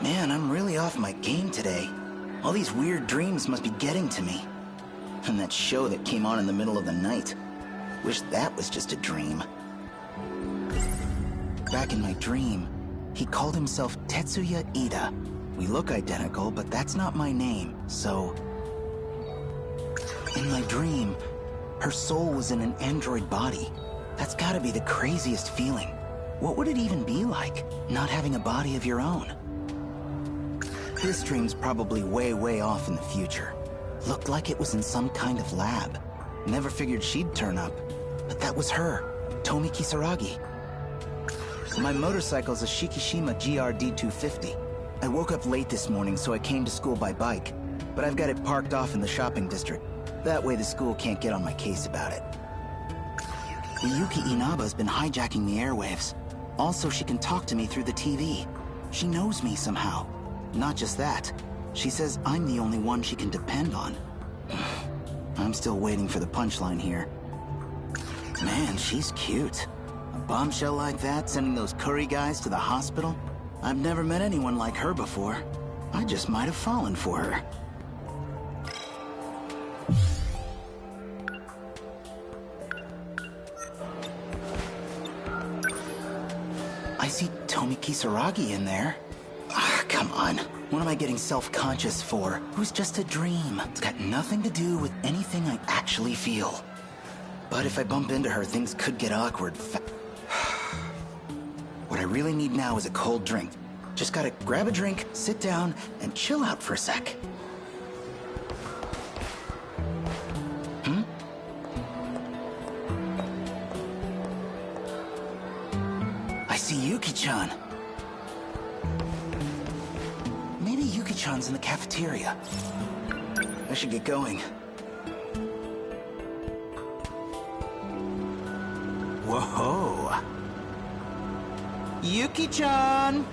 Man, I'm really off my game today. All these weird dreams must be getting to me. And that show that came on in the middle of the night. Wish that was just a dream. Back in my dream, he called himself Tetsuya Ida. We look identical, but that's not my name, so... In my dream, her soul was in an android body. That's gotta be the craziest feeling. What would it even be like, not having a body of your own? This dream's probably way, way off in the future. Looked like it was in some kind of lab. Never figured she'd turn up. But that was her, Tomi Kisaragi. My motorcycle's a Shikishima GRD 250. I woke up late this morning, so I came to school by bike. But I've got it parked off in the shopping district. That way the school can't get on my case about it. Yuki Inaba's been hijacking the airwaves. Also, she can talk to me through the TV. She knows me somehow. Not just that, she says I'm the only one she can depend on. I'm still waiting for the punchline here. Man, she's cute. A bombshell like that, sending those curry guys to the hospital? I've never met anyone like her before. I just might have fallen for her. I see Tomi Kisaragi in there. Ah, come on. What am I getting self-conscious for? It was just a dream. It's got nothing to do with anything I actually feel. But if I bump into her, things could get awkward What I really need now is a cold drink. Just gotta grab a drink, sit down, and chill out for a sec. I see Yuki-chan. Maybe Yuki-chan's in the cafeteria. I should get going. Whoa. Yuki-chan!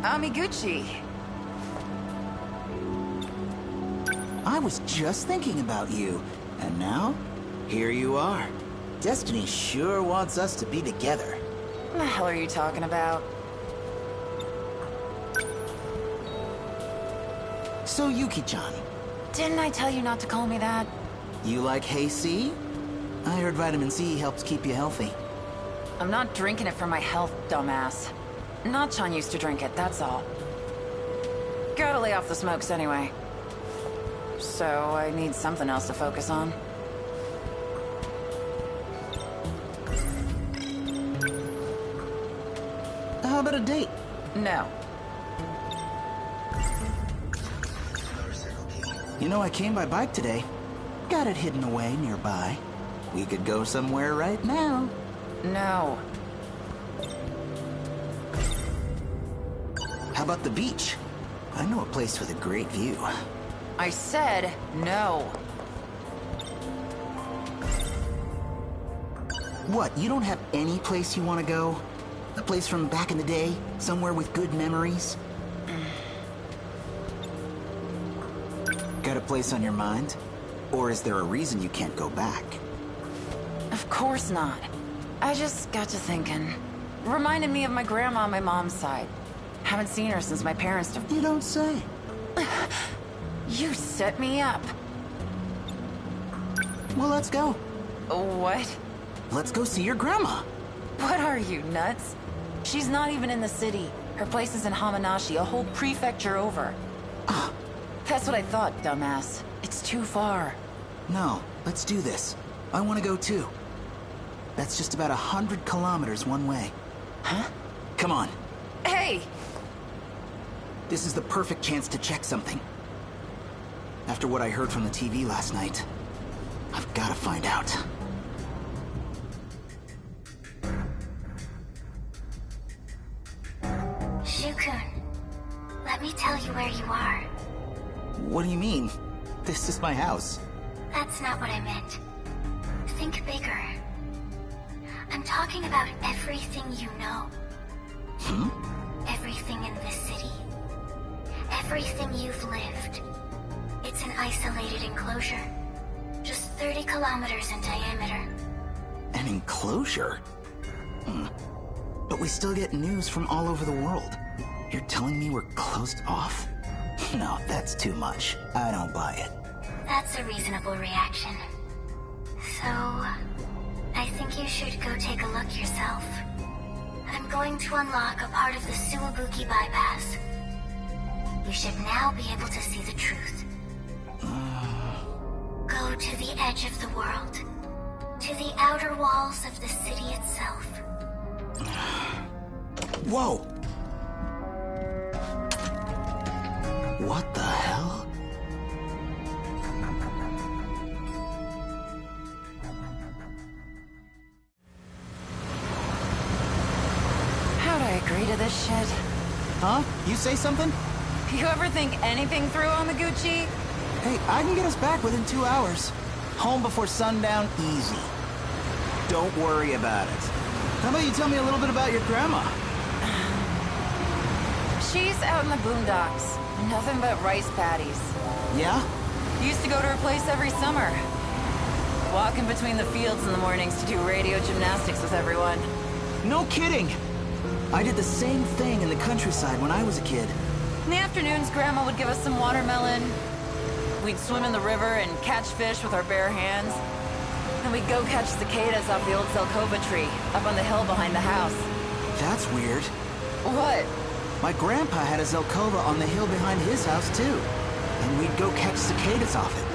Amiguchi. I was just thinking about you, and now, here you are. Destiny sure wants us to be together. What the hell are you talking about? So, Yuki-chan, Didn't I tell you not to call me that? you like Hey-C? I heard vitamin C helps keep you healthy. I'm not drinking it for my health, dumbass. Nachan used to drink it, that's all. Gotta lay off the smokes anyway. So I need something else to focus on. How about a date? No. You know, I came by bike today. Got it hidden away nearby. We could go somewhere right now. No. How about the beach? I know a place with a great view. I said no. What, you don't have any place you want to go? A place from back in the day? Somewhere with good memories? Got a place on your mind? Or is there a reason you can't go back? Of course not. I just got to thinking. Reminded me of my grandma on my mom's side. Haven't seen her since my parents divorced. You don't say. You set me up. Well, let's go. What? Let's go see your grandma. What are you, nuts? She's not even in the city. Her place is in Hamanashi, a whole prefecture over. That's what I thought, dumbass. It's too far. No, let's do this. I want to go too. That's just about 100 kilometers one way. Huh? Come on. Hey! This is the perfect chance to check something. After what I heard from the TV last night, I've got to find out. Shukun, let me tell you where you are. What do you mean? This is my house. That's not what I meant. Think bigger. I'm talking about everything you know. Everything in this city. Everything you've lived. It's an isolated enclosure. Just 30 kilometers in diameter. An enclosure? But we still get news from all over the world. You're telling me we're closed off? No, that's too much. I don't buy it. That's a reasonable reaction. So, I think you should go take a look yourself. I'm going to unlock a part of the Suwabuki bypass. You should now be able to see the truth. Go to the edge of the world. To the outer walls of the city itself. Whoa! What the hell? How'd I agree to this shit? Huh? You say something? You ever think anything through, Amaguchi? Hey, I can get us back within 2 hours. Home before sundown, easy. Don't worry about it. How about you tell me a little bit about your grandma? She's out in the boondocks. Nothing but rice paddies. Yeah? Used to go to her place every summer. Walking between the fields in the mornings to do radio gymnastics with everyone. No kidding! I did the same thing in the countryside when I was a kid. In the afternoons, Grandma would give us some watermelon. We'd swim in the river and catch fish with our bare hands. Then we'd go catch cicadas off the old Zelkova tree, up on the hill behind the house. That's weird. What? My grandpa had a Zelkova on the hill behind his house, too. And we'd go catch cicadas off it.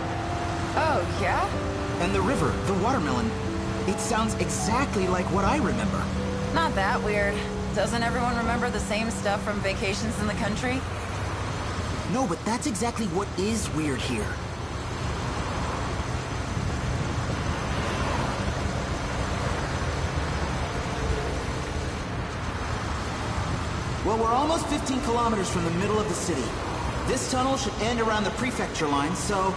Oh, yeah? And the river, the watermelon. It sounds exactly like what I remember. Not that weird. Doesn't everyone remember the same stuff from vacations in the country? No, but that's exactly what is weird here. Well, we're almost 15 kilometers from the middle of the city. This tunnel should end around the prefecture line, so...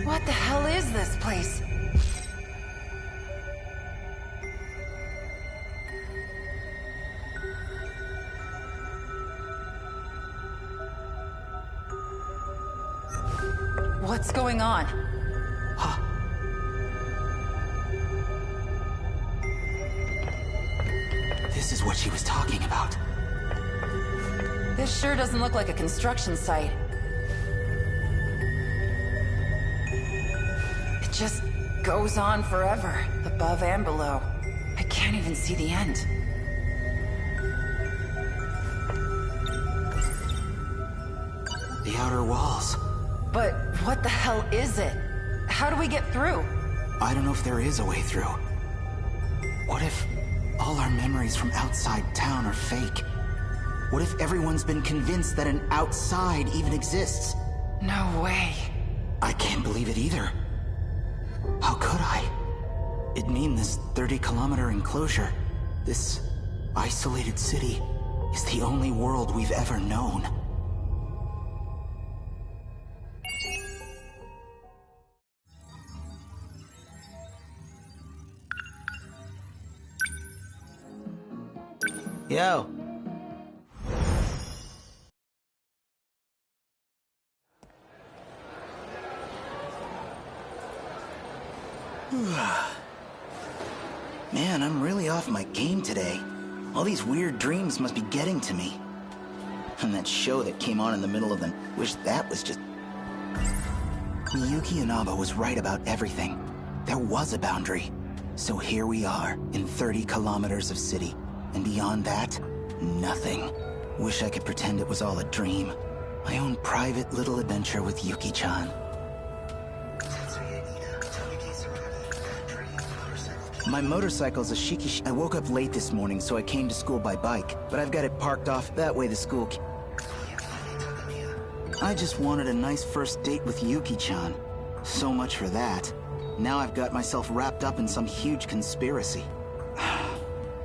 What the hell is this place? What's going on? Huh. This is what she was talking about. This sure doesn't look like a construction site. It just goes on forever, above and below. I can't even see the end. The outer walls. But what the hell is it? How do we get through? I don't know if there is a way through. What if all our memories from outside town are fake? What if everyone's been convinced that an outside even exists? No way. I can't believe it either. How could I? It'd mean this 30-kilometer enclosure, this isolated city, is the only world we've ever known. Yo. Man, I'm really off my game today. All these weird dreams must be getting to me. And that show that came on in the middle of them, wish that was just... Miyuki Inaba was right about everything. There was a boundary. So here we are, in 30 kilometers of city. And beyond that, nothing. Wish I could pretend it was all a dream. My own private little adventure with Yuki-chan. My motorcycle's a Shikishi. I woke up late this morning, so I came to school by bike. But I've got it parked off that way the school... I just wanted a nice first date with Yuki-chan. So much for that. Now I've got myself wrapped up in some huge conspiracy.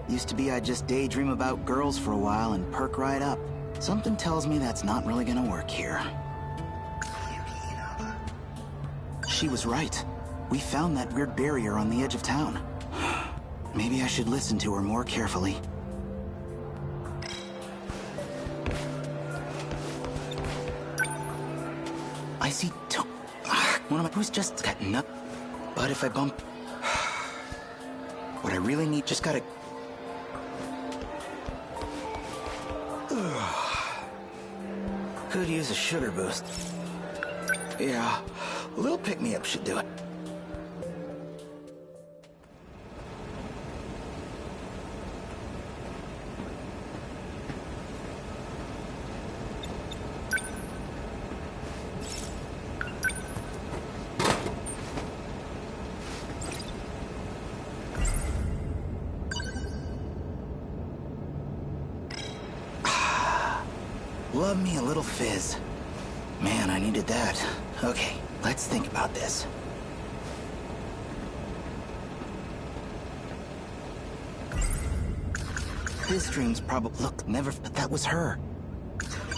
Used to be I'd just daydream about girls for a while and perk right up. Something tells me that's not really gonna work here. She was right. We found that weird barrier on the edge of town. Maybe I should listen to her more carefully. One of my who's just got nut. But if I bump, what I really need just gotta. Could use a sugar boost. Yeah, a little pick-me-up should do it. Love me a little fizz. Man, I needed that. Okay, let's think about this. This dream's probably... Look, never... But that was her.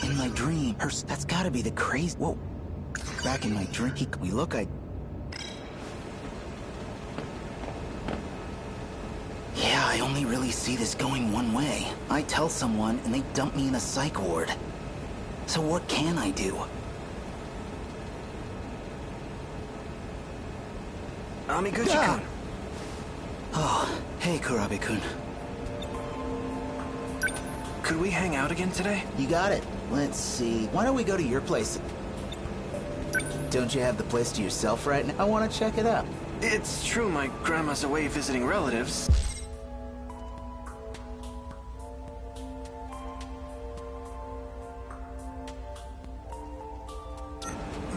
In my dream, her... That's gotta be the crazy... Whoa. Back in my dream, we look, Yeah, I only really see this going one way. I tell someone, and they dump me in a psych ward. So what can I do? Amiguchi-kun. Oh, hey, Kurabe-kun. Could we hang out again today? You got it. Let's see. Why don't we go to your place? Don't you have the place to yourself right now? I want to check it out. It's true my grandma's away visiting relatives.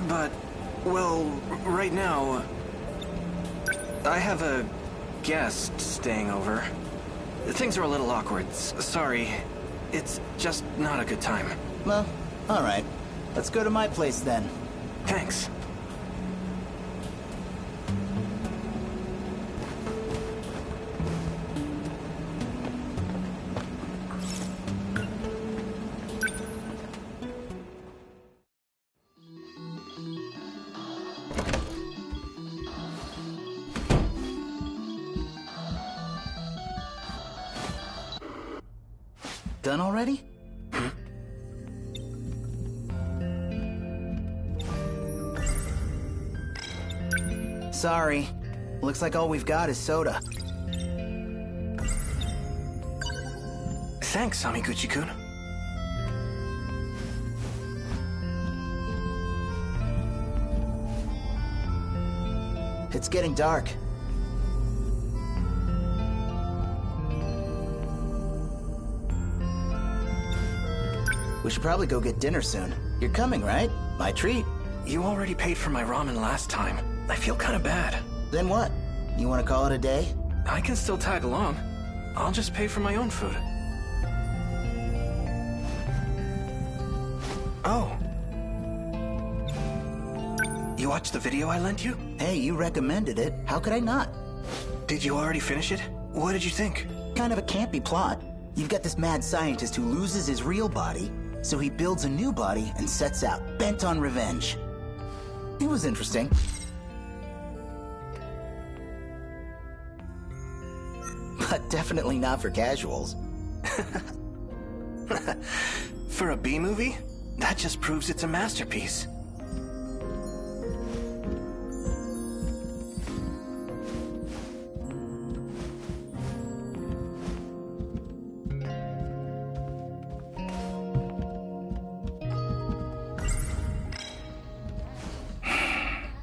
But, well, right now, I have a guest staying over. Things are a little awkward. Sorry. It's just not a good time. Well, all right. Let's go to my place then. Thanks. Done already? Sorry. Looks like all we've got is soda. Thanks, Amiguchi-kun. It's getting dark. We should probably go get dinner soon. You're coming, right? My treat. You already paid for my ramen last time. I feel kind of bad. Then what? You want to call it a day? I can still tag along. I'll just pay for my own food. Oh. You watched the video I lent you? Hey, you recommended it. How could I not? Did you already finish it? What did you think? Kind of a campy plot. You've got this mad scientist who loses his real body, so he builds a new body and sets out, bent on revenge. It was interesting. But definitely not for casuals. For a B-movie? That just proves it's a masterpiece.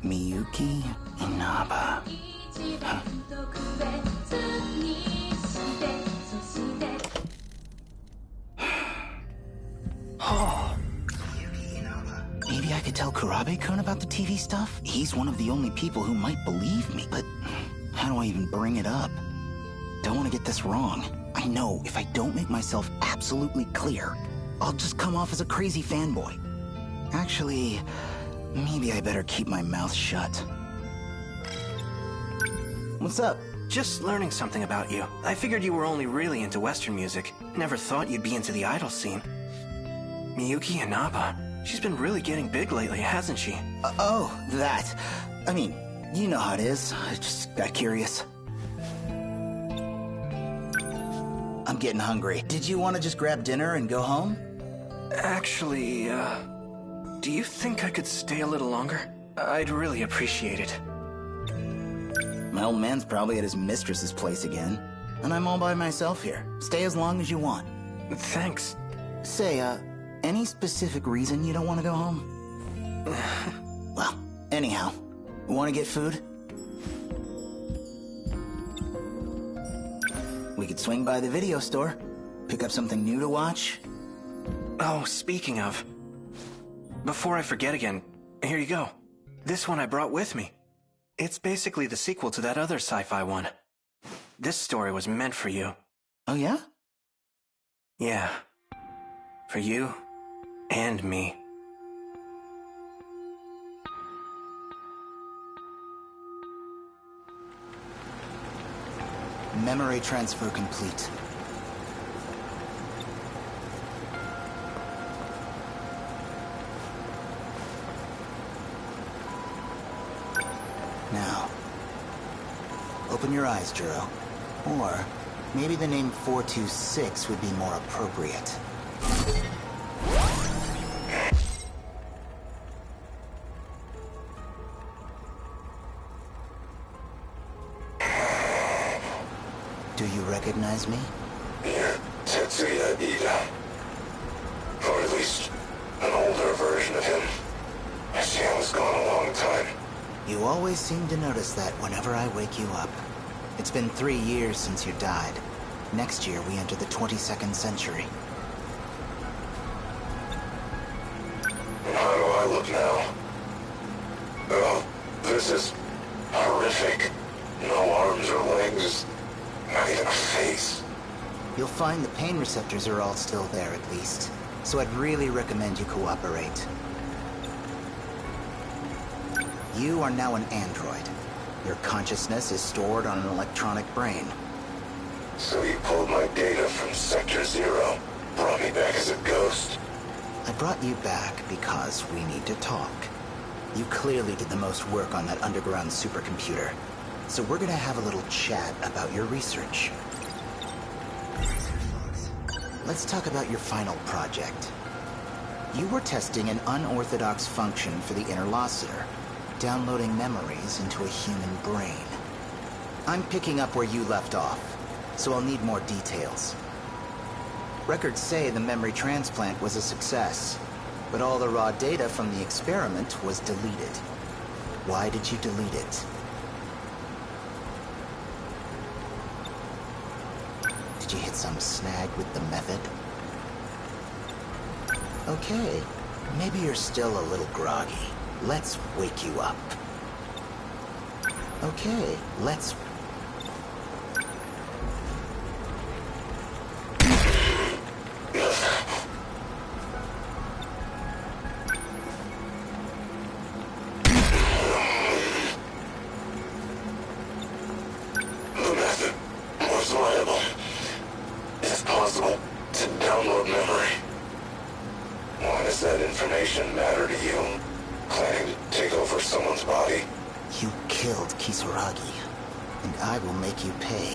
Miyuki Inaba. Huh. Oh. Maybe I could tell Kurabe-kun about the TV stuff? He's one of the only people who might believe me, but how do I even bring it up? Don't want to get this wrong. I know if I don't make myself absolutely clear, I'll just come off as a crazy fanboy. Actually, maybe I better keep my mouth shut. What's up? Just learning something about you. I figured you were only really into Western music. Never thought you'd be into the idol scene. Miyuki Inaba. She's been really getting big lately, hasn't she? Oh, that. I mean, you know how it is. I just got curious. I'm getting hungry. Did you want to just grab dinner and go home? Actually, do you think I could stay a little longer? I'd really appreciate it. My old man's probably at his mistress's place again. And I'm all by myself here. Stay as long as you want. Thanks. Say, any specific reason you don't want to go home? Well, anyhow, want to get food? We could swing by the video store, pick up something new to watch. Oh, speaking of... Before I forget again, here you go. This one I brought with me. It's basically the sequel to that other sci-fi one. This story was meant for you. Oh, yeah? Yeah. For you and me. Memory transfer complete. Now, open your eyes, Juro. Or maybe the name 426 would be more appropriate. Do you recognize me? You're Tetsuya Ida. Or at least, an older version of him. I see I was gone a long time. You always seem to notice that whenever I wake you up. It's been 3 years since you died. Next year, we enter the 22nd century. How do I look now? Oh, this is horrific. No arms or legs. Not even a face. You'll find the pain receptors are all still there, at least. So I'd really recommend you cooperate. You are now an android. Your consciousness is stored on an electronic brain. So you pulled my data from Sector Zero, brought me back as a ghost. I brought you back because we need to talk. You clearly did the most work on that underground supercomputer. So we're gonna have a little chat about your research. Let's talk about your final project. You were testing an unorthodox function for the Interlocutor, downloading memories into a human brain. I'm picking up where you left off, so I'll need more details. Records say the memory transplant was a success, but all the raw data from the experiment was deleted. Why did you delete it? Did you hit some snag with the method? Okay, maybe you're still a little groggy. Let's wake you up. Okay, let's... The method was liable. It's possible to download memory. Why does that information matter to you? Planning to take over someone's body? You killed Kisaragi, and I will make you pay.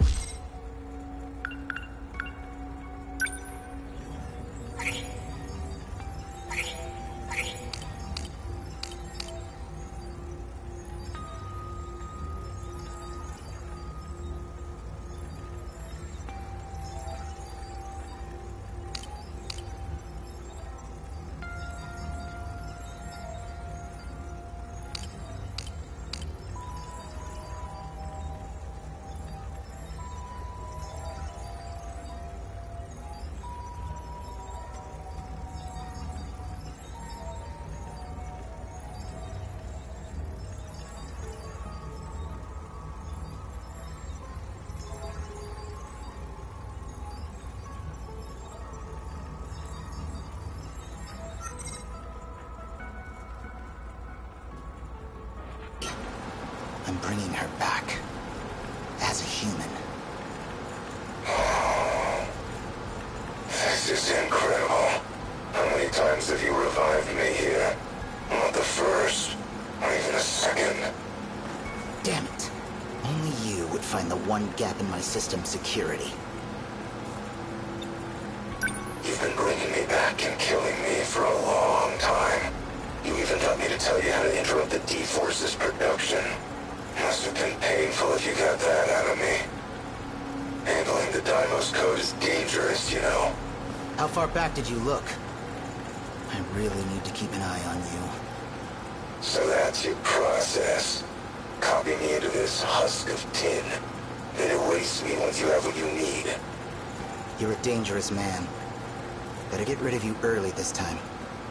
I'm bringing her back. As a human. This is incredible. How many times have you revived me here? Not the first, not even a second. Damn it. Only you would find the one gap in my system's security. You've been bringing me back and killing me for a long time. You even even taught me to tell you how to interrupt the D-Force's production. Must have been painful if you got that out of me. Handling the Deimos code is dangerous, you know. How far back did you look? I really need to keep an eye on you. So that's your process. Copy me into this husk of tin. Then erase me once you have what you need. You're a dangerous man. Better get rid of you early this time.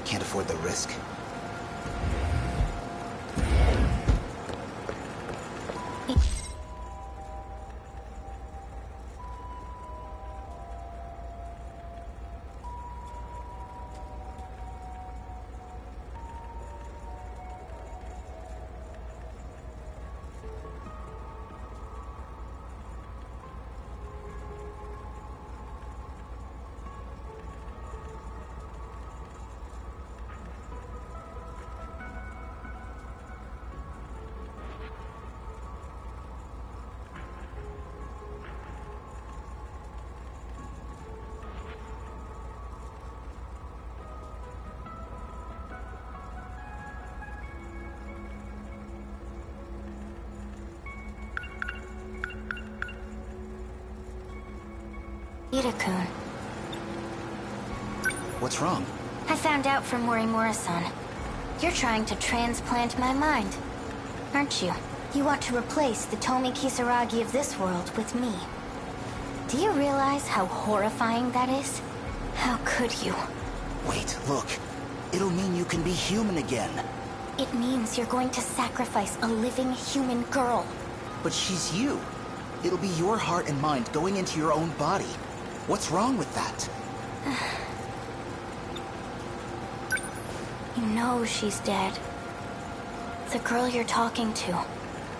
Can't afford the risk. Ida-kun. What's wrong? I found out from Morimura-san. You're trying to transplant my mind, aren't you? You want to replace the Tomi Kisaragi of this world with me. Do you realize how horrifying that is? How could you? Wait, look. It'll mean you can be human again. It means you're going to sacrifice a living human girl. But she's you. It'll be your heart and mind going into your own body. What's wrong with that? You know she's dead. The girl you're talking to,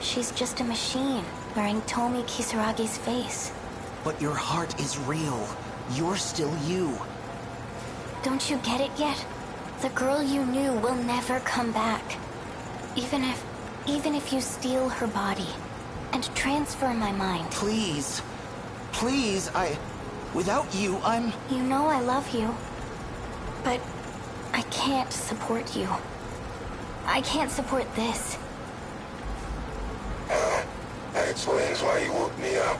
she's just a machine wearing Tomi Kisaragi's face. But your heart is real. You're still you. Don't you get it yet? The girl you knew will never come back. Even if you steal her body and transfer my mind. Please. Please, without you, I'm... You know I love you. But I can't support you. I can't support this. That explains why you woke me up.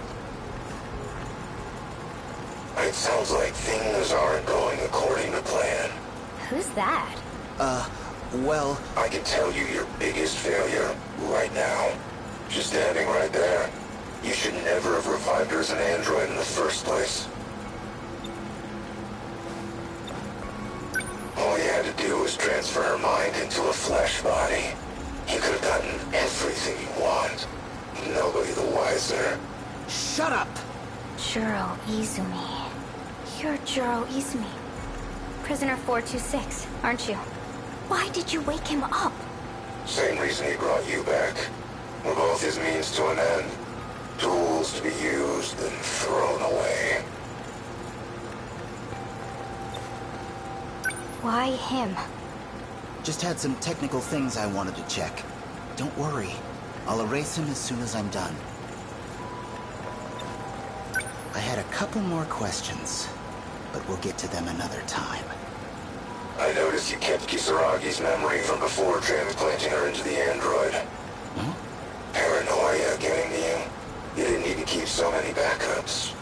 It sounds like things aren't going according to plan. Who's that? Well... I can tell you your biggest failure right now. She's standing right there. You should never have revived her as an android in the first place. All you had to do was transfer her mind into a flesh body. You could have gotten everything you want. Nobody the wiser. Shut up! Juro Izumi. You're Juro Izumi. Prisoner 426, aren't you? Why did you wake him up? Same reason he brought you back. We're both his means to an end. Tools to be used and thrown away. Why him? Just had some technical things I wanted to check. Don't worry. I'll erase him as soon as I'm done. I had a couple more questions, but we'll get to them another time. I noticed you kept Kisaragi's memory from before transplanting her into the android. Huh? Paranoia getting to you? You didn't need to keep so many backups.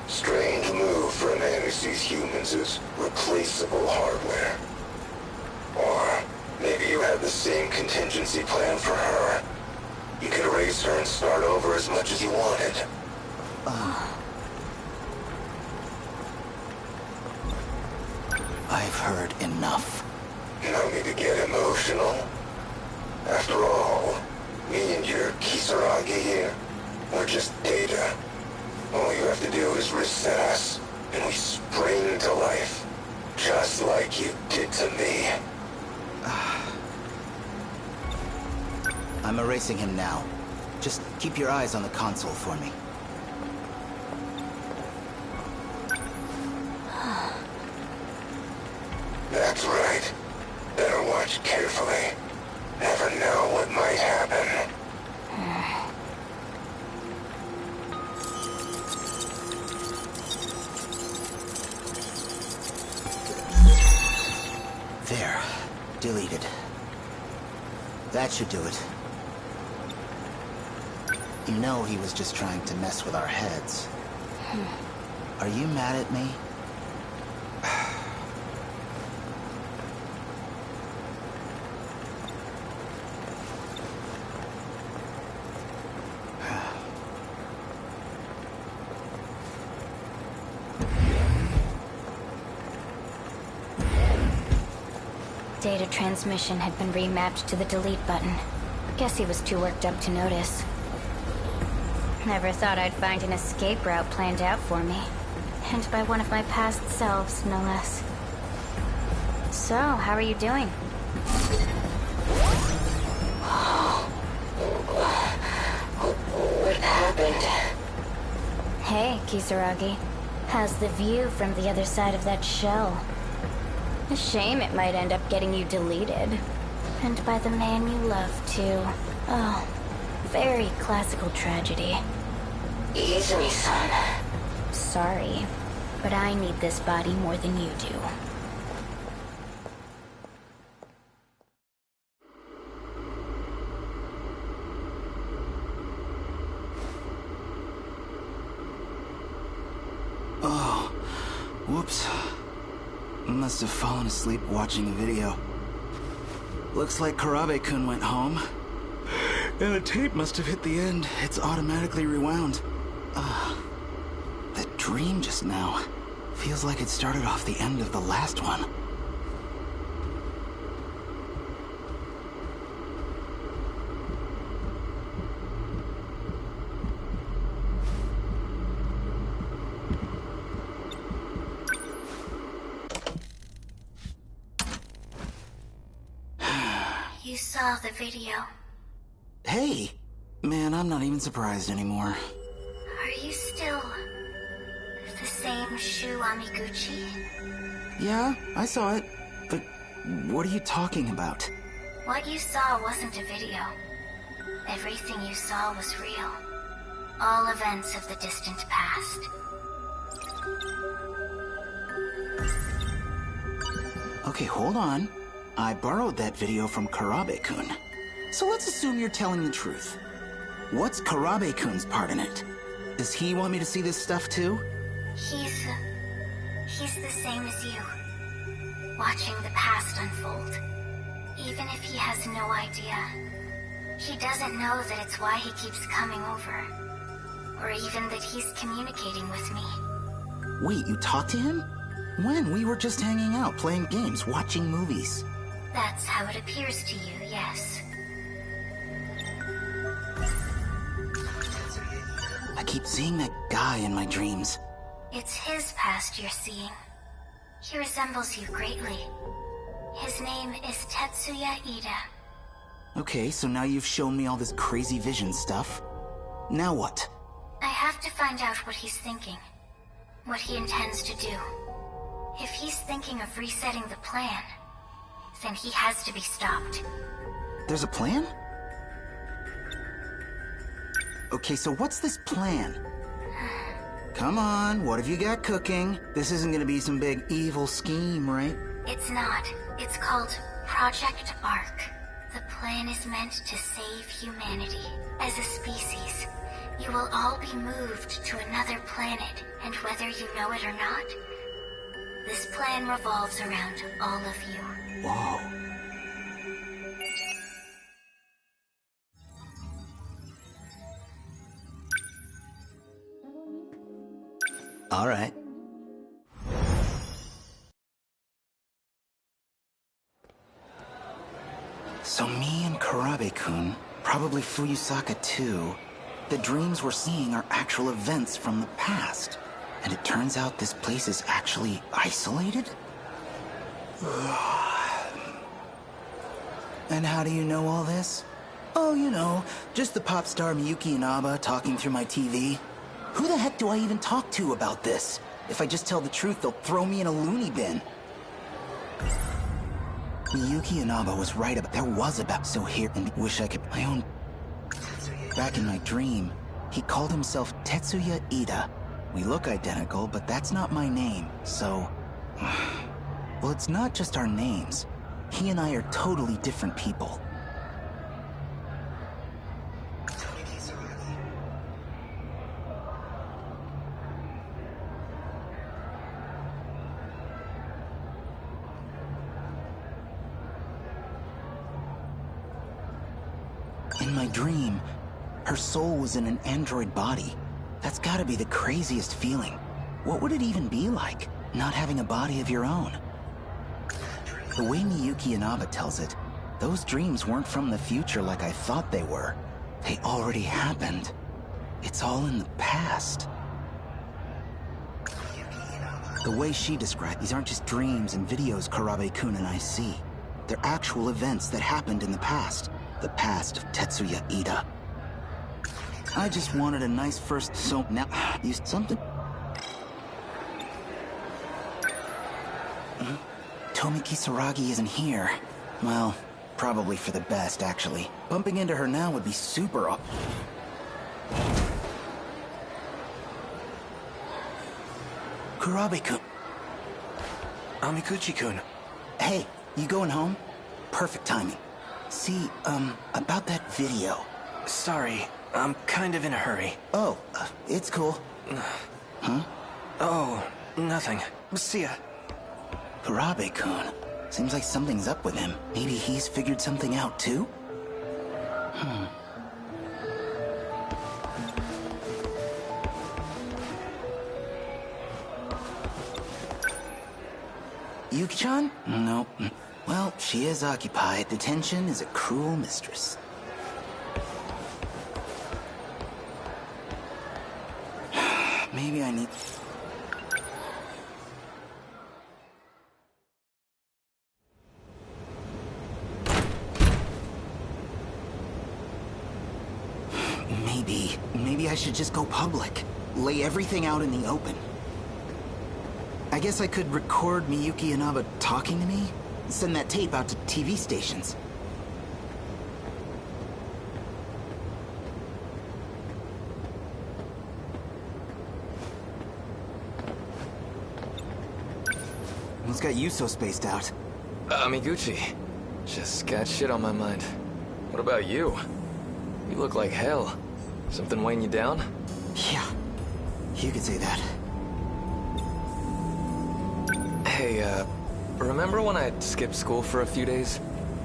Strange move for a man who sees humans as replaceable hardware. Or maybe you had the same contingency plan for her. You could erase her and start over as much as you wanted. I've heard enough. No need to get emotional. After all, me and your Kisaragi here, we're just data. All you have to do is reset us, and we spring to life. Just like you did to me. I'm erasing him now. Just keep your eyes on the console for me. That's right. Better watch carefully. Never know what might happen. There. Deleted. That should do it. You know he was just trying to mess with our heads. Are you mad at me? Data transmission had been remapped to the delete button. Guess he was too worked up to notice. Never thought I'd find an escape route planned out for me. And by one of my past selves, no less. So, how are you doing? What happened? Hey, Kisaragi. How's the view from the other side of that shell? A shame it might end up getting you deleted. And by the man you love, too. Oh, very classical tragedy. Izumi-san. Sorry, but I need this body more than you do. Oh, whoops. Must have fallen asleep watching a video. Looks like Karabe-kun went home. And the tape must have hit the end. It's automatically rewound. That dream just now. Feels like it started off the end of the last one. You saw the video. Hey! Man, I'm not even surprised anymore. Are you still the same Shu Amiguchi? Yeah, I saw it. But what are you talking about? What you saw wasn't a video. Everything you saw was real. All events of the distant past. Okay, hold on. I borrowed that video from Karabe-kun. So let's assume you're telling the truth. What's Karabe-kun's part in it? Does he want me to see this stuff too? He's the same as you. Watching the past unfold. Even if he has no idea. He doesn't know that it's why he keeps coming over. Or even that he's communicating with me. Wait, you talked to him? When? We were just hanging out, playing games, watching movies. That's how it appears to you, yes. I keep seeing that guy in my dreams. It's his past you're seeing. He resembles you greatly. His name is Tetsuya Ida. Okay, so now you've shown me all this crazy vision stuff. Now what? I have to find out what he's thinking. What he intends to do. If he's thinking of resetting the plan, then he has to be stopped. There's a plan? Okay, so what's this plan? Come on, what have you got cooking? This isn't gonna be some big evil scheme, right? It's not. It's called Project Ark. The plan is meant to save humanity. As a species, you will all be moved to another planet, and whether you know it or not, this plan revolves around all of you. Whoa. All right. So me and Karabe-kun, probably Fuyusaka too, the dreams we're seeing are actual events from the past. And it turns out this place is actually isolated? And how do you know all this? Oh, you know, just the pop star Miyuki Inaba talking through my TV. Who the heck do I even talk to about this? If I just tell the truth, they'll throw me in a loony bin. Miyuki Inaba was right about there was about so here and wish I could my own. Back in my dream, he called himself Tetsuya Ida. We look identical, but that's not my name, so... Well, it's not just our names. He and I are totally different people. In my dream, her soul was in an android body. That's gotta be the craziest feeling. What would it even be like, not having a body of your own? The way Miyuki Inaba tells it, those dreams weren't from the future like I thought they were. They already happened. It's all in the past. The way she described, these aren't just dreams and videos Kurabe-kun and I see. They're actual events that happened in the past. The past of Tetsuya Ida. I just wanted a nice first, so now, used something. Tomi Kisaragi isn't here. Well, probably for the best, actually. Bumping into her now would be super up. Kurabe-kun. Amiguchi-kun. Hey, you going home? Perfect timing. See, about that video. Sorry, I'm kind of in a hurry. Oh, it's cool. Huh? Oh, nothing. See ya. Kurabe-kun. Seems like something's up with him. Maybe he's figured something out, too? Yuki-chan? Nope. Well, she is occupied. Detention is a cruel mistress. Maybe I need... Maybe I should just go public. Lay everything out in the open. I guess I could record Miyuki Inaba talking to me? Send that tape out to TV stations. What's got you so spaced out? Amiguchi. Just got shit on my mind. What about you? You look like hell. Something weighing you down? Yeah, you could say that. Hey, remember when I skipped school for a few days?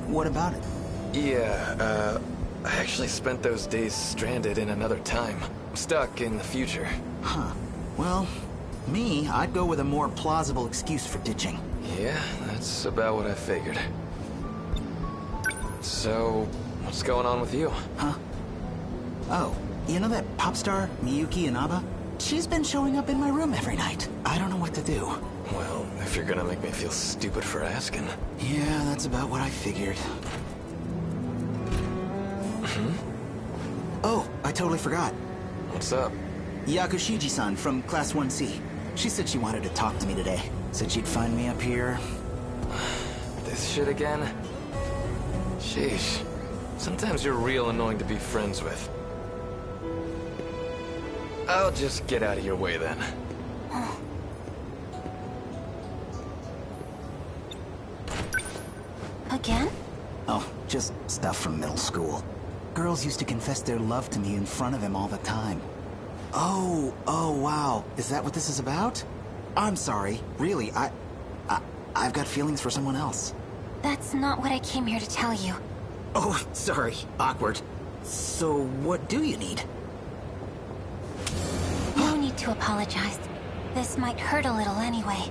What about it? Yeah, I actually spent those days stranded in another time. Stuck in the future. Huh. Well, me, I'd go with a more plausible excuse for ditching. Yeah, that's about what I figured. So, what's going on with you? Huh? Oh, you know that pop star, Miyuki Inaba? She's been showing up in my room every night. I don't know what to do. Well, if you're gonna make me feel stupid for asking. Yeah, that's about what I figured. Oh, I totally forgot. What's up? Yakushiji-san from Class 1C. She said she wanted to talk to me today. Said she'd find me up here. This shit again? Sheesh. Sometimes you're real annoying to be friends with. I'll just get out of your way then. Again? Oh, just stuff from middle school. Girls used to confess their love to me in front of him all the time. Oh, wow. Is that what this is about? I'm sorry. Really, I've got feelings for someone else. That's not what I came here to tell you. Oh, sorry. Awkward. So, what do you need? No need to apologize. This might hurt a little anyway.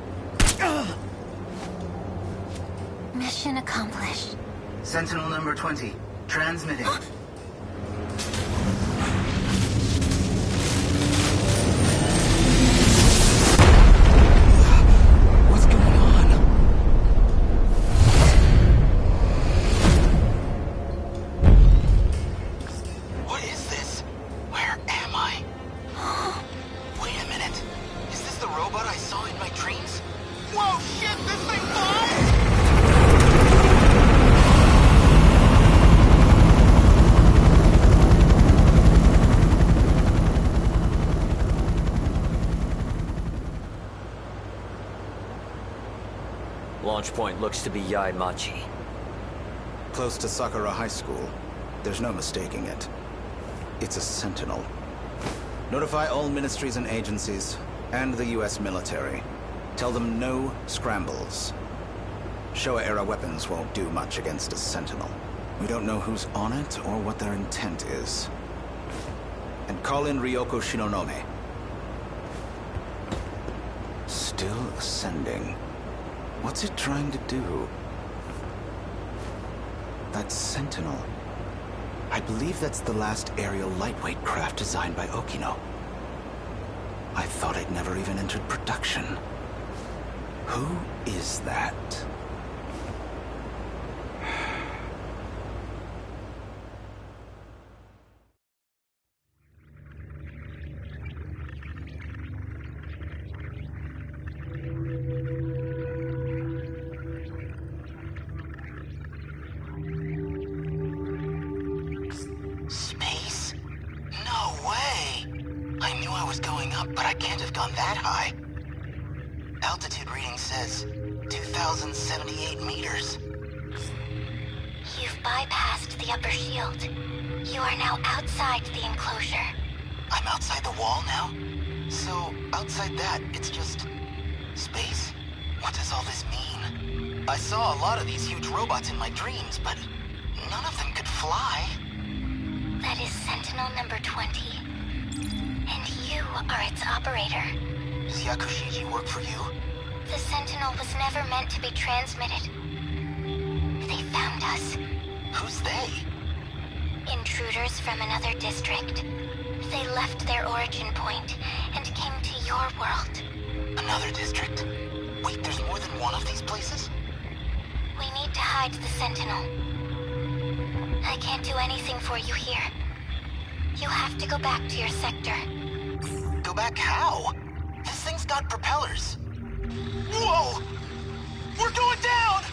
Mission accomplished. Sentinel number 20. Transmitting. What's going on? What is this? Where am I? Wait a minute. Is this the robot I saw in my dreams? Whoa, shit! This thing flies! Launch point looks to be Yaimachi. Close to Sakura High School. There's no mistaking it. It's a Sentinel. Notify all ministries and agencies, and the US military. Tell them no scrambles. Showa-era weapons won't do much against a Sentinel. We don't know who's on it or what their intent is. And call in Ryoko Shinonome. Still ascending. What's it trying to do? That Sentinel. I believe that's the last aerial lightweight craft designed by Okino. I thought it never even entered production. Who is that? Space? No way! I knew I was going up, but I can't have gone that high. Altitude reading says 2,078 meters. You've bypassed the upper shield. You are now outside the enclosure. I'm outside the wall now? So, outside that, it's just... space? What does all this mean? I saw a lot of these huge robots in my dreams, but none of them could fly. That is Sentinel number 20. And you are its operator. Does Yakushiji work for you? The Sentinel was never meant to be transmitted. They found us. Who's they? Intruders from another district. They left their origin point and came to your world. Another district? Wait, there's more than one of these places? We need to hide the Sentinel. I can't do anything for you here. You have to go back to your sector. Go back how? This thing's got propellers. Whoa! We're going down!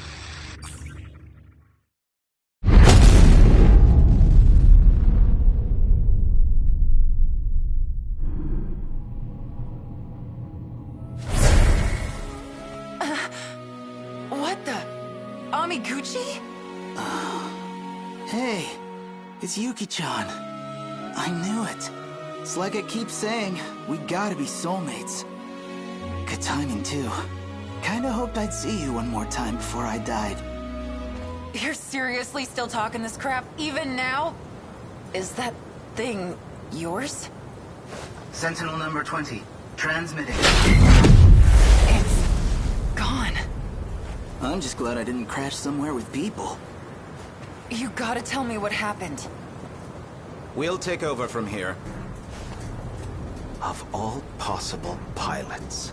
What the? Amiguchi? Hey, it's Yuki-chan. I knew it. It's like I keep saying, we gotta be soulmates. Good timing, too. Kinda hoped I'd see you one more time before I died. You're seriously still talking this crap, even now? Is that thing yours? Sentinel number 20, transmitting. It's gone. I'm just glad I didn't crash somewhere with people. You gotta tell me what happened. We'll take over from here. Of all possible pilots,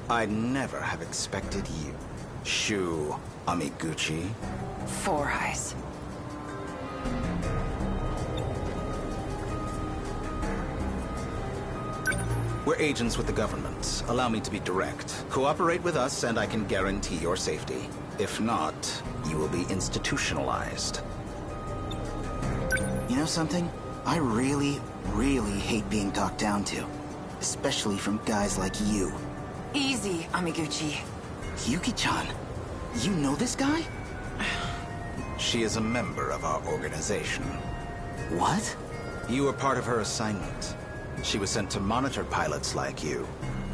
I'd never have expected you, Shu Amiguchi. Four Eyes. We're agents with the government. Allow me to be direct. Cooperate with us and I can guarantee your safety. If not, you will be institutionalized. You know something? I really, really hate being talked down to. Especially from guys like you. Easy, Amiguchi. Yuki-chan, you know this guy? She is a member of our organization. What? You were part of her assignment. She was sent to monitor pilots like you.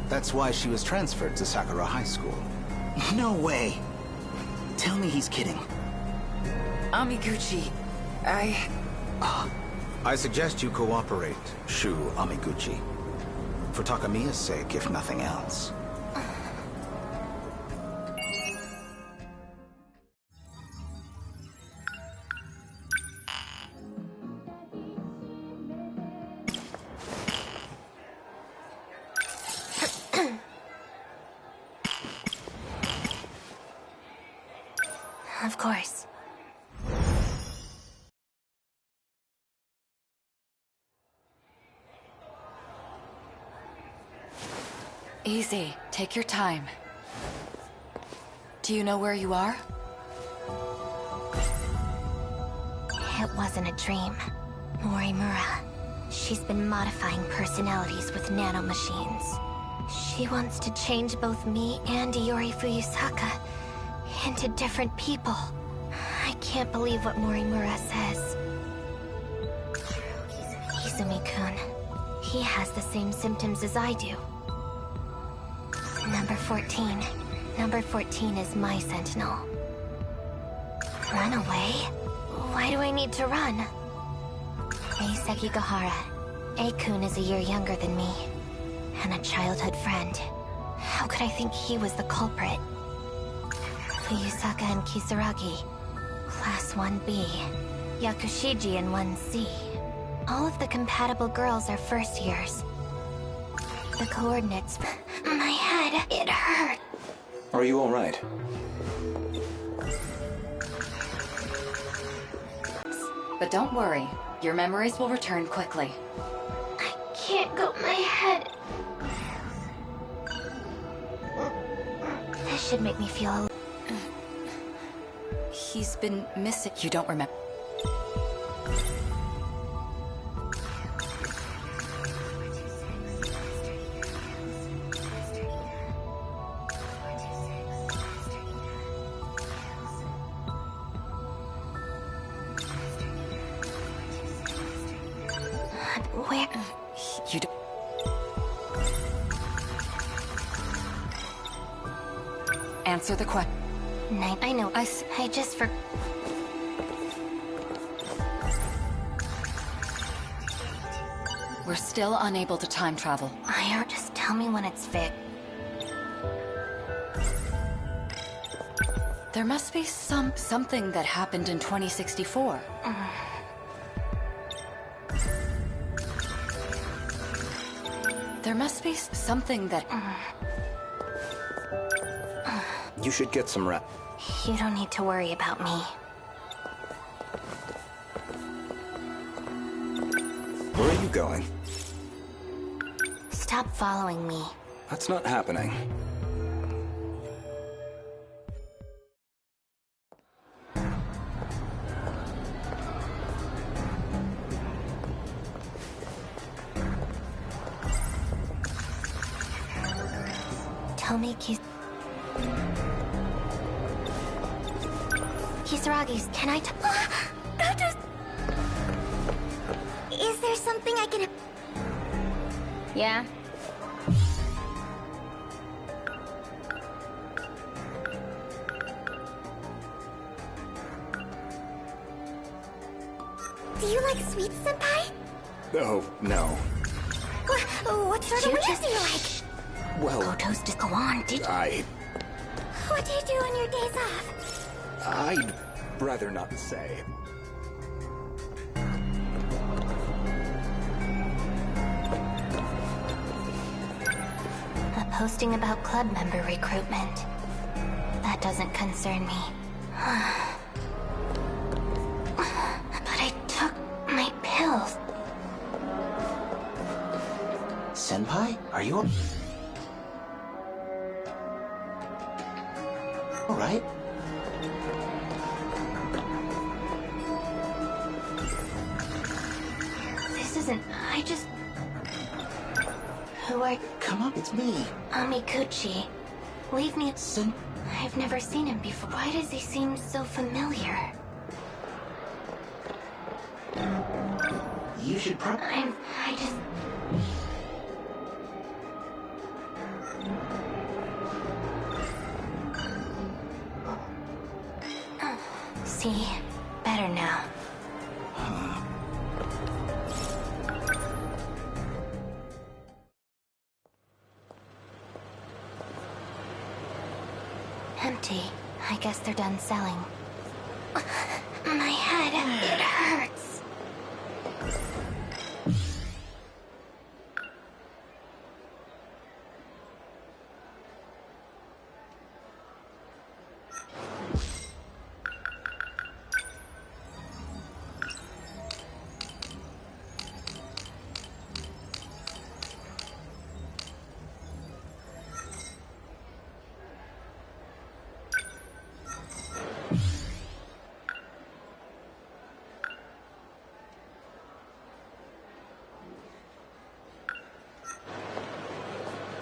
That's why she was transferred to Sakura High School. No way. Tell me he's kidding. Amiguchi, I suggest you cooperate, Shu Amiguchi. For Takamiya's sake, if nothing else. Of course. easy. Take your time. Do you know where you are? It wasn't a dream. Morimura. She's been modifying personalities with nanomachines. She wants to change both me and Iori Fuyusaka into different people. I can't believe what Morimura says. Izumi-kun. He has the same symptoms as I do. Number 14. Number 14 is my sentinel. Run away? Why do I need to run? Ei Sekigahara. Ei-kun is a year younger than me, and a childhood friend. How could I think he was the culprit? Fuyusaka and Kisaragi, Class 1B. Yakushiji and 1C. All of the compatible girls are first years. The coordinates... My head, it hurt. Are you alright? But don't worry, your memories will return quickly. I can't go, my head. This should make me feel a... He's been missing. You don't remember. Where? You don't. Answer the question. I know. I just for... We're still unable to time travel. Just tell me when it's fixed. There must be something that happened in 2064. There must be something that... You should get some rest. You don't need to worry about me. Where are you going? Stop following me. That's not happening. Tell me, Kisaragi's, can I Is there something I can... Yeah? Do you like sweets, Senpai? Oh, no. What sort of weed do you like? Well... Goto's just go on, did you? What do you do on your days off? I'd rather not say. A posting about club member recruitment. That doesn't concern me. But I took my pills. Senpai, are you all right? This isn't... I just... Who are... Come up, it's me. Amikuchi. Leave me... I've never seen him before. Why does he seem so familiar? You should probably... I just... See? Better now. Empty. I guess they're done selling. My head, it hurts.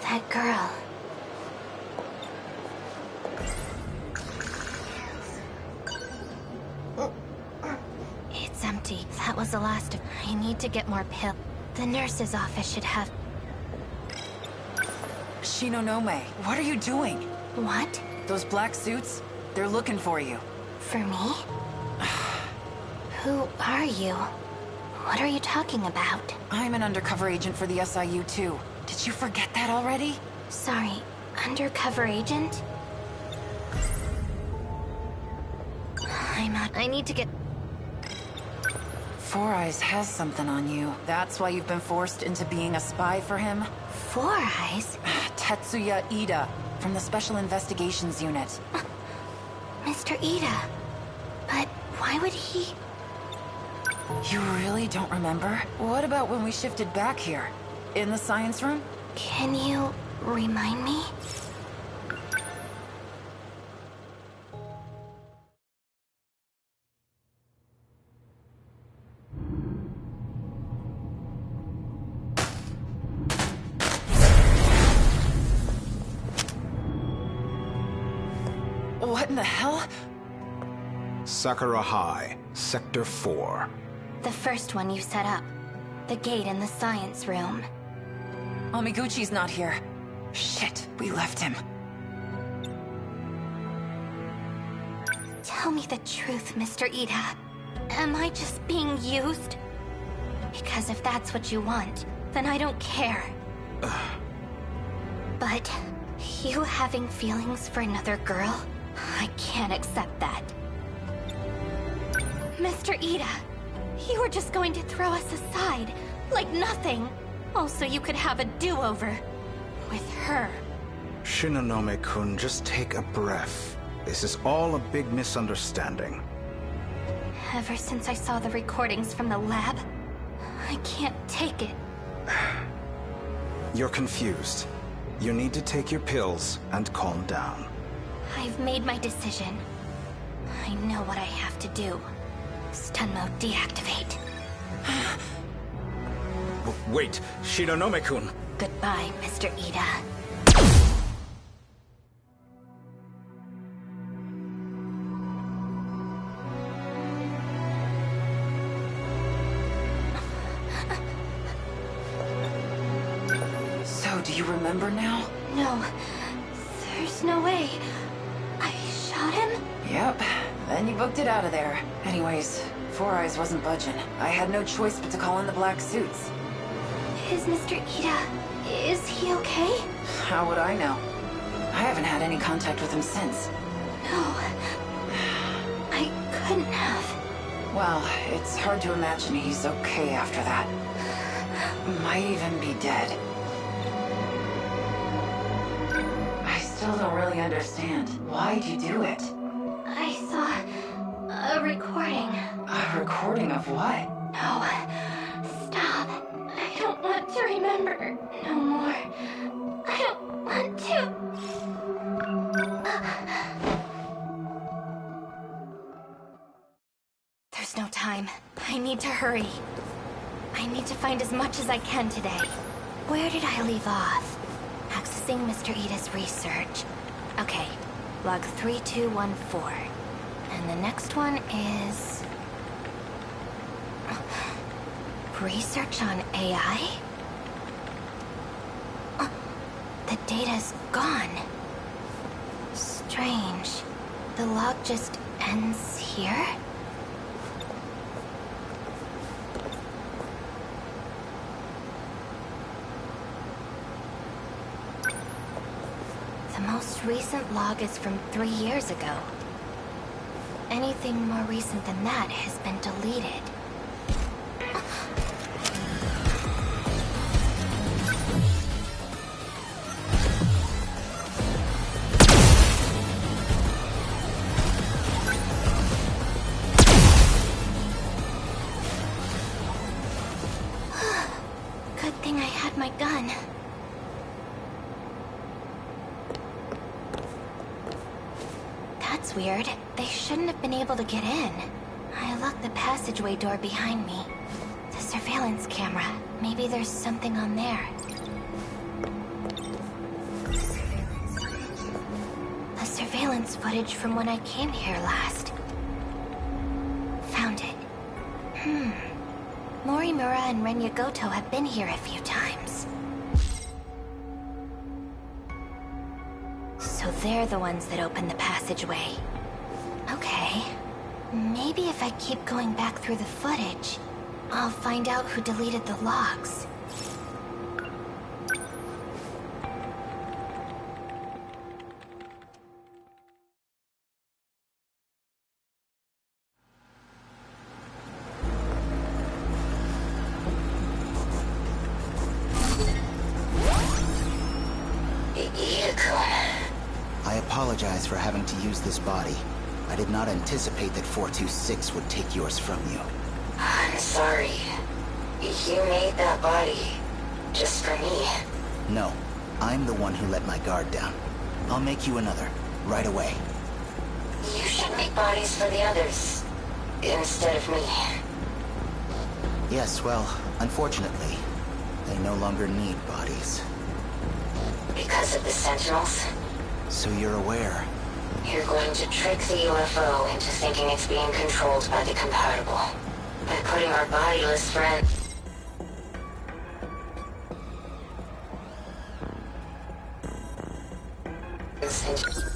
That girl. It's empty. That was the last of... I need to get more pills. The nurse's office should have... Shinonome, what are you doing? What? Those black suits? They're looking for you. For me? Who are you? What are you talking about? I'm an undercover agent for the SIU too. Did you forget that already? Sorry, undercover agent? I need to get... Four Eyes has something on you. That's why you've been forced into being a spy for him? Four Eyes? Tetsuya Ida, from the Special Investigations Unit. Mr. Ida. But why would he... You really don't remember? What about when we shifted back here? In the science room? Can you remind me? What in the hell? Sakura High, Sector 4. The first one you set up. The gate in the science room. Amiguchi's not here. Shit, we left him. Tell me the truth, Mr. Ida. Am I just being used? Because if that's what you want, then I don't care. But you having feelings for another girl? I can't accept that. Mr. Ida, you were just going to throw us aside, like nothing. Also, you could have a do-over. With her. Shinonome-kun, just take a breath. This is all a big misunderstanding. Ever since I saw the recordings from the lab, I can't take it. You're confused. You need to take your pills and calm down. I've made my decision. I know what I have to do. Stun mode deactivate. Wait, Shinonome-kun. Goodbye, Mr. Ida. So, do you remember now? No. There's no way. I shot him? Yep. Then you booked it out of there. Anyways, Four Eyes wasn't budging. I had no choice but to call in the black suits. Is Mr. Ida... is he okay? How would I know? I haven't had any contact with him since. No. I couldn't have. Well, it's hard to imagine he's okay after that. Might even be dead. I still don't really understand. Why'd you do it? I saw... a recording. A recording of what? No. Stop. I don't want to remember. No more. I don't want to. There's no time. I need to hurry. I need to find as much as I can today. Where did I leave off? Accessing Mr. Ida's research. Okay. Log 3214. And the next one is... research on AI? The data's gone. Strange. The log just ends here? The most recent log is from 3 years ago. Anything more recent than that has been deleted. Good thing I had my gun. That's weird. They shouldn't have been able to get in. I locked the passageway door behind me. The surveillance camera. Maybe there's something on there. The surveillance footage from when I came here last. Found it. Morimura and Renya Goto have been here a few times. So they're the ones that opened the passageway. Okay. Maybe if I keep going back through the footage, I'll find out who deleted the logs. I apologize for having to use this body. I did not anticipate that 426 would take yours from you. I'm sorry. You made that body just for me. No, I'm the one who let my guard down. I'll make you another, right away. You should make bodies for the others, instead of me. Yes, well, unfortunately, they no longer need bodies. Because of the Sentinels? So you're aware. You're going to trick the UFO into thinking it's being controlled by the compatible. By putting our bodiless friend... into...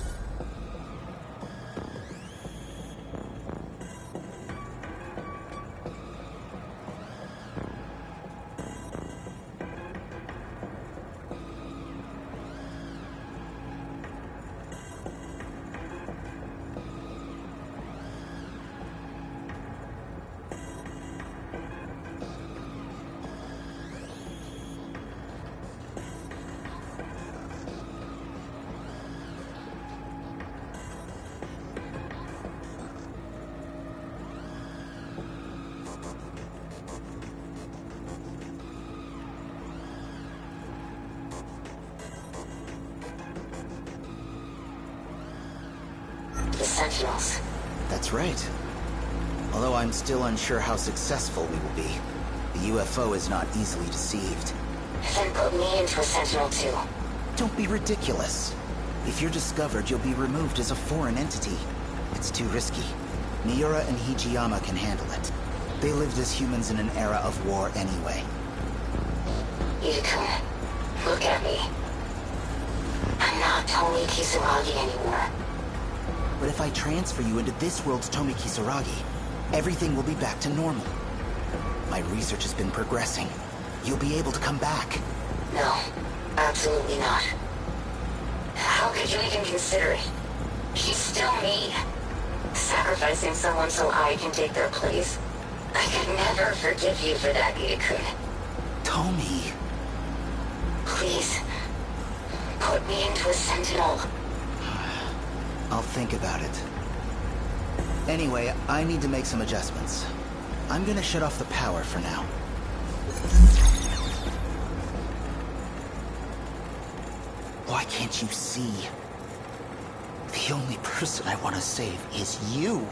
the Sentinels. That's right. Although I'm still unsure how successful we will be. The UFO is not easily deceived. Then put me into a Sentinel too. Don't be ridiculous. If you're discovered, you'll be removed as a foreign entity. It's too risky. Miura and Hijiyama can handle it. They lived as humans in an era of war anyway. Ida-kun, look at me. I'm not Tomi Kisaragi anymore. But if I transfer you into this world's Tomi Kisaragi, everything will be back to normal. My research has been progressing. You'll be able to come back. No, absolutely not. How could you even consider it? She's still me. Sacrificing someone so I can take their place. I could never forgive you for that, Ida-kun. Tomi. Please, put me into a Sentinel. I'll think about it. Anyway, I need to make some adjustments. I'm gonna shut off the power for now. Why can't you see? The only person I want to save is you.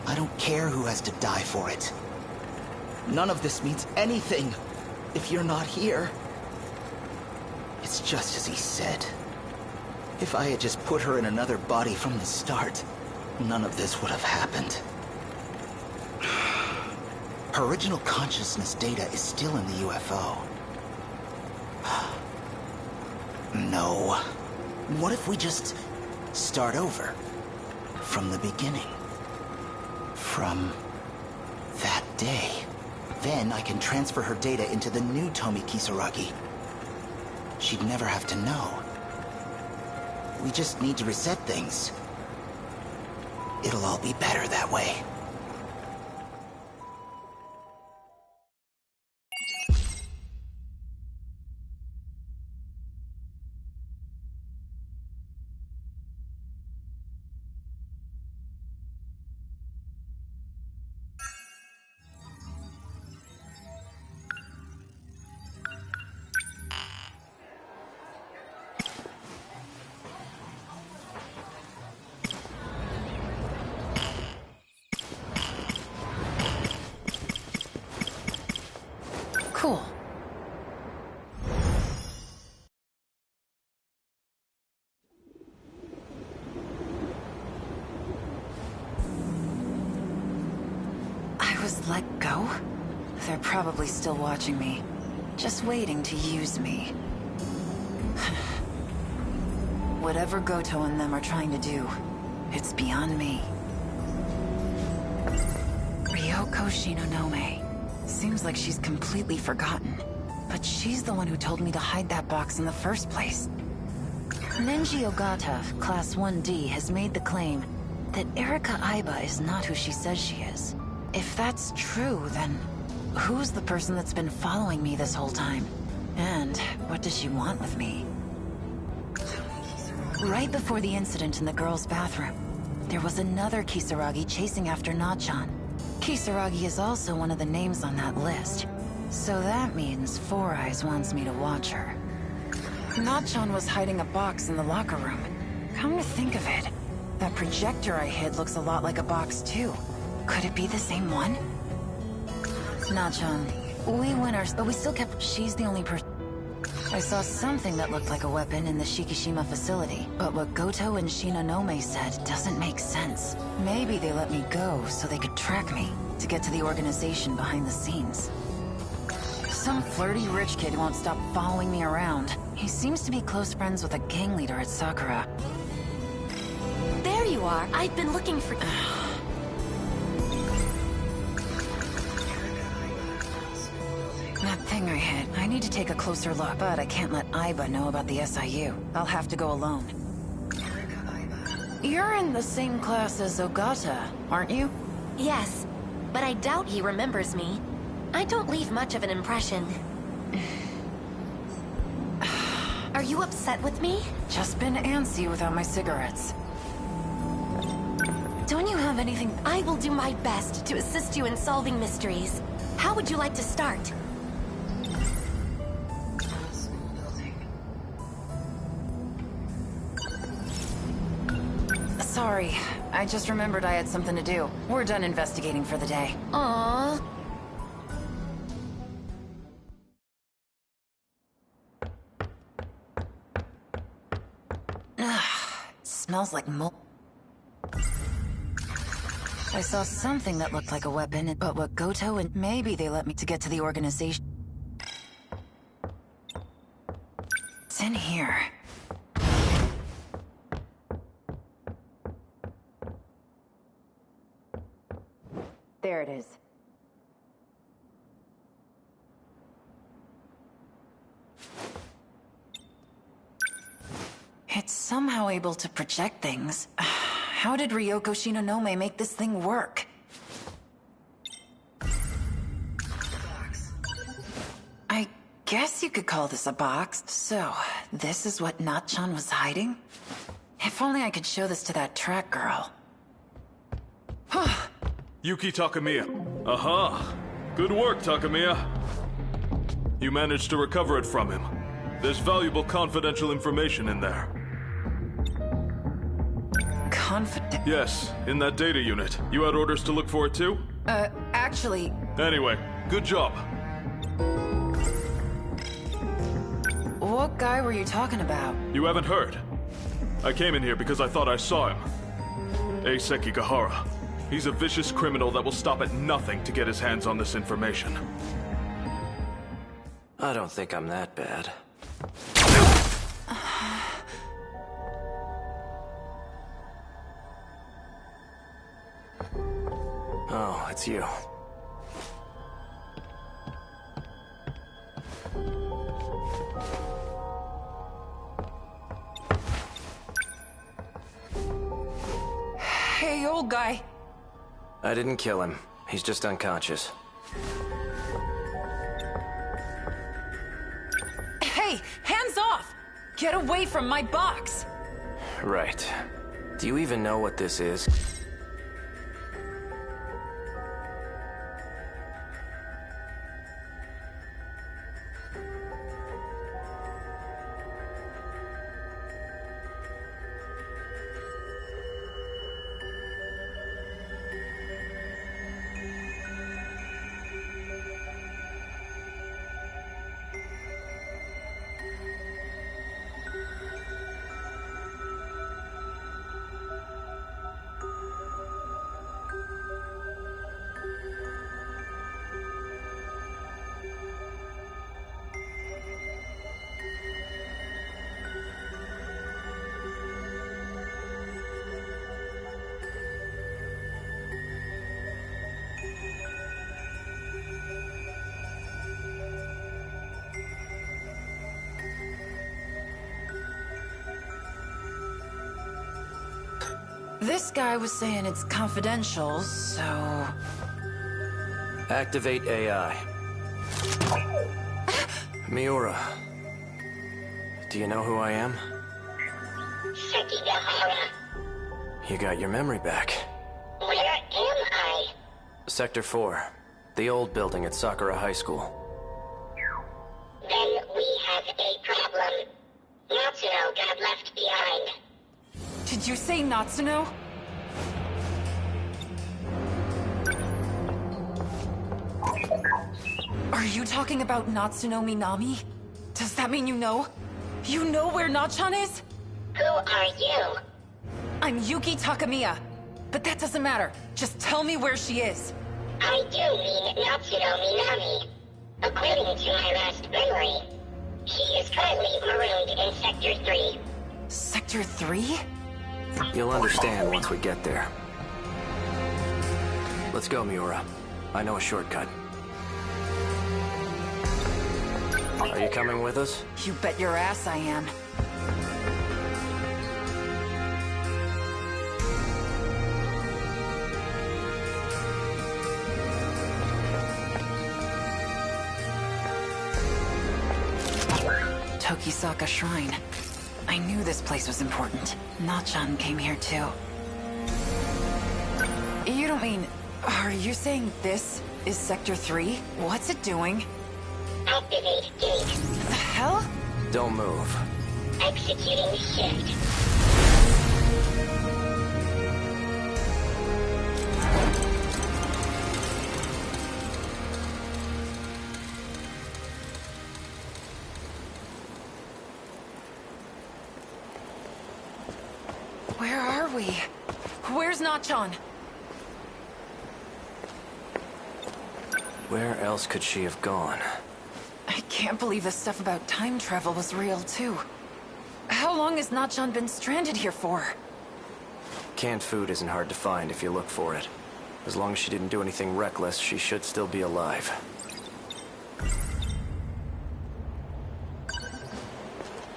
I don't care who has to die for it. None of this means anything if you're not here. It's just as he said. If I had just put her in another body from the start, none of this would have happened. Her original consciousness data is still in the UFO. No. What if we just start over? From the beginning. From that day. Then I can transfer her data into the new Tomi Kisaragi. She'd never have to know. We just need to reset things. It'll all be better that way. Cool. I was let go? They're probably still watching me. Just waiting to use me. Whatever Goto and them are trying to do, it's beyond me. Ryoko Shinonome. Seems like she's completely forgotten. But she's the one who told me to hide that box in the first place. Nenji Ogata, Class 1D, has made the claim that Erika Aiba is not who she says she is. If that's true, then who's the person that's been following me this whole time? And what does she want with me? Right before the incident in the girls' bathroom, there was another Kisaragi chasing after Nachan. Kisaragi is also one of the names on that list. So that means Four Eyes wants me to watch her. Nachan was hiding a box in the locker room. Come to think of it, that projector I hid looks a lot like a box too. Could it be the same one? Nachan, we went ours, but we still kept... She's the only person... I saw something that looked like a weapon in the Shikishima facility, but what Goto and Shinonome said doesn't make sense. Maybe they let me go so they could track me to get to the organization behind the scenes. Some flirty rich kid won't stop following me around. He seems to be close friends with a gang leader at Sakura. There you are. I've been looking for... That thing I hid. I need to take a closer look, but I can't let Aiba know about the SIU. I'll have to go alone. You're in the same class as Ogata, aren't you? Yes, but I doubt he remembers me. I don't leave much of an impression. Are you upset with me? Just been antsy without my cigarettes. Don't you have anything? I will do my best to assist you in solving mysteries. How would you like to start? Sorry, I just remembered I had something to do. We're done investigating for the day. Aww. Smells like mold. I saw something that looked like a weapon, but what Goto and maybe they let me to get to the organization. It's in here. There it is. It's somehow able to project things. How did Ryoko Shinonome make this thing work? I guess you could call this a box. So, this is what Nachan was hiding? If only I could show this to that track girl. Yuki Takamiya. Aha! Good work, Takamiya. You managed to recover it from him. There's valuable confidential information in there. Yes, in that data unit. You had orders to look for it too? Actually... Anyway, good job. What guy were you talking about? You haven't heard? I came in here because I thought I saw him. Ace Sekigahara. He's a vicious criminal that will stop at nothing to get his hands on this information. I don't think I'm that bad. Oh, it's you. Hey, old guy. I didn't kill him. He's just unconscious. Hey, hands off! Get away from my box! Right. Do you even know what this is? This guy was saying it's confidential, so... Activate AI. Miura. Do you know who I am? Sekigahara. You got your memory back. Where am I? Sector 4. The old building at Sakura High School. Then we have a problem. Natsuno got left behind. Did you say Natsuno? Are you talking about Natsuno Minami? Does that mean you know? You know where Nachan is? Who are you? I'm Yuki Takamiya. But that doesn't matter. Just tell me where she is. I do mean Natsuno Minami. According to my last memory, she is currently marooned in Sector 3. Sector 3? You'll understand once we get there. Let's go, Miura. I know a shortcut. Are you coming with us? You bet your ass I am. Tokisaka Shrine. I knew this place was important. Nachan came here too. You don't mean... Are you saying this is Sector 3? What's it doing? Activate gate. The hell? Don't move. Executing shift. Where are we? Where's Nachan? Where else could she have gone? I can't believe this stuff about time travel was real, too. How long has Nachan been stranded here for? Canned food isn't hard to find if you look for it. As long as she didn't do anything reckless, she should still be alive.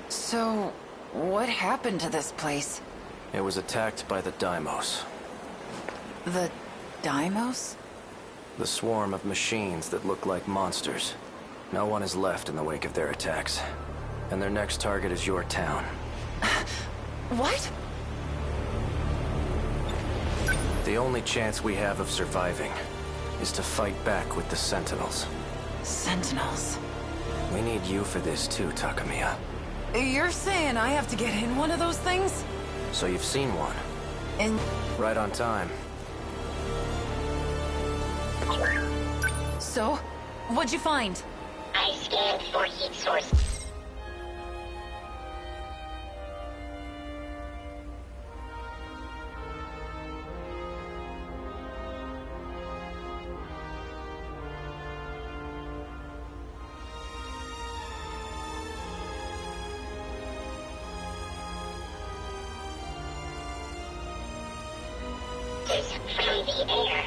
So, what happened to this place? It was attacked by the Daimos. The Daimos? The swarm of machines that look like monsters. No one is left in the wake of their attacks. And their next target is your town. What? The only chance we have of surviving is to fight back with the Sentinels. Sentinels? We need you for this too, Takamiya. You're saying I have to get in one of those things? So you've seen one. And... Right on time. So? What'd you find? I scanned for heat source. From the air,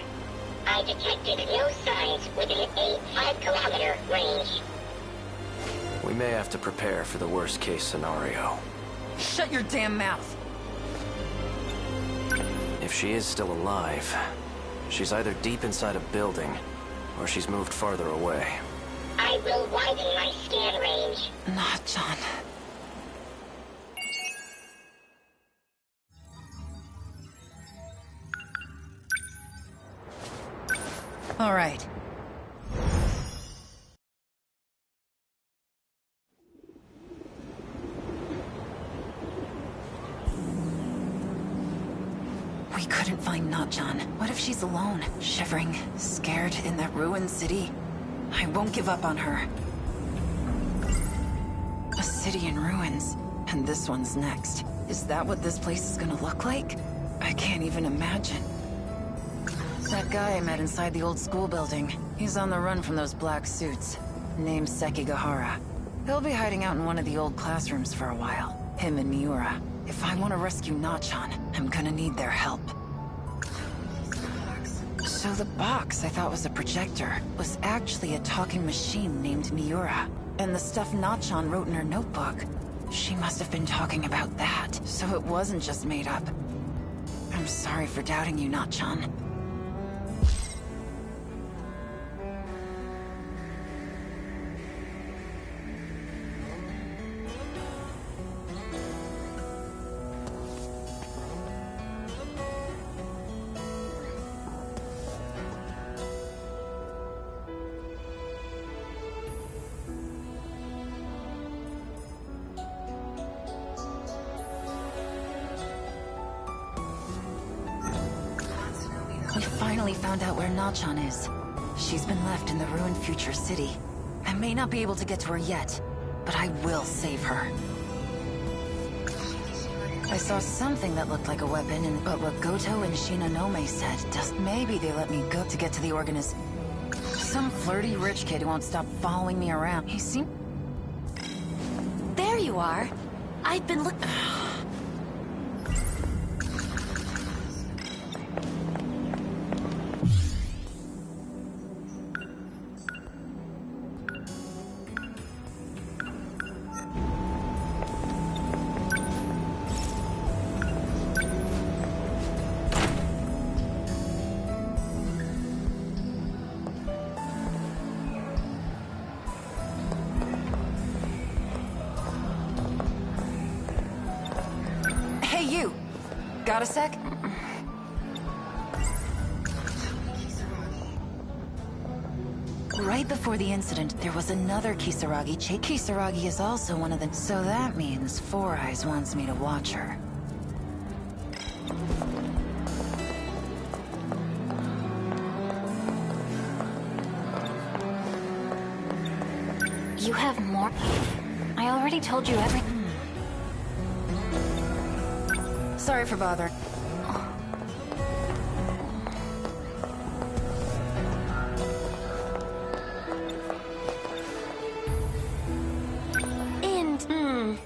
I detected no signs within a 5-kilometer range. We may have to prepare for the worst-case scenario. Shut your damn mouth! If she is still alive, she's either deep inside a building, or she's moved farther away. I will widen my scan range. Nachan. All right. We couldn't find Nachan. What if she's alone, shivering, scared in that ruined city? I won't give up on her. A city in ruins, and this one's next. Is that what this place is gonna look like? I can't even imagine. That guy I met inside the old school building. He's on the run from those black suits. Name's Sekigahara. He'll be hiding out in one of the old classrooms for a while. Him and Miura. If I want to rescue Nachan, I'm gonna need their help. So the box I thought was a projector was actually a talking machine named Miura. And the stuff Nachan wrote in her notebook, she must have been talking about that. So it wasn't just made up. I'm sorry for doubting you, Nachan. We finally found out where Nachan is. She's been left in the ruined future city. I may not be able to get to her yet, but I will save her. I saw something that looked like a weapon, but what Goto and Shinonome said, just maybe they let me go to get to the organist. Some flirty rich kid who won't stop following me around. He seemed... There you are. I've been looking... Got a sec? Right before the incident, there was another Kisaragi. Kisaragi is also one of them, so that means Four Eyes wants me to watch her. You have more? I already told you everything. Sorry for bothering. And,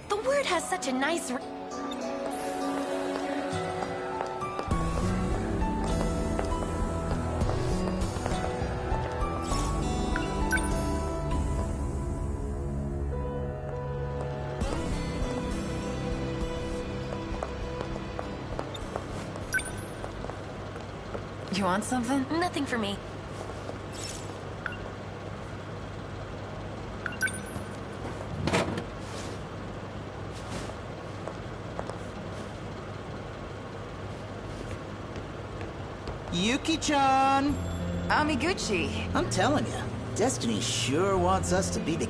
the word has such a nice... You want something? Nothing for me. Yuki-chan! Amiguchi. I'm telling you, Destiny sure wants us to be the...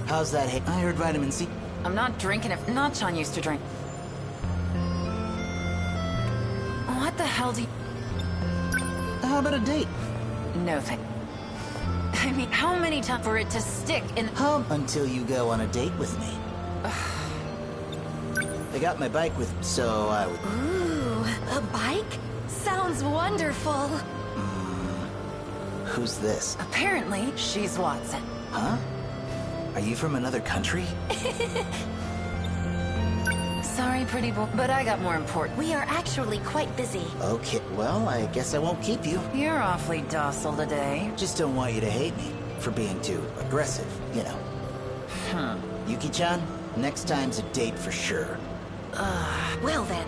How's that? I heard vitamin C. I'm not drinking if Nachan used to drink. What the hell do you... How about a date? No thank... I mean, how many times for it to stick in... Until you go on a date with me. I got my bike with me, so I would... Ooh, a bike? Sounds wonderful. Who's this? Apparently, she's Watson. Huh? Are you from another country? Sorry, pretty boy, but I got more important. We are actually quite busy. Okay, well, I guess I won't keep you. You're awfully docile today. Just don't want you to hate me for being too aggressive, you know. Yuki-chan, next time's a date for sure. Well then,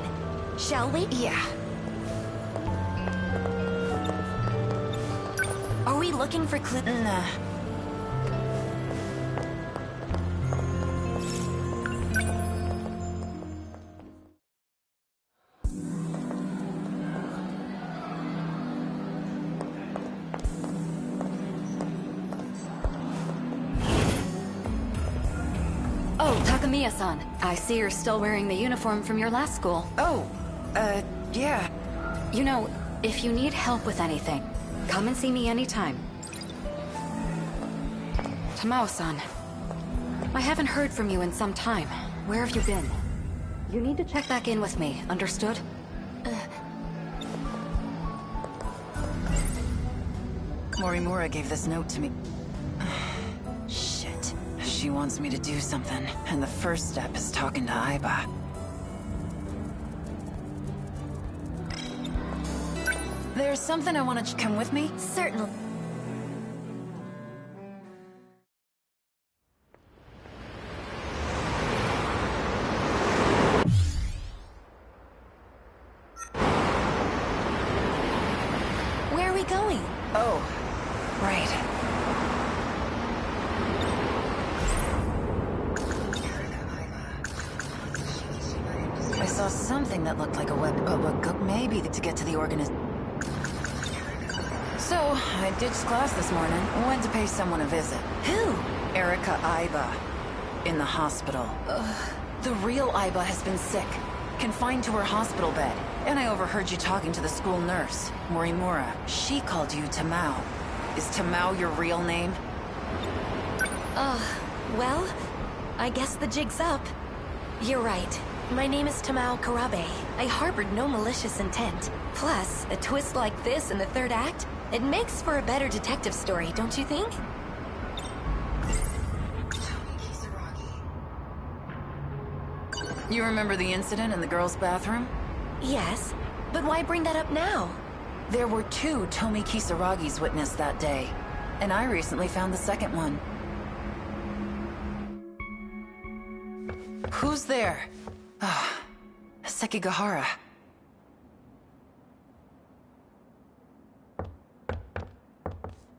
shall we? Yeah. Are we looking for clues? Nah. Oh, Takamiya-san. I see you're still wearing the uniform from your last school. Oh, yeah. You know, if you need help with anything, come and see me anytime. Tamao-san, I haven't heard from you in some time. Where have you been? You need to check back in with me, understood? Morimura gave this note to me. Shit. She wants me to do something, and the first step is talking to Aiba. There's something I want to come with me? Certainly. we going? Oh, right. I saw something that looked like a weapon, but maybe to get to the organism. So, I ditched class this morning. Went to pay someone a visit. Who? Erika Aiba. In the hospital. The real Aiba has been sick. Confined to her hospital bed. And I overheard you talking to the school nurse, Morimura. She called you Tamao. Is Tamao your real name? Well, I guess the jig's up. You're right. My name is Tamao Karabe. I harbored no malicious intent. Plus, a twist like this in the third act, it makes for a better detective story, don't you think? You remember the incident in the girls' bathroom? Yes, but why bring that up now? There were 2 Tomi Kisaragis witnessed that day, and I recently found the second one. Who's there? Ah, Sekigahara.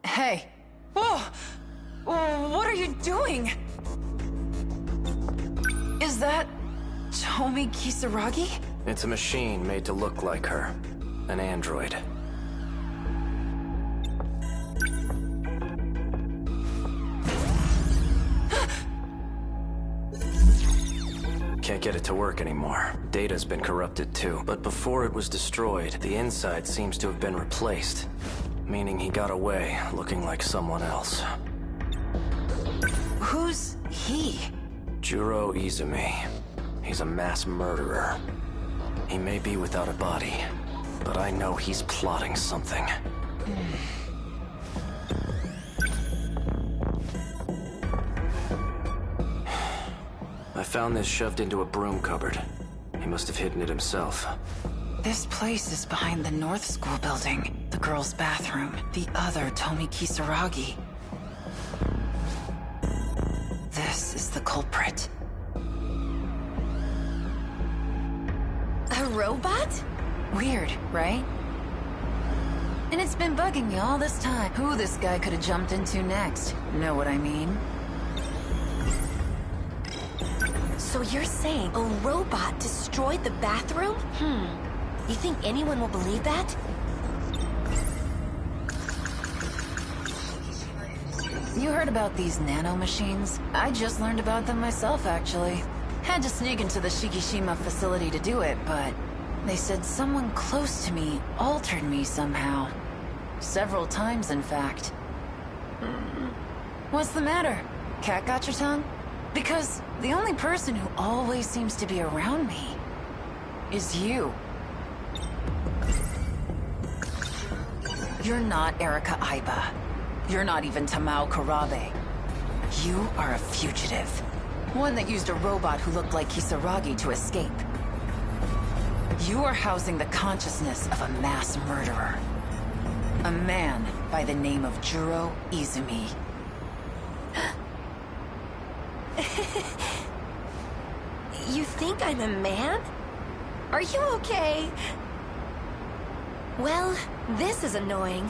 Hey! Whoa! What are you doing? Is that Tomi Kisaragi? It's a machine made to look like her. An android. Can't get it to work anymore. Data's been corrupted too. But before it was destroyed, the inside seems to have been replaced. Meaning he got away, looking like someone else. Who's he? Juro Izumi. He's a mass murderer. He may be without a body, but I know he's plotting something. I found this shoved into a broom cupboard. He must have hidden it himself. This place is behind the North School building. The girls' bathroom. The other Tomi Kisaragi. This is the culprit. A robot? Weird, right? And it's been bugging me all this time. Who this guy could have jumped into next. Know what I mean? So you're saying a robot destroyed the bathroom? You think anyone will believe that? You heard about these nano-machines? I just learned about them myself, actually. Had to sneak into the Shikishima facility to do it, but they said someone close to me altered me somehow. Several times, in fact. What's the matter? Cat got your tongue? Because the only person who always seems to be around me is you. You're not Erika Aiba. You're not even Tamao Karabe. You are a fugitive. One that used a robot who looked like Kisaragi to escape. You are housing the consciousness of a mass murderer. A man by the name of Juro Izumi. You think I'm a man? Are you okay? Well, this is annoying.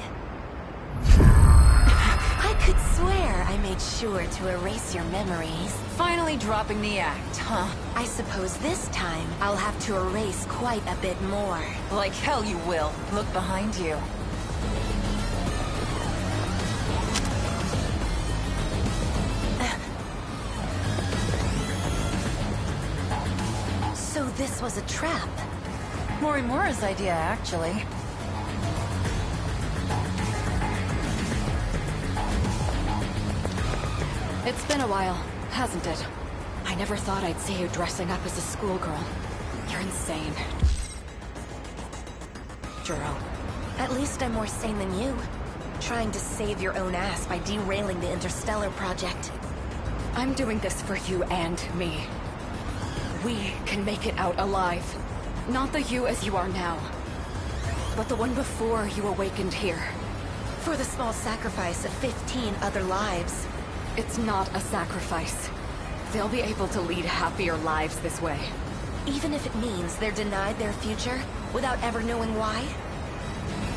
I could swear I made sure to erase your memories. Finally dropping the act, huh? I suppose this time I'll have to erase quite a bit more. Like hell you will. Look behind you. So this was a trap. Morimura's idea, actually. It's been a while, hasn't it? I never thought I'd see you dressing up as a schoolgirl. You're insane. Juro, at least I'm more sane than you. Trying to save your own ass by derailing the Interstellar project. I'm doing this for you and me. We can make it out alive. Not the you as you are now, but the one before you awakened here. For the small sacrifice of 15 other lives. It's not a sacrifice. They'll be able to lead happier lives this way. Even if it means they're denied their future without ever knowing why?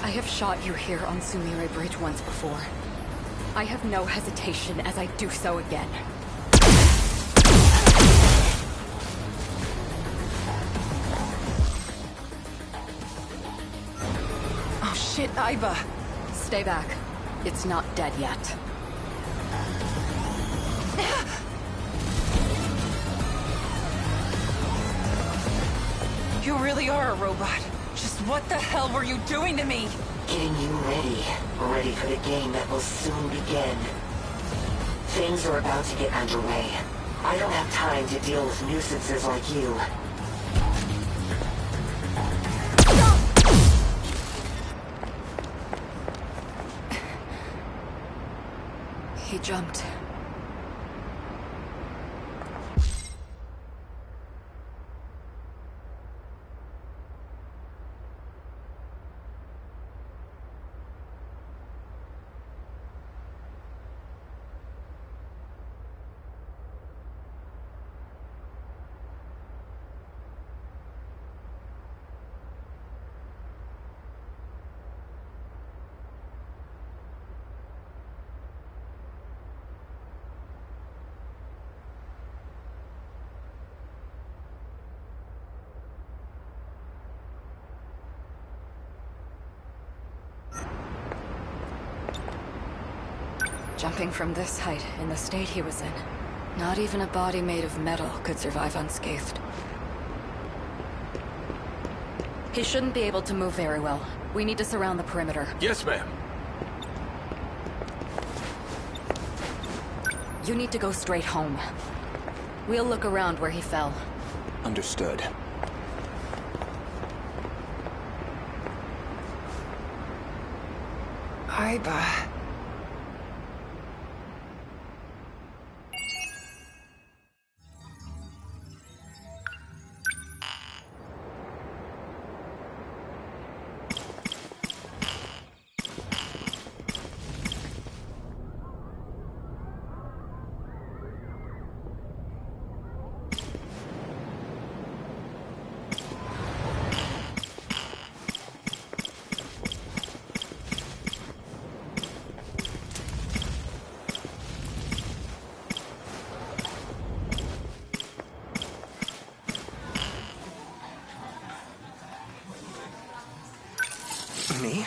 I have shot you here on Sumire Bridge once before. I have no hesitation as I do so again. Oh shit, Aiba! Stay back. It's not dead yet. You really are a robot. Just what the hell were you doing to me? Getting you ready. Ready for the game that will soon begin. Things are about to get underway. I don't have time to deal with nuisances like you. He jumped. Jumping from this height, in the state he was in, not even a body made of metal could survive unscathed. He shouldn't be able to move very well. We need to surround the perimeter. Yes, ma'am. You need to go straight home. We'll look around where he fell. Understood. Aiba... Me?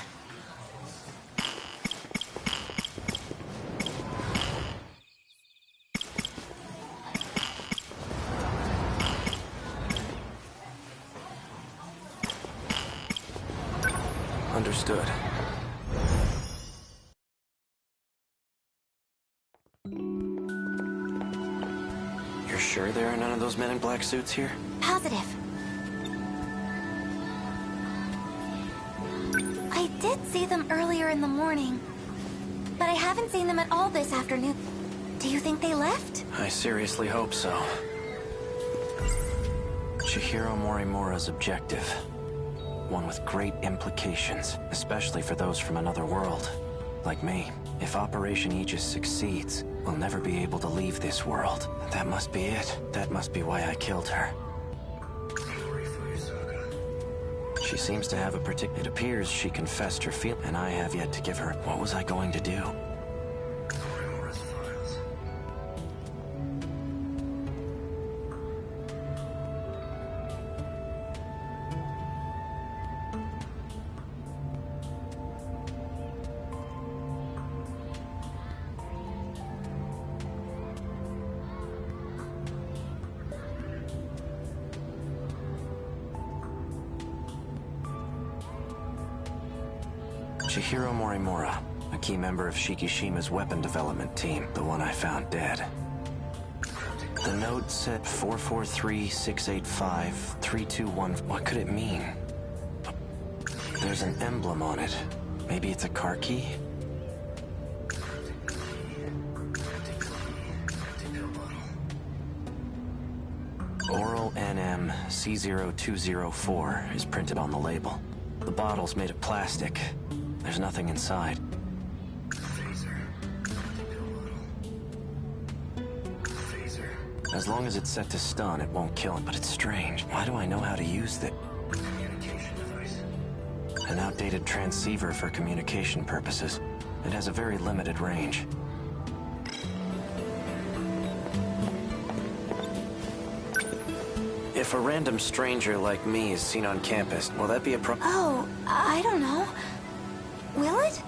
Understood. You're sure there are none of those men in black suits here? Positive. I did see them earlier in the morning, but I haven't seen them at all this afternoon. Do you think they left? I seriously hope so. Chihiro Morimura's objective. One with great implications, especially for those from another world. Like me. If Operation Aegis succeeds, we'll never be able to leave this world. That must be it. That must be why I killed her. She seems to have a It appears she confessed her feelings, and I have yet to give her... What was I going to do? Chihiro Morimura, a key member of Shikishima's weapon development team, the one I found dead. The note said 443-685-321. What could it mean? There's an emblem on it. Maybe it's a car key? Oral NM C0204 is printed on the label. The bottle's made of plastic. There's nothing inside. As long as it's set to stun, it won't kill him, but it's strange. Why do I know how to use it? An outdated transceiver for communication purposes. It has a very limited range. If a random stranger like me is seen on campus, will that be a problem? Oh, I don't know. Will it?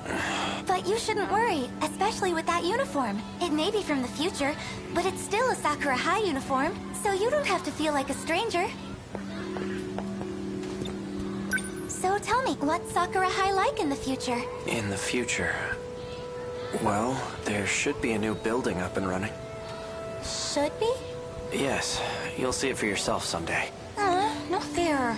But you shouldn't worry, especially with that uniform. It may be from the future, but it's still a Sakura High uniform, so you don't have to feel like a stranger. So tell me, what's Sakura High like in the future? In the future... Well, there should be a new building up and running. Should be? Yes, you'll see it for yourself someday. No fair.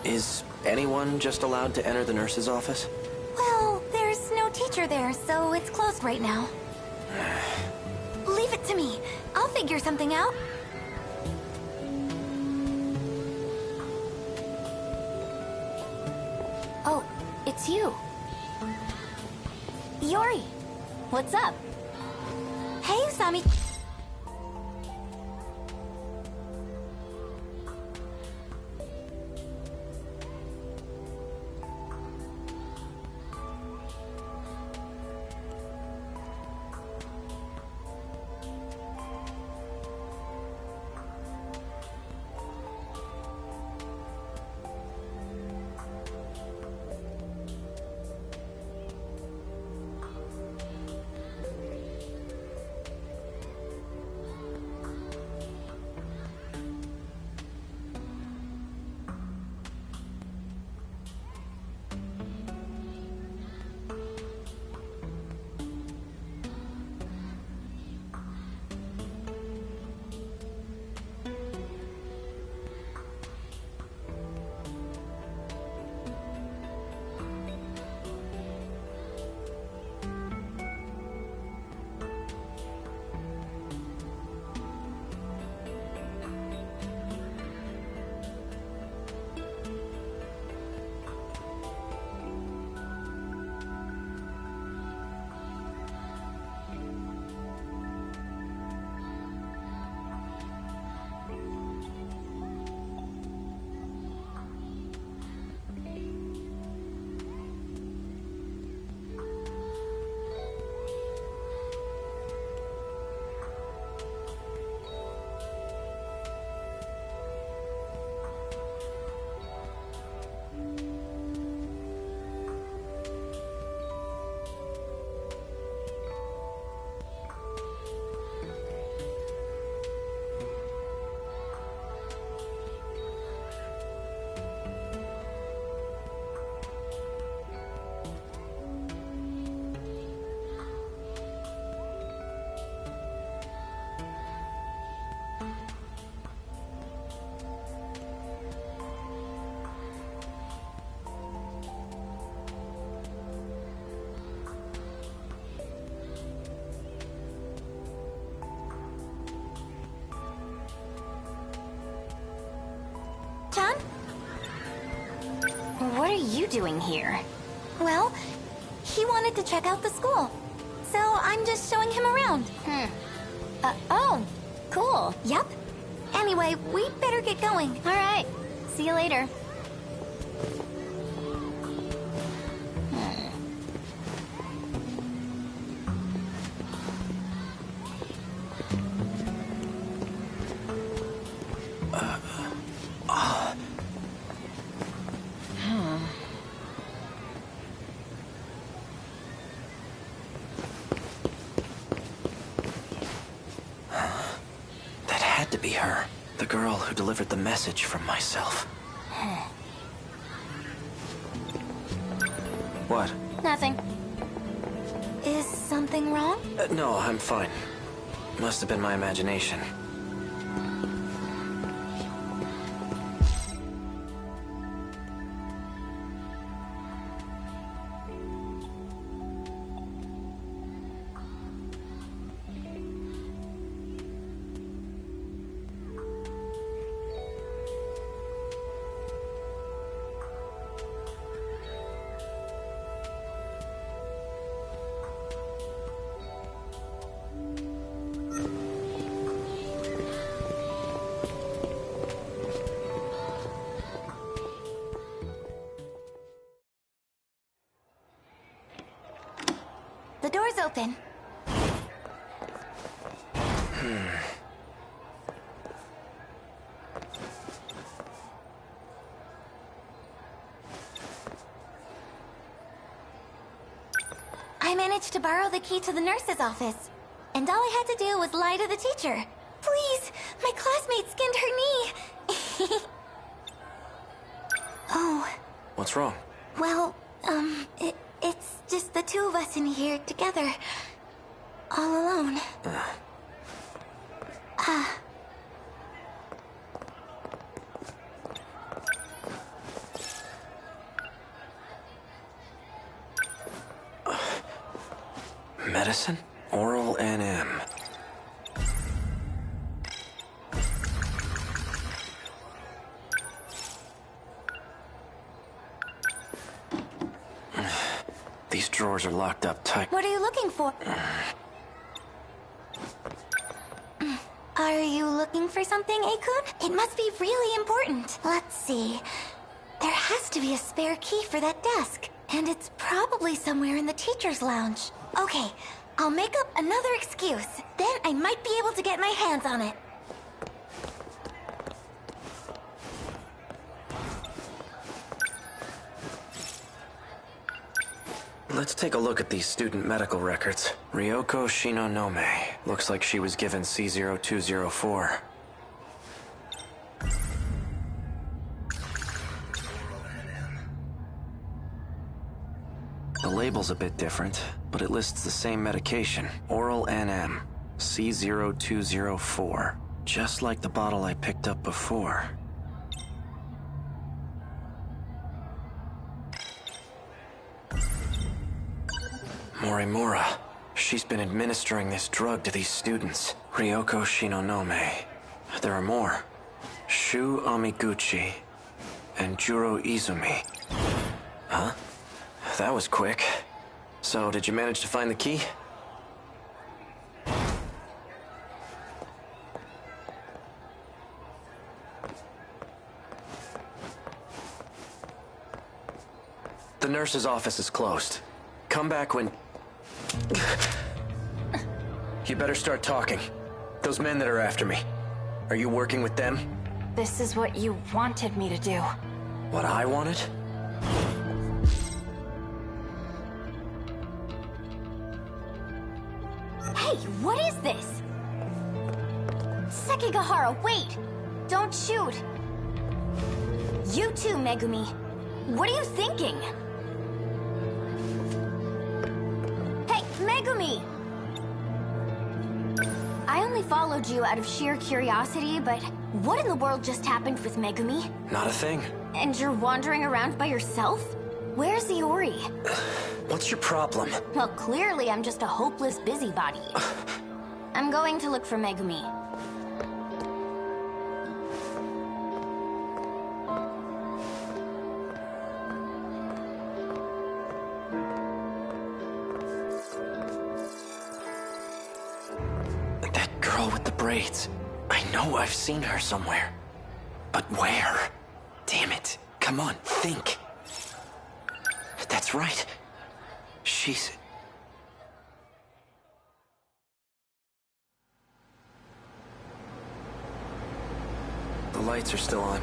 Is anyone just allowed to enter the nurse's office? Well, there's no teacher there, so it's closed right now. Leave it to me. I'll figure something out. Oh, it's you. Yori, what's up? Hey, Usami. John? What are you doing here? Well, he wanted to check out the school. So I'm just showing him around. Oh, cool. Yep. Anyway, we better get going. All right. See you later. That had to be her. The girl who delivered the message from myself. What? Nothing. Is something wrong? No, I'm fine. Must have been my imagination. The door's open. I managed to borrow the key to the nurse's office. And all I had to do was lie to the teacher. Please, my classmate skinned her knee. Oh. What's wrong? Well, it's just the two of us in here together. All alone. Medicine? Oral NM. These drawers are locked up tight. What are you looking for? Are you looking for something, Akun? It must be really important. Let's see. There has to be a spare key for that desk. And it's probably somewhere in the teacher's lounge. Okay, I'll make up another excuse. Then I might be able to get my hands on it. Let's take a look at these student medical records. Ryoko Shinonome. Looks like she was given C0204. The label's a bit different, but it lists the same medication. Oral NM. C0204. Just like the bottle I picked up before. Morimura. She's been administering this drug to these students. Ryoko Shinonome. There are more. Shu Amiguchi and Juro Izumi. Huh? That was quick. So, did you manage to find the key? The nurse's office is closed. Come back when... You better start talking. Those men that are after me. Are you working with them? This is what you wanted me to do. What I wanted? Hey, what is this? Sekigahara, wait! Don't shoot! You too, Megumi. What are you thinking? Hey, Megumi! I only followed you out of sheer curiosity, but what in the world just happened with Megumi? Not a thing. And you're wandering around by yourself? Where's Iori? What's your problem? Well, clearly I'm just a hopeless busybody. I'm going to look for Megumi. That girl with the braids. I know I've seen her somewhere. But where? Damn it. Come on, think. That's right. She's... The lights are still on.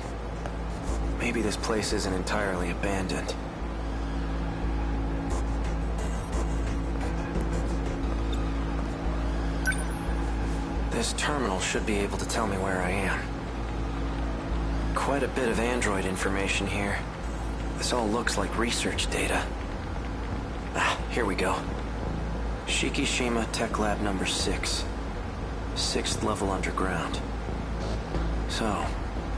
Maybe this place isn't entirely abandoned. This terminal should be able to tell me where I am. Quite a bit of android information here. This all looks like research data. Ah, here we go. Shikishima Tech Lab number 6. 6th level underground. So,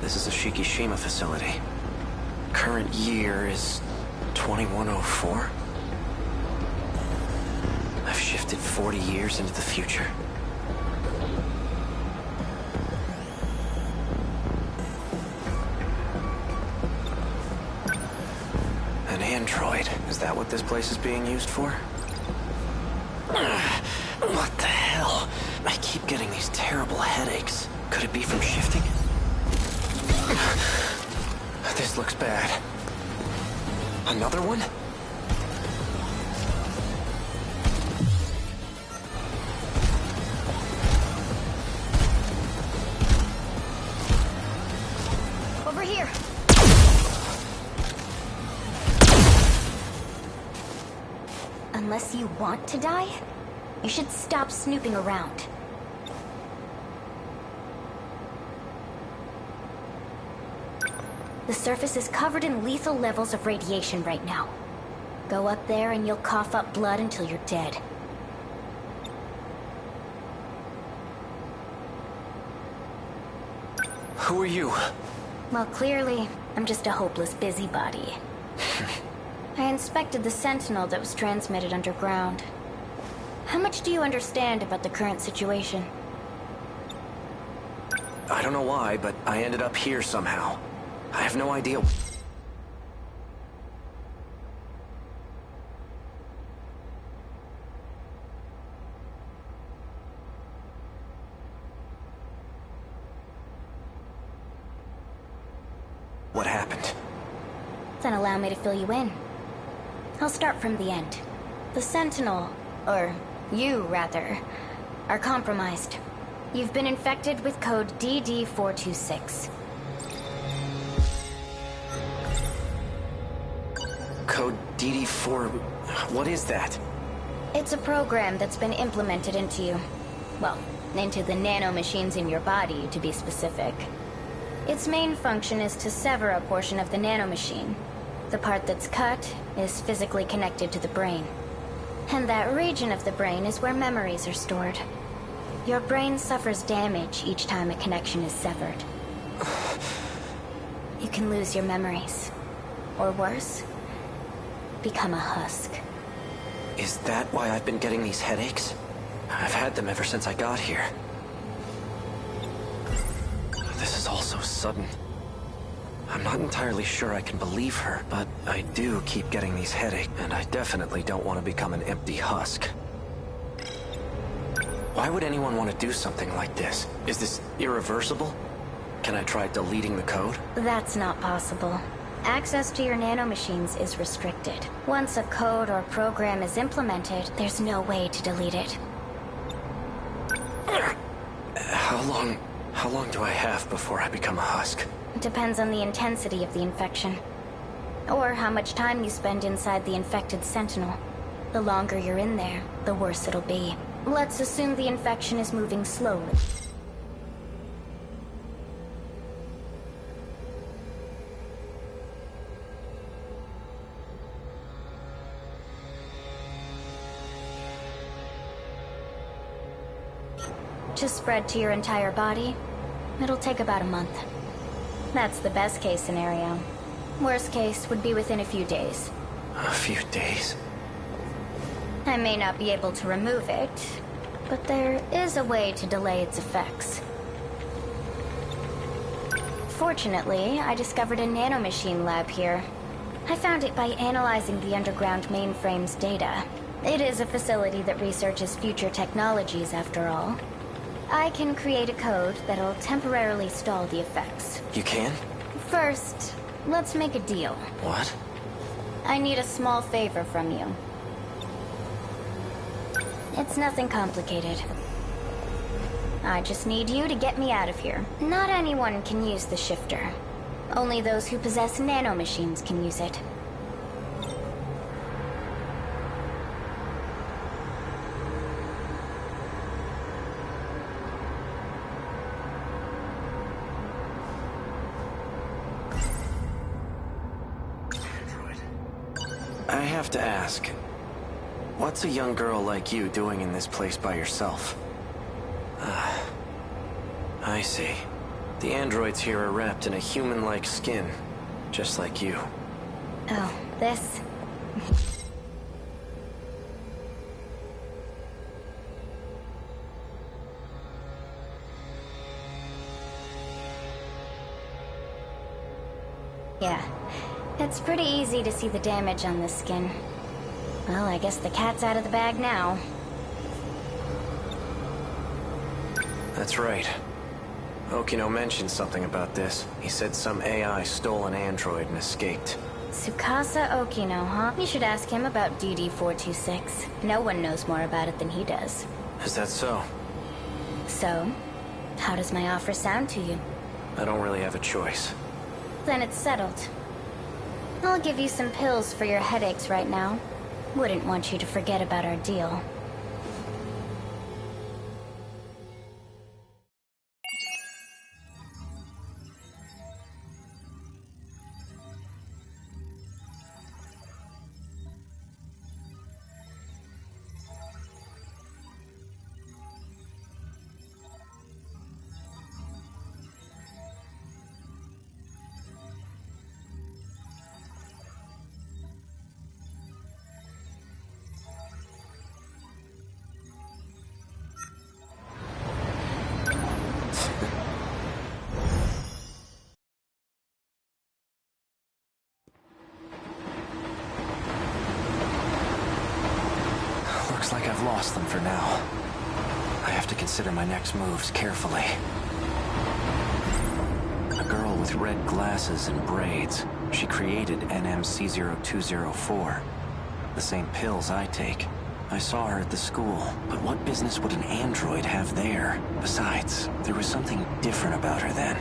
this is a Shikishima facility. Current year is 2104? I've shifted 40 years into the future. An android. Is that what this place is being used for? What the hell? I keep getting these terrible headaches. Could it be from shifting? This looks bad. Another one? unless you want to die, you should stop snooping around. The surface is covered in lethal levels of radiation right now. Go up there and you'll cough up blood until you're dead. Who are you? Well, clearly, I'm just a hopeless busybody. I inspected the Sentinel that was transmitted underground. How much do you understand about the current situation? I don't know why, but I ended up here somehow. I have no idea. What happened? Then allow me to fill you in. I'll start from the end. The Sentinel, or you rather, are compromised. You've been infected with code DD426. Code DD4... What is that? It's a program that's been implemented into you. Well, into the nanomachines in your body, to be specific. Its main function is to sever a portion of the nanomachine. The part that's cut is physically connected to the brain. And that region of the brain is where memories are stored. Your brain suffers damage each time a connection is severed. You can lose your memories. Or worse, become a husk. Is that why I've been getting these headaches? I've had them ever since I got here. This is all so sudden. I'm not entirely sure I can believe her, but I do keep getting these headaches, and I definitely don't want to become an empty husk. Why would anyone want to do something like this? Is this irreversible? Can I try deleting the code? That's not possible. Access to your nanomachines is restricted. Once a code or program is implemented, there's no way to delete it. How long do I have before I become a husk? It depends on the intensity of the infection. Or how much time you spend inside the infected Sentinel. The longer you're in there, the worse it'll be. Let's assume the infection is moving slowly. To spread to your entire body, it'll take about a month. That's the best case scenario. Worst case would be within a few days. A few days? I may not be able to remove it, but there is a way to delay its effects. Fortunately, I discovered a nanomachine lab here. I found it by analyzing the underground mainframe's data. It is a facility that researches future technologies, after all. I can create a code that'll temporarily stall the effects. You can? First, let's make a deal. What? I need a small favor from you. It's nothing complicated. I just need you to get me out of here. Not anyone can use the shifter. Only those who possess nanomachines can use it. I have to ask, what's a young girl like you doing in this place by yourself? I see. The androids here are wrapped in a human-like skin, just like you. Oh, this? Yeah. It's pretty easy to see the damage on this skin. Well, I guess the cat's out of the bag now. That's right. Okino mentioned something about this. He said some AI stole an android and escaped. Tsukasa Okino, huh? You should ask him about DD426. No one knows more about it than he does. Is that so? So, how does my offer sound to you? I don't really have a choice. Then it's settled. I'll give you some pills for your headaches right now. Wouldn't want you to forget about our deal. Looks like I've lost them for now. I have to consider my next moves carefully. A girl with red glasses and braids. She created NMC0204. The same pills I take. I saw her at the school, but what business would an android have there? Besides, there was something different about her then.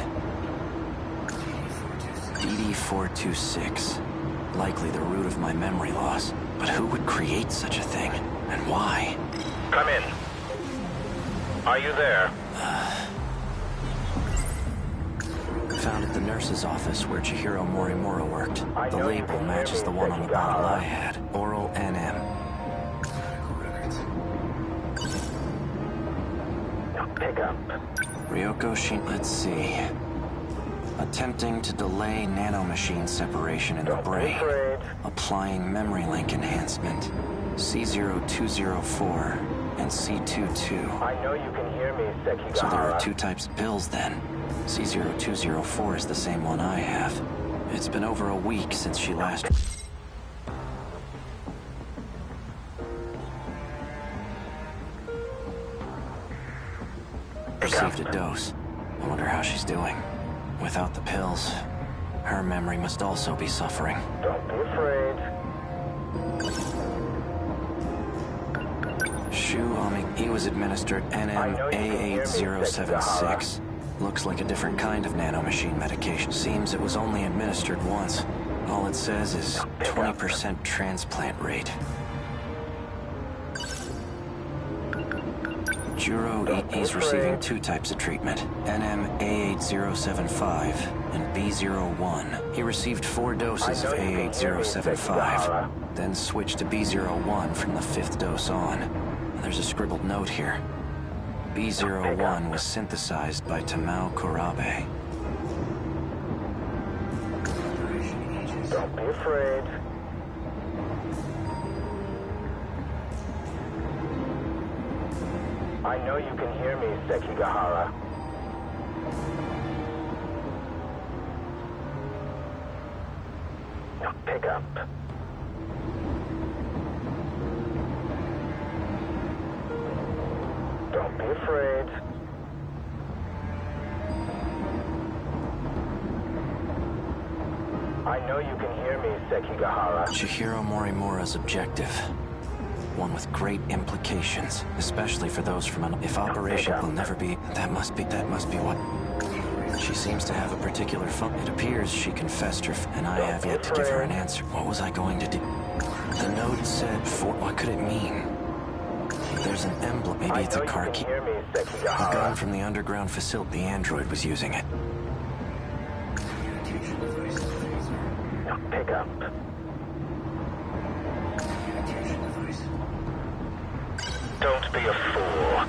DD426. Likely the root of my memory loss. But who would create such a thing? And why? Come in. Are you there? Found at the nurse's office where Chihiro Morimura worked. The label matches the one on the bottle I had. Oral NM. Pick up. Ryoko Shin... Let's see. Attempting to delay nanomachine separation in the brain. Applying memory link enhancement. C0204 and C22. I know you can hear me, Sekigahara. So there are two types of pills then. C0204 is the same one I have. It's been over a week since she last... received a dose. I wonder how she's doing. Without the pills, her memory must also be suffering. Don't be afraid. Shu Amik, he was administered NMA8076. Looks like a different kind of nanomachine medication. Seems it was only administered once. All it says is 20% transplant rate. Juro, he's receiving two types of treatment. NM-A8075 and B01. He received 4 doses of A8075, then switched to B01 from the 5th dose on. There's a scribbled note here. B01 was synthesized by Tamao Kurabe. Don't be afraid. I know you can hear me, Sekigahara. Now pick up. Don't be afraid. I know you can hear me, Sekigahara. Chihiro Morimura's objective. One with great implications, especially for those from an... If operation will never be... That must be what... She seems to have a particular fun. It appears she confessed her... And I have yet to give her an answer. What was I going to do? The note said for... What could it mean? There's an emblem. Maybe it's a car key. A gun from the underground facility. The android was using it. Pick up. Don't be a fool.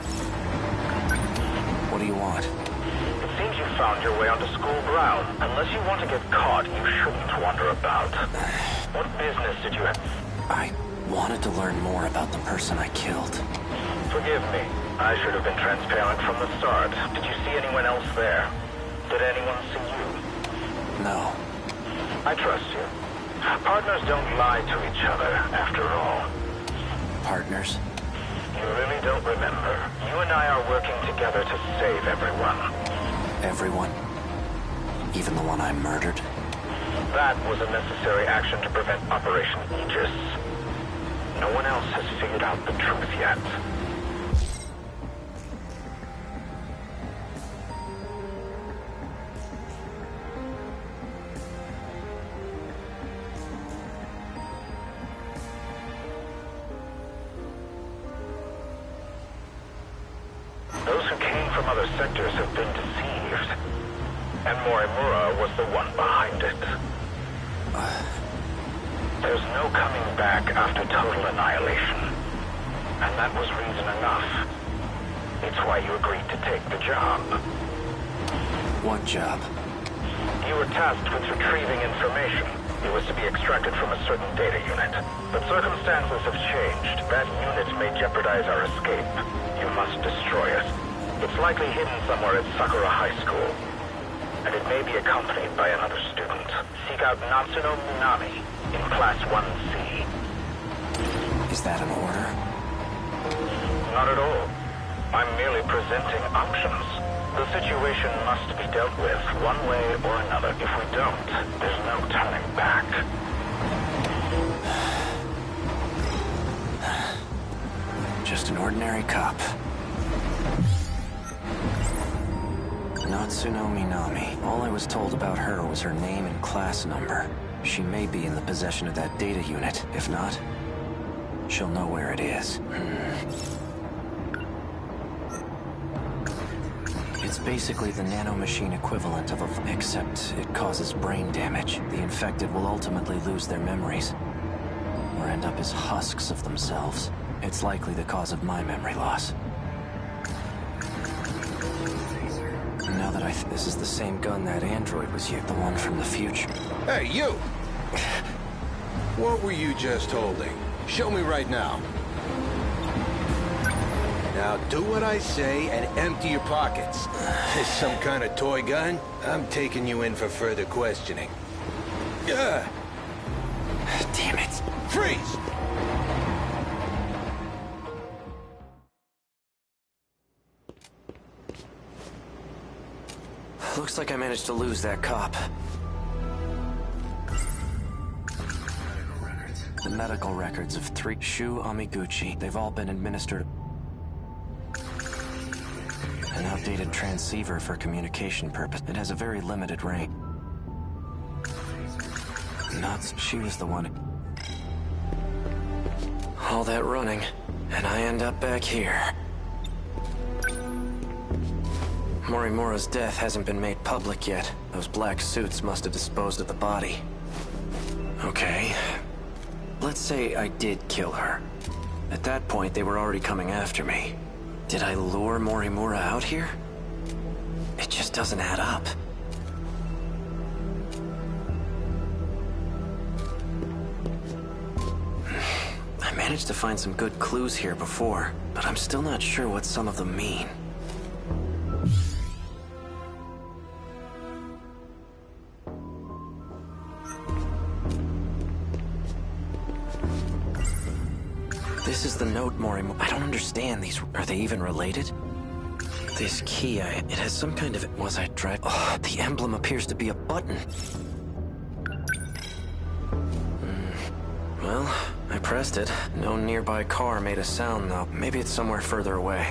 What do you want? It seems you found your way onto school ground. Unless you want to get caught, you shouldn't wander about. What business did you have? I wanted to learn more about the person I killed. Forgive me. I should have been transparent from the start. Did you see anyone else there? Did anyone see you? No. I trust you. Partners don't lie to each other, after all. Partners? You really don't remember. You and I are working together to save everyone. Everyone? Even the one I murdered? That was a necessary action to prevent Operation Aegis. No one else has figured out the truth yet. other sectors have been deceived. And Morimura was the one behind it. There's no coming back after total annihilation. And that was reason enough. It's why you agreed to take the job. What job? You were tasked with retrieving information. It was to be extracted from a certain data unit. But circumstances have changed. That unit may jeopardize our escape. You must destroy it. It's likely hidden somewhere at Sakura High School. And it may be accompanied by another student. Seek out Natsuno Minami in Class 1C. Is that an order? Not at all. I'm merely presenting options. The situation must be dealt with one way or another. If we don't, there's no turning back. Just an ordinary cop. Natsuno Minami. All I was told about her was her name and class number. She may be in the possession of that data unit. If not, she'll know where it is. It's basically the nanomachine equivalent of a... except it causes brain damage. The infected will ultimately lose their memories, or end up as husks of themselves. It's likely the cause of my memory loss. Now that this is the same gun that android was using, the one from the future. Hey, you! What were you just holding? Show me right now. Now do what I say and empty your pockets. This some kind of toy gun? I'm taking you in for further questioning. Damn it. Freeze! Looks like I managed to lose that cop. The medical records of 3 Shu Amiguchi. They've all been administered an outdated transceiver for communication purpose. It has a very limited range. Nuts, she was the one. All that running, and I end up back here. Morimura's death hasn't been made public yet. Those black suits must have disposed of the body. Okay. Let's say I did kill her. At that point, they were already coming after me. Did I lure Morimura out here? It just doesn't add up. I managed to find some good clues here before, but I'm still not sure what some of them mean. This is the note Morimura. I don't understand these. Are they even related? This key, it has some kind of... Was I driving? Oh, the emblem appears to be a button. Well, I pressed it. No nearby car made a sound, though. Maybe it's somewhere further away.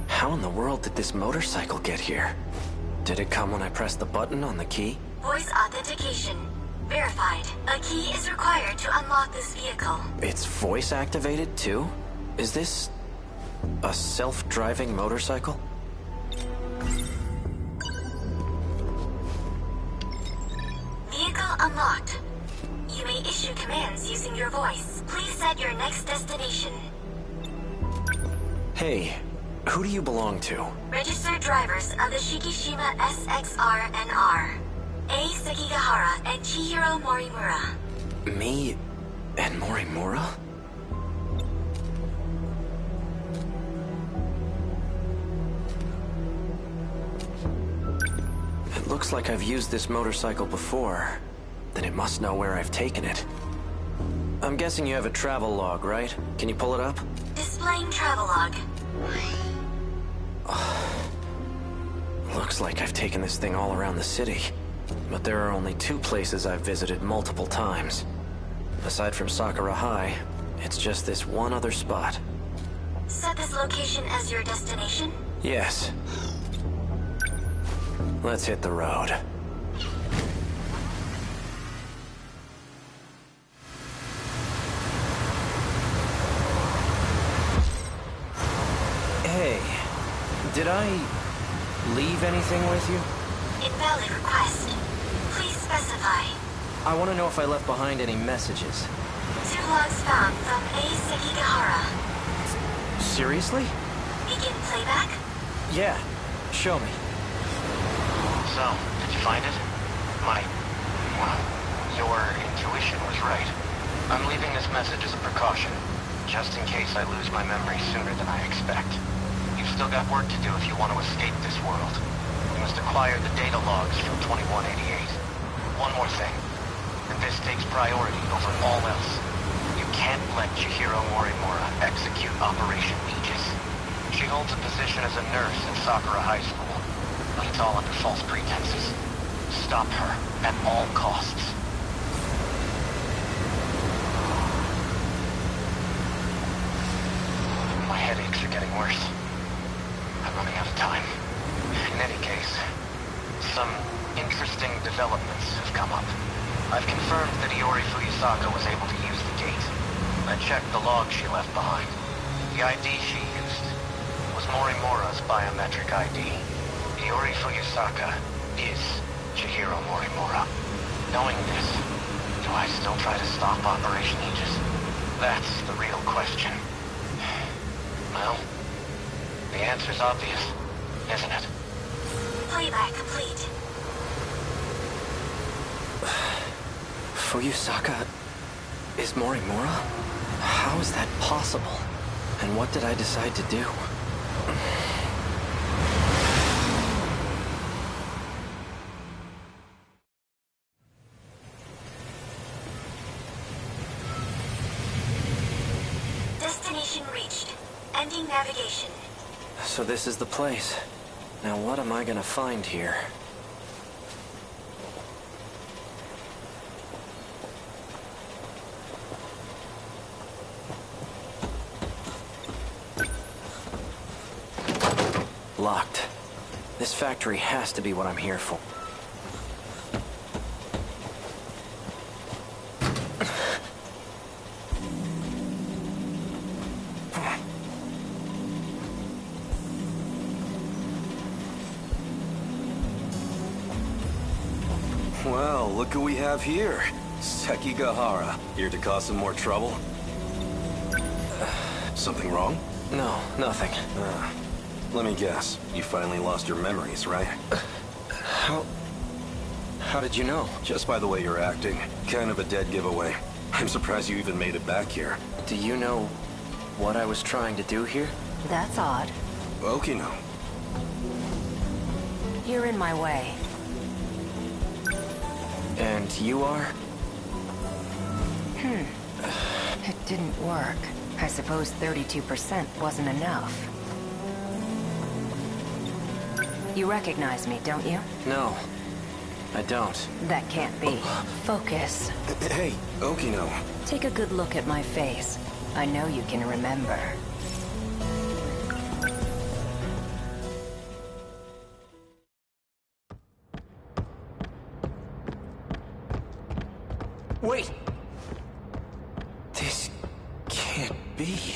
How in the world did this motorcycle get here? Did it come when I pressed the button on the key? Voice authentication. Verified. A key is required to unlock this vehicle. It's voice activated too? Is this a self-driving motorcycle? Vehicle unlocked. You may issue commands using your voice. Please set your next destination. Hey, who do you belong to? Registered drivers of the Shikishima SXR-NR. A. Sekigahara and Chihiro Morimura. Me and Morimura? It looks like I've used this motorcycle before. Then it must know where I've taken it. I'm guessing you have a travel log, right? Can you pull it up? Displaying travelogue. Looks like I've taken this thing all around the city. But there are only 2 places I've visited multiple times. Aside from Sakura High, it's just this one other spot. Set this location as your destination. Yes. Let's hit the road. Hey, did I leave anything with you? Invalid request. Please specify. I want to know if I left behind any messages. 2 logs found from A. Sekigahara. Seriously? Begin playback? Yeah, show me. So, did you find it? Well, your intuition was right. I'm leaving this message as a precaution, just in case I lose my memory sooner than I expect. You've still got work to do if you want to escape this world. You must acquire the data logs from 2188. One more thing, and this takes priority over all else. You can't let Chihiro Morimura execute Operation Aegis. She holds a position as a nurse at Sakura High School, but it's all under false pretenses. Stop her at all costs. My headaches are getting worse. I'm running out of time. In any case, some interesting developments have come up. I've confirmed that Iori Fuyusaka was able to use the gate. I checked the log she left behind. The ID she used was Morimura's biometric ID. Iori Fuyusaka is Chihiro Morimura. Knowing this, do I still try to stop Operation Aegis? That's the real question. Well, the answer's obvious, isn't it? Playback complete. Fuyusaka is Morimura? How is that possible? And what did I decide to do? Destination reached. Ending navigation. So this is the place. Now what am I gonna find here? Locked. This factory has to be what I'm here for. Well, look who we have here. Sekigahara. Here to cause some more trouble? Something wrong? No, nothing. Let me guess. You finally lost your memories, right? How did you know? Just by the way you're acting. Kind of a dead giveaway. I'm surprised you even made it back here. Do you know what I was trying to do here? That's odd. Okino. You're in my way. And you are? It didn't work. I suppose 32% wasn't enough. You recognize me, don't you? No, I don't. That can't be. Focus. Hey, Okino. Take a good look at my face. I know you can remember. Wait! This can't be.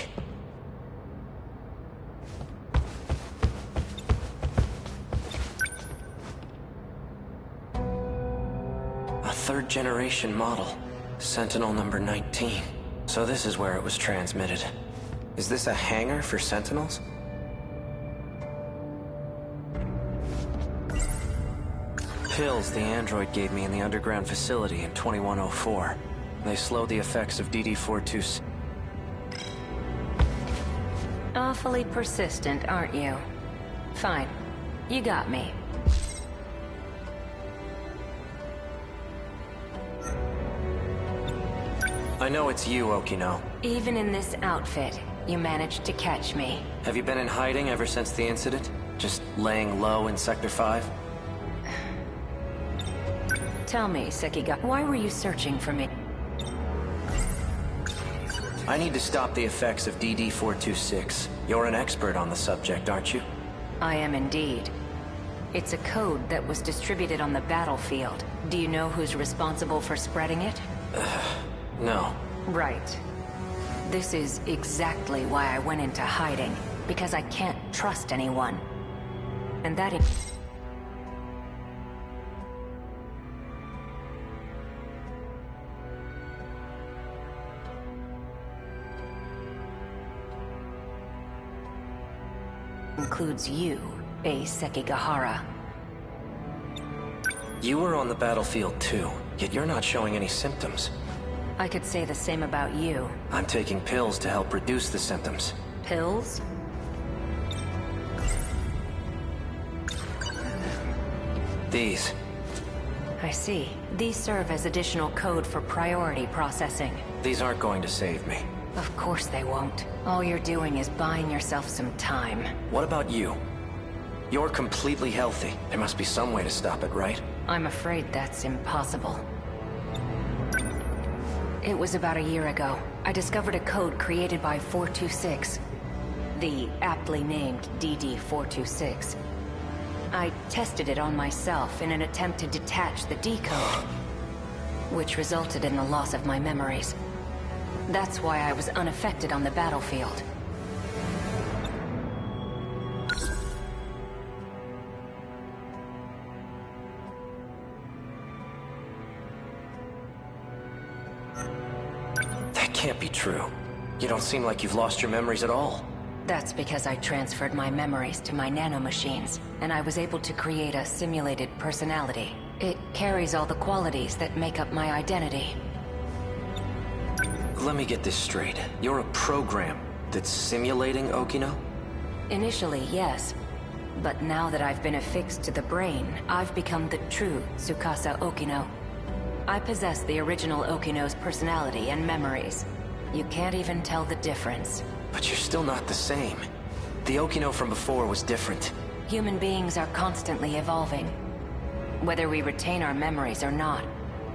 A third-generation model. Sentinel number 19. So this is where it was transmitted. Is this a hangar for Sentinels? Pills the android gave me in the underground facility in 2104. They slow the effects of DD-426. Awfully persistent, aren't you? Fine. You got me. I know it's you, Okino. Even in this outfit, you managed to catch me. Have you been in hiding ever since the incident? Just laying low in Sector 5? Tell me, Sekiga, why were you searching for me? I need to stop the effects of DD-426. You're an expert on the subject, aren't you? I am indeed. It's a code that was distributed on the battlefield. Do you know who's responsible for spreading it? No. Right. This is exactly why I went into hiding, because I can't trust anyone. And that includes you, A. Sekigahara. You were on the battlefield too, yet you're not showing any symptoms. I could say the same about you. I'm taking pills to help reduce the symptoms. Pills? These. I see. These serve as additional code for priority processing. These aren't going to save me. Of course they won't. All you're doing is buying yourself some time. What about you? You're completely healthy. There must be some way to stop it, right? I'm afraid that's impossible. It was about a year ago. I discovered a code created by 426. The aptly named DD-426. I tested it on myself in an attempt to detach the decode, which resulted in the loss of my memories. That's why I was unaffected on the battlefield. That can't be true. You don't seem like you've lost your memories at all. That's because I transferred my memories to my nanomachines, and I was able to create a simulated personality. It carries all the qualities that make up my identity. Let me get this straight. You're a program that's simulating Okino? Initially, yes. But now that I've been affixed to the brain, I've become the true Tsukasa Okino. I possess the original Okino's personality and memories. You can't even tell the difference. But you're still not the same. The Okino from before was different. Human beings are constantly evolving. Whether we retain our memories or not,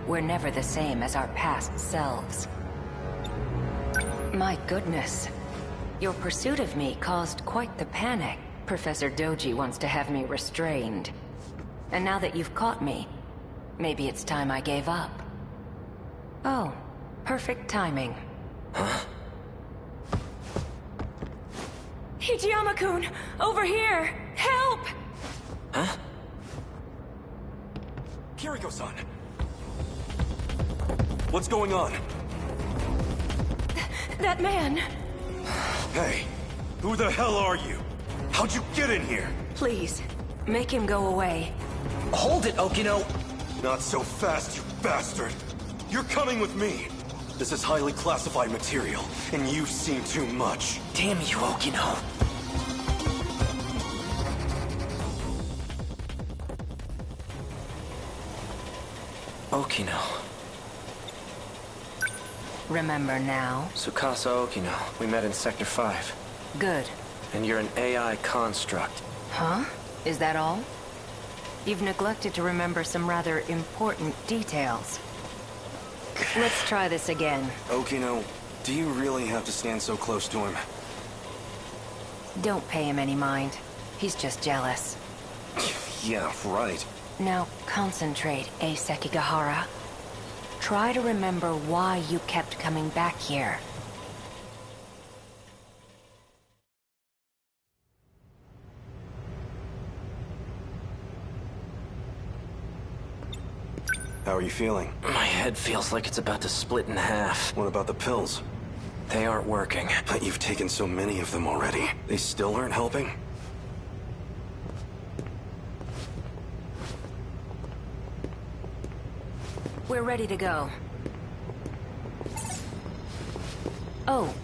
we're never the same as our past selves. My goodness. Your pursuit of me caused quite the panic. Professor Doji wants to have me restrained. And now that you've caught me, maybe it's time I gave up. Oh, perfect timing. Huh? Hijiyama-kun! Over here! Help! Huh? Kiriko-san! What's going on? That man! Hey, who the hell are you? How'd you get in here? Please, make him go away. Hold it, Okino! Not so fast, you bastard! You're coming with me! This is highly classified material, and you've seen too much. Damn you, Okino! Okino. Remember now? Tsukasa Okino. We met in Sector 5. Good. And you're an AI construct. Huh? Is that all? You've neglected to remember some rather important details. Let's try this again. Okino, do you really have to stand so close to him? Don't pay him any mind. He's just jealous. Yeah, right. Now concentrate, A. Sekigahara. Try to remember why you kept coming back here. How are you feeling? My head feels like it's about to split in half. What about the pills? They aren't working. But you've taken so many of them already. They still aren't helping? We're ready to go. Oh.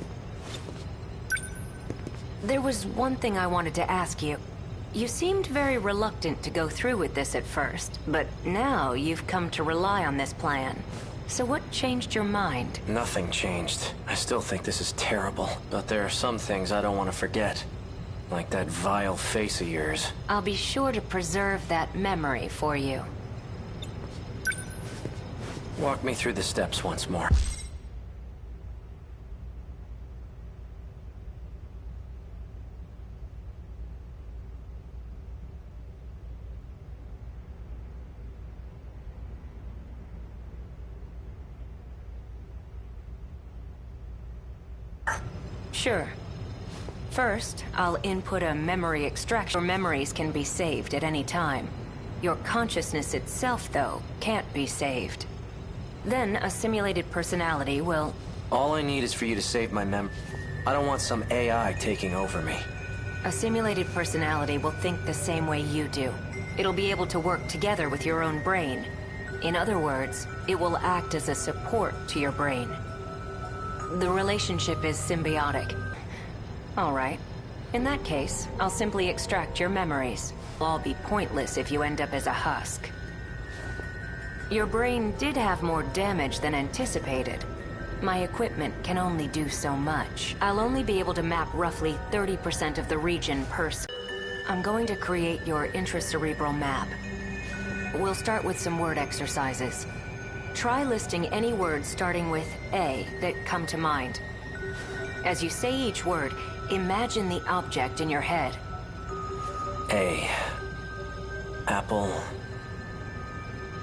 There was one thing I wanted to ask you. You seemed very reluctant to go through with this at first, but now you've come to rely on this plan. So what changed your mind? Nothing changed. I still think this is terrible, but there are some things I don't want to forget. Like that vile face of yours. I'll be sure to preserve that memory for you. Walk me through the steps once more. Sure. First, I'll input a memory extraction. Your memories can be saved at any time. Your consciousness itself, though, can't be saved. Then, a simulated personality will... All I need is for you to save my I don't want some AI taking over me. A simulated personality will think the same way you do. It'll be able to work together with your own brain. In other words, it will act as a support to your brain. The relationship is symbiotic. All right. In that case, I'll simply extract your memories. It'll all be pointless if you end up as a husk. Your brain did have more damage than anticipated. My equipment can only do so much. I'll only be able to map roughly 30% of the region per second. I'm going to create your intracerebral map. We'll start with some word exercises. Try listing any words starting with A that come to mind. As you say each word, imagine the object in your head. A. Apple.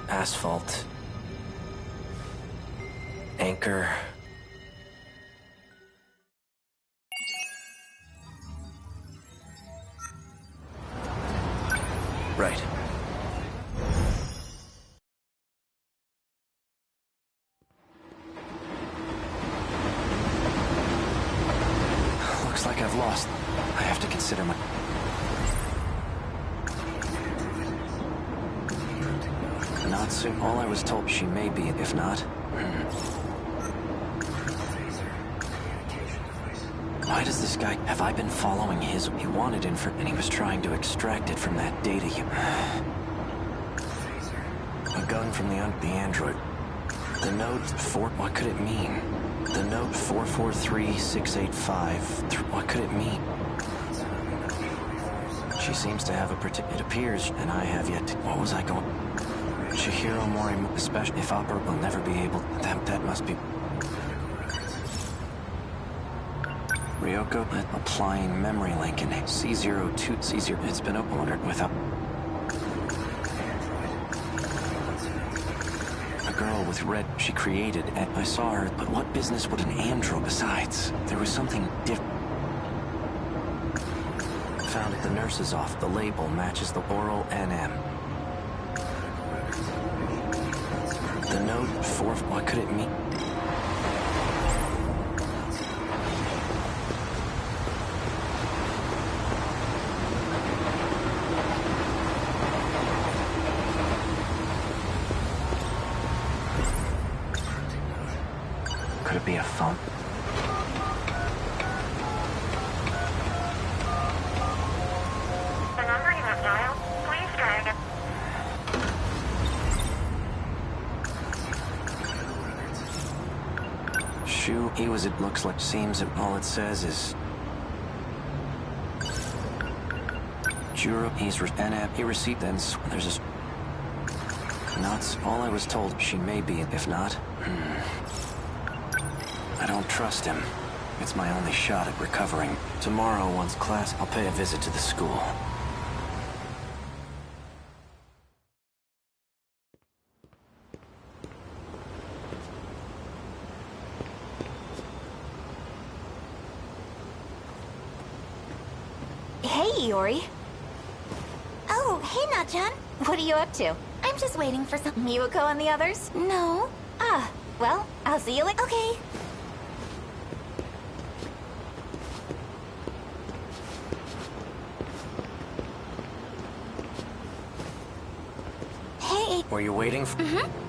Asphalt. Anchor. Right. Looks like I've lost. I have to consider my... Not soon. All I was told, she may be, if not. Why does this guy... Have I been following his... He wanted info, and he was trying to extract it from that data you... A gun from the android. The Node 4... What could it mean? The Node 443685... What could it mean? She seems to have a It appears, and I have yet to... What was I going... Chihiro Mori... Especially if Opera will never be able... That must be... Ryoko applying memory link in C02 C0. It's been uploaded without... A girl with red she created, and I saw her, but what business would an android besides? There was something different. Found at the nurse's office. The label matches the oral NM. The Node 4, what could it mean? Could it be a phone? The number you have dialed, please try again. Shu, he was, it looks like, seems that all it says is... Juro, he's NF, he received then, there's a... Nuts, all I was told, she may be, if not... I don't trust him. It's my only shot at recovering. Tomorrow, once class, I'll pay a visit to the school. Hey, Iori. Oh, hey, Nachan. What are you up to? I'm just waiting for some... Miyuko and the others? No. Ah, well, I'll see you later. Okay. Hey. Were you waiting for...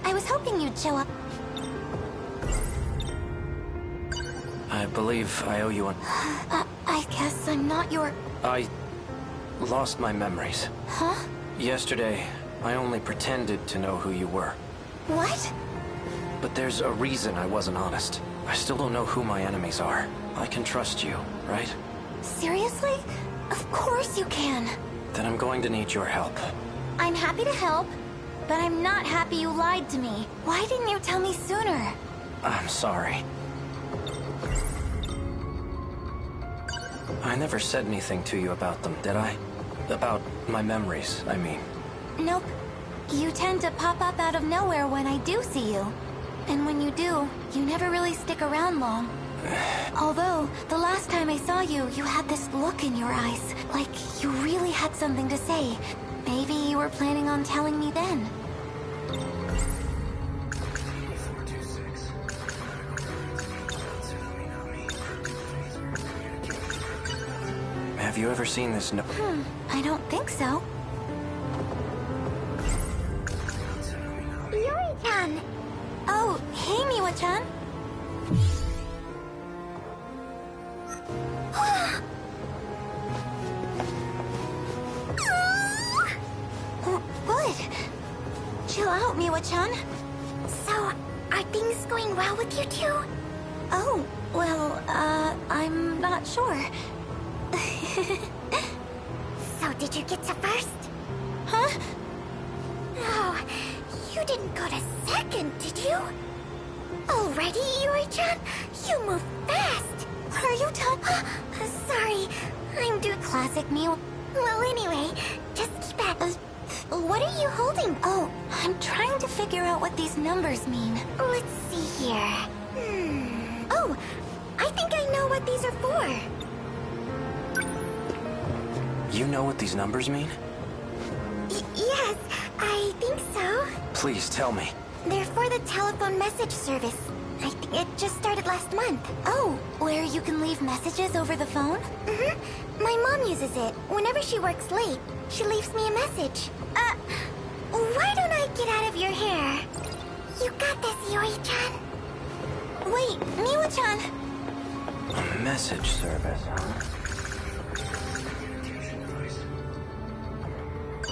I was hoping you'd show up. I believe I owe you an... I guess I'm not your... I lost my memories. Huh? Yesterday, I only pretended to know who you were. What? But there's a reason I wasn't honest. I still don't know who my enemies are. I can trust you, right? Seriously? Of course you can. Then I'm going to need your help. I'm happy to help, but I'm not happy you lied to me. Why didn't you tell me sooner? I'm sorry. I never said anything to you about them, did I? About my memories, I mean. Nope. You tend to pop up out of nowhere when I do see you. And when you do, you never really stick around long. Although, the last time I saw you, you had this look in your eyes. Like you really had something to say. Maybe you were planning on telling me then. Have you ever seen this no- I don't think so. Yuri-chan! Oh, hey, Miwa-chan. Good. Chill out, Miwa-chan. So, are things going well with you two? Oh, well, I'm not sure. So did you get to first? Huh? No, you didn't go to second, did you? Already, Yuri-chan? You move fast. Are you done? Sorry, I'm too classic, Miu. Well, anyway, just keep at... what are you holding? Oh, I'm trying to figure out what these numbers mean. Let's see here. Oh, I think I know what these are for. You know what these numbers mean? Yes, I think so. Please tell me. They're for the telephone message service. I think it just started last month. Oh, where you can leave messages over the phone? My mom uses it. Whenever she works late, she leaves me a message. Why don't I get out of your hair? You got this, Yuri-chan. Wait, Miwa-chan. A message service, huh?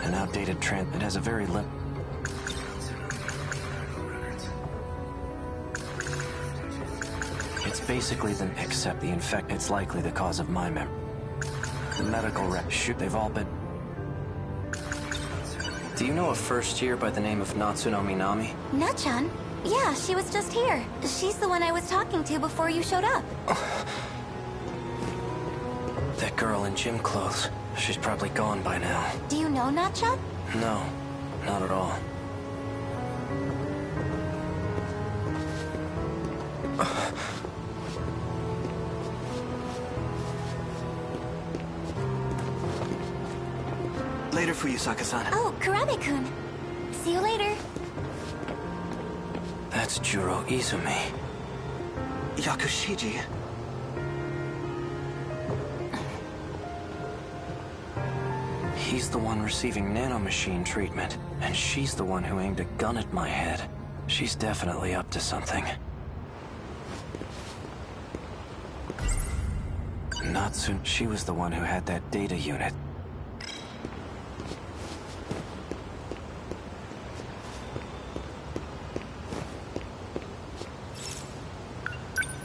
An outdated it has a very It's basically the except the it's likely the cause of my memory. The medical shoot, they've all been... Do you know a first year by the name of Natsuno Minami? Na-chan? Yeah, she was just here. She's the one I was talking to before you showed up. That girl in gym clothes. She's probably gone by now. Do you know Na-chan? No, not at all. Later, Fuyusaka-san. Oh, Kurabe-kun. See you later. That's Juro Izumi. Yakushiji. He's the one receiving nanomachine treatment, and she's the one who aimed a gun at my head. She's definitely up to something. Natsu, she was the one who had that data unit.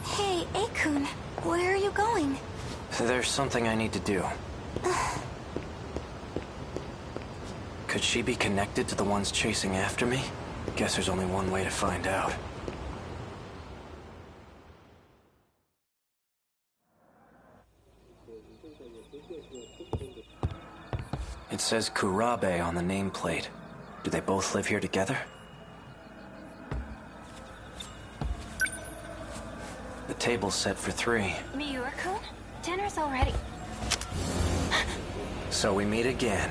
Hey, Akun, where are you going? There's something I need to do. Could she be connected to the ones chasing after me? Guess there's only one way to find out. It says Kurabe on the nameplate. Do they both live here together? The table's set for 3. Miura-kun? Dinner's already... So we meet again.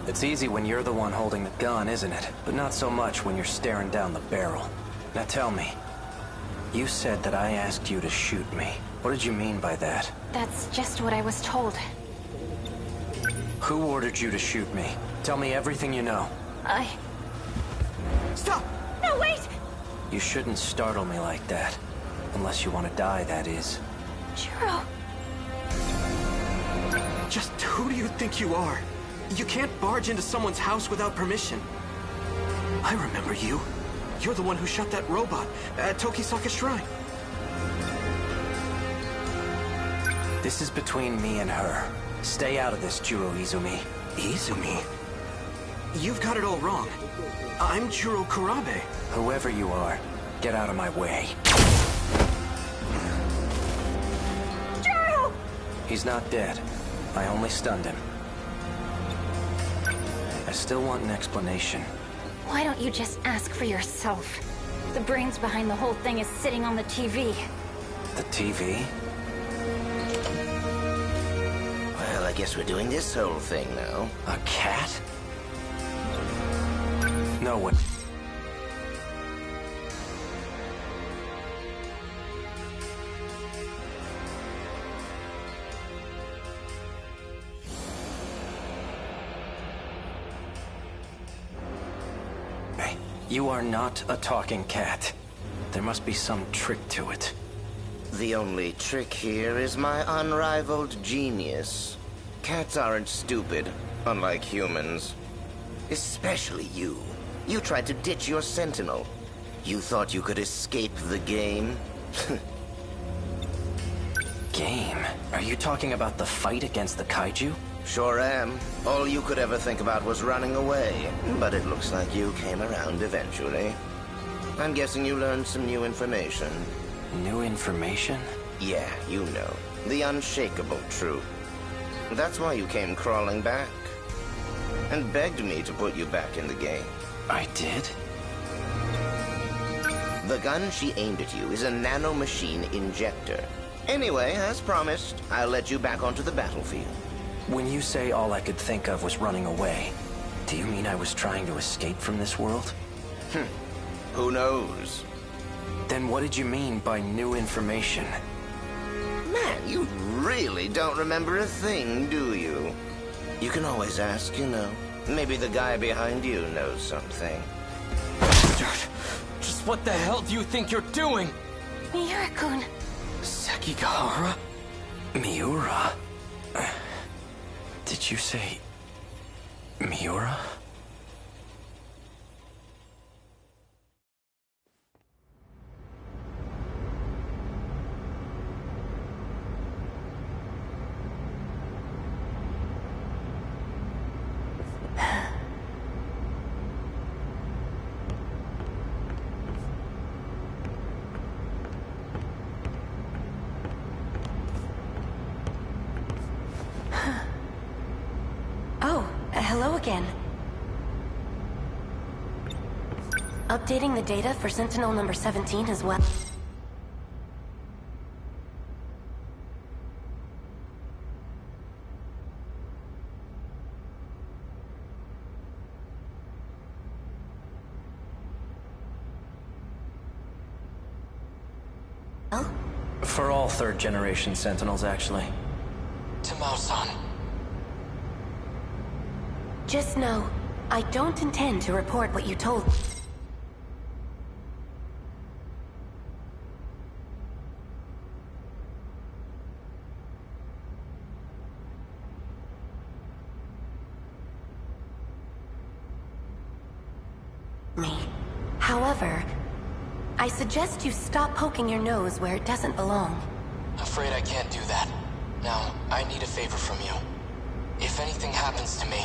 It's easy when you're the one holding the gun, isn't it? But not so much when you're staring down the barrel. Now tell me, you said that I asked you to shoot me. What did you mean by that? That's just what I was told. Who ordered you to shoot me? Tell me everything you know. Stop! No, wait! You shouldn't startle me like that. Unless you want to die, that is. Juro. Just who do you think you are? You can't barge into someone's house without permission. I remember you. You're the one who shot that robot at Tokisaka Shrine. This is between me and her. Stay out of this, Juro Izumi. Izumi? You've got it all wrong. I'm Juro Kurabe. Whoever you are, get out of my way. Juro! He's not dead. I only stunned him. I still want an explanation. Why don't you just ask for yourself? The brains behind the whole thing is sitting on the TV. The TV? Well, I guess we're doing this whole thing now. A cat? No way. You are not a talking cat. There must be some trick to it. The only trick here is my unrivaled genius. Cats aren't stupid, unlike humans. Especially you. You tried to ditch your sentinel. You thought you could escape the game? Game? Are you talking about the fight against the kaiju? Sure am. All you could ever think about was running away. But it looks like you came around eventually. I'm guessing you learned some new information. New information? Yeah, you know. The unshakable truth. That's why you came crawling back. And begged me to put you back in the game. I did? The gun she aimed at you is a nanomachine injector. Anyway, as promised, I'll let you back onto the battlefield. When you say all I could think of was running away, do you mean I was trying to escape from this world? Who knows? Then what did you mean by new information? Man, you really don't remember a thing, do you? You can always ask, you know. Maybe the guy behind you knows something. Just what the hell do you think you're doing? Miura-kun. Sekigahara? Miura? Did you say... Miura? Hello again. Updating the data for Sentinel number 17 as well. For all third-generation Sentinels, actually. Tamao-san. Just know, I don't intend to report what you told me. However, I suggest you stop poking your nose where it doesn't belong. Afraid I can't do that. Now, I need a favor from you. If anything happens to me,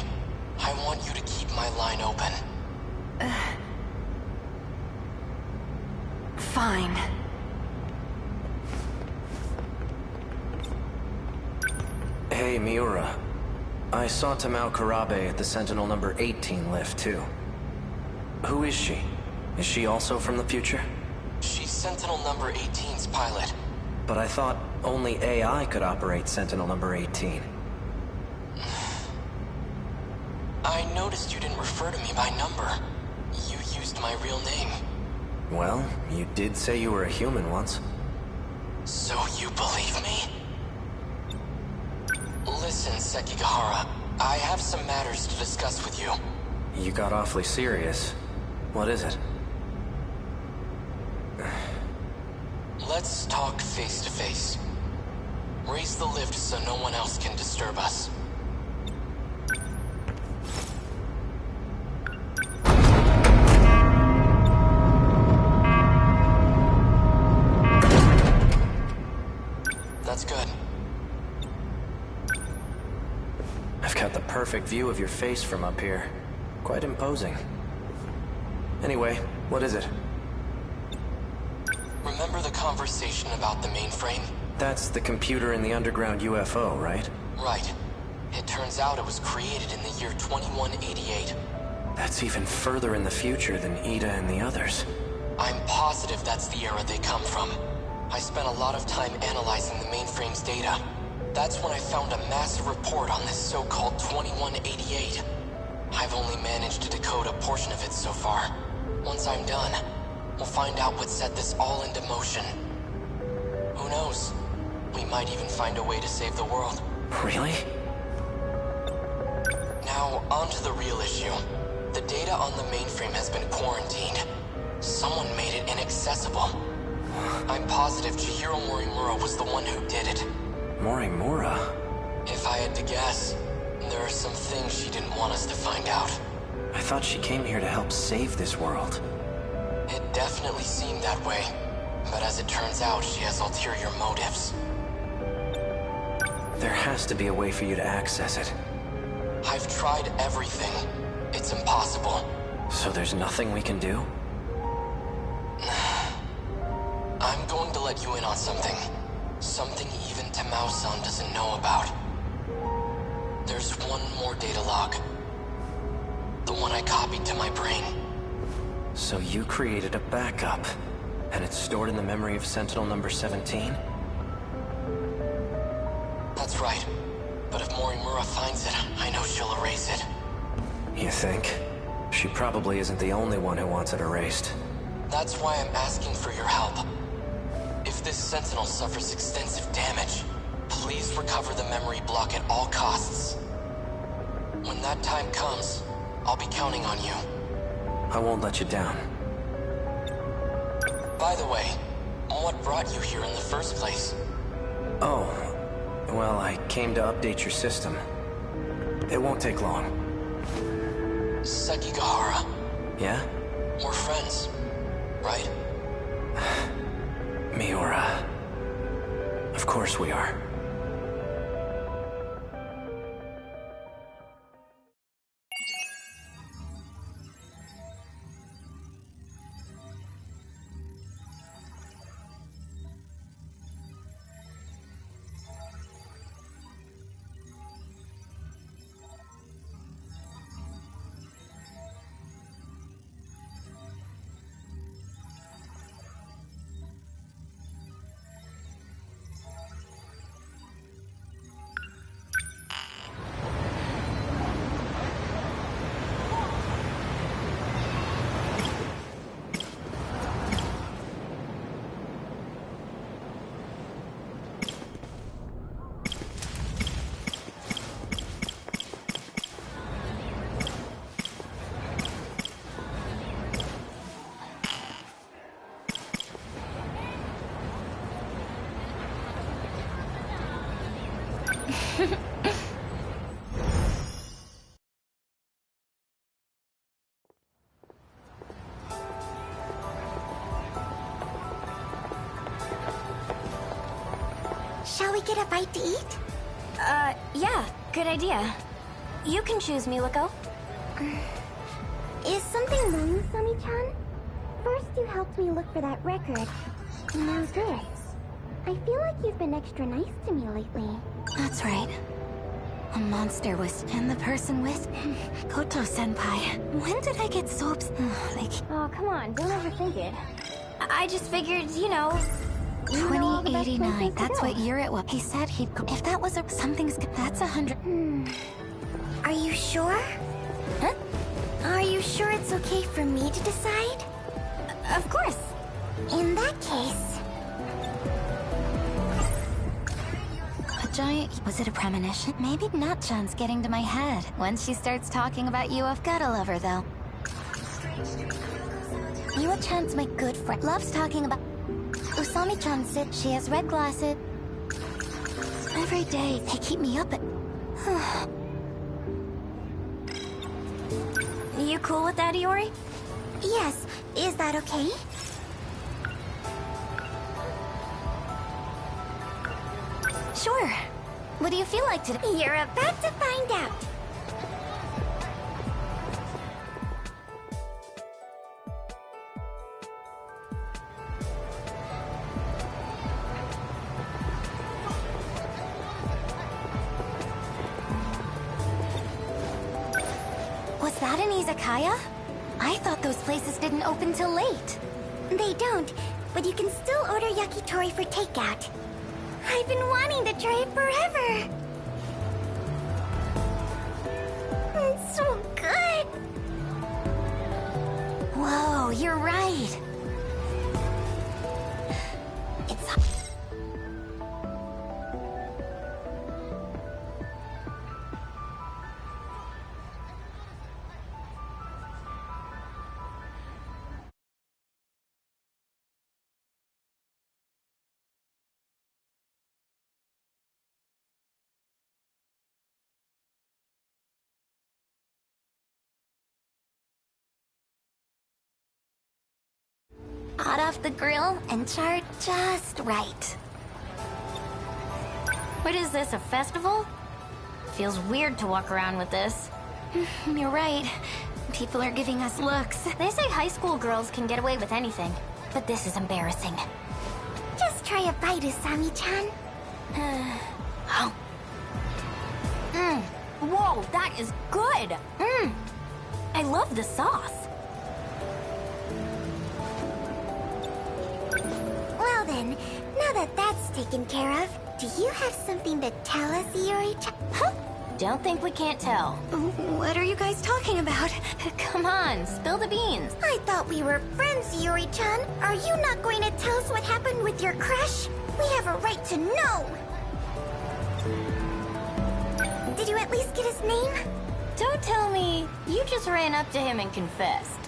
I want you to keep my line open. Fine. Hey, Miura. I saw Tamao Karabe at the Sentinel number 18 lift, too. Who is she? Is she also from the future? She's Sentinel number 18's pilot. But I thought only AI could operate Sentinel number 18. I noticed you didn't refer to me by number. You used my real name. Well, you did say you were a human once. So you believe me? Listen, Sekigahara. I have some matters to discuss with you. You got awfully serious. What is it? Let's talk face to face. Raise the lift so no one else can disturb us. That's good. I've got the perfect view of your face from up here. Quite imposing. Anyway, what is it? Remember the conversation about the mainframe? That's the computer in the underground UFO, right? Right. It turns out it was created in the year 2188. That's even further in the future than Ida and the others. I'm positive that's the era they come from. I spent a lot of time analyzing the mainframe's data. That's when I found a massive report on this so-called 2188. I've only managed to decode a portion of it so far. Once I'm done, we'll find out what set this all into motion. Who knows? We might even find a way to save the world. Really? Now, on to the real issue. The data on the mainframe has been quarantined. Someone made it inaccessible. I'm positive Chihiro Morimura was the one who did it. Morimura? If I had to guess, there are some things she didn't want us to find out. I thought she came here to help save this world. It definitely seemed that way. But as it turns out, she has ulterior motives. There has to be a way for you to access it. I've tried everything. It's impossible. So there's nothing we can do? I'm going to let you in on something. Something even Tamao-san doesn't know about. There's one more data log. The one I copied to my brain. So you created a backup, and it's stored in the memory of Sentinel number 17? That's right. But if Morimura finds it, I know she'll erase it. You think? She probably isn't the only one who wants it erased. That's why I'm asking for your help. If this Sentinel suffers extensive damage, please recover the memory block at all costs. When that time comes, I'll be counting on you. I won't let you down. By the way, what brought you here in the first place? Oh, well, I came to update your system. It won't take long. Sekigahara. Yeah? We're friends, right? Miura. Of course we are. Shall we get a bite to eat? Yeah, good idea. You can choose, Miliko. Is something wrong with Sami-chan? First you helped me look for that record, and now this. I feel like you've been extra nice to me lately. That's right. A monster was, and the person was Koto-senpai. When did I get so Oh, come on, don't overthink it. I just figured, you know... 2089, that's what year it was. He said he'd... If that was something's... That's 100... Are you sure? Huh? Are you sure it's okay for me to decide? Of course. In that case... A giant... Was it a premonition? Maybe Natchan's getting to my head. Once she starts talking about you, I've gotta love her, though. Miwa-chan's my good friend. Loves talking about... Usami-chan said she has red glasses. Every day, they keep me up at... You cool with that, Iori? Yes. Is that okay? Sure. What do you feel like today? You're about to find out. Was that an izakaya? I thought those places didn't open till late. They don't, but you can still order yakitori for takeout. I've been wanting to try it forever. It's so good. Whoa, you're right. It's hot off the grill and charred just right. What is this, a festival? Feels weird to walk around with this. You're right. People are giving us looks. They say high school girls can get away with anything, but this is embarrassing. Just try a bite, Usami-chan. Whoa, that is good! I love the sauce. Well then, now that that's taken care of, do you have something to tell us, Iori-chan? Huh? Don't think we can't tell. What are you guys talking about? Come on, spill the beans. I thought we were friends, Iori-chan. Are you not going to tell us what happened with your crush? We have a right to know. Did you at least get his name? Don't tell me you just ran up to him and confessed.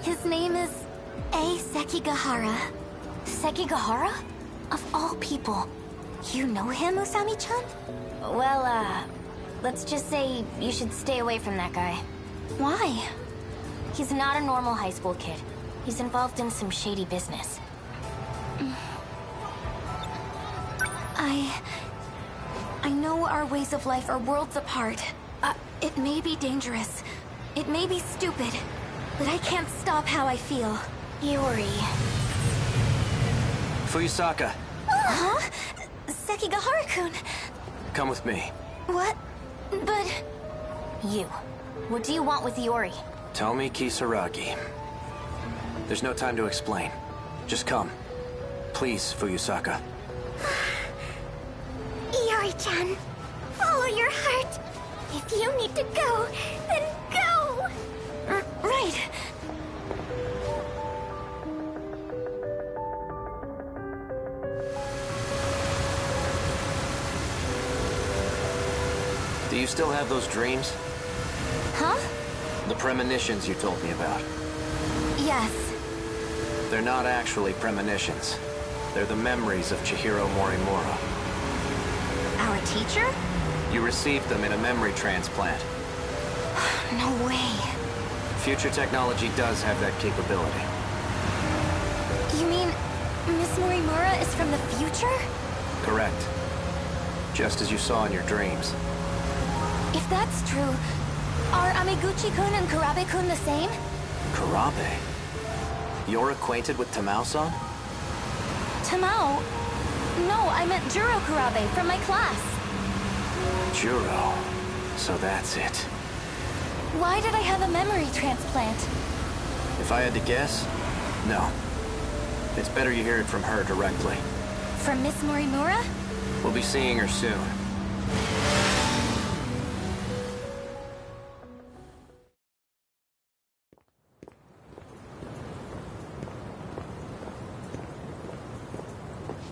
His name is A. Sekigahara. Sekigahara? Of all people. You know him, Usami-chan? Well, let's just say you should stay away from that guy. Why? He's not a normal high school kid. He's involved in some shady business. I know our ways of life are worlds apart. It may be dangerous. It may be stupid. But I can't stop how I feel. Iori. Fuyusaka. Huh? Sekigahara-kun. Come with me. What? But... You. What do you want with Iori? Tomi Kisaragi. There's no time to explain. Just come. Please, Fuyusaka. Iori-chan, follow your heart. If you need to go, then go! Right. Do you still have those dreams? Huh? The premonitions you told me about. Yes. They're not actually premonitions. They're the memories of Chihiro Morimura. Our teacher? You received them in a memory transplant. No way. Future technology does have that capability. You mean Miss Morimura is from the future? Correct. Just as you saw in your dreams. If that's true, are Amiguchi-kun and Kurabe-kun the same? Kurabe? You're acquainted with Tamao-san? Tamao? No, I meant Juro Kurabe from my class. Juro. So that's it. Why did I have a memory transplant? If I had to guess, no. It's better you hear it from her directly. From Miss Morimura? We'll be seeing her soon.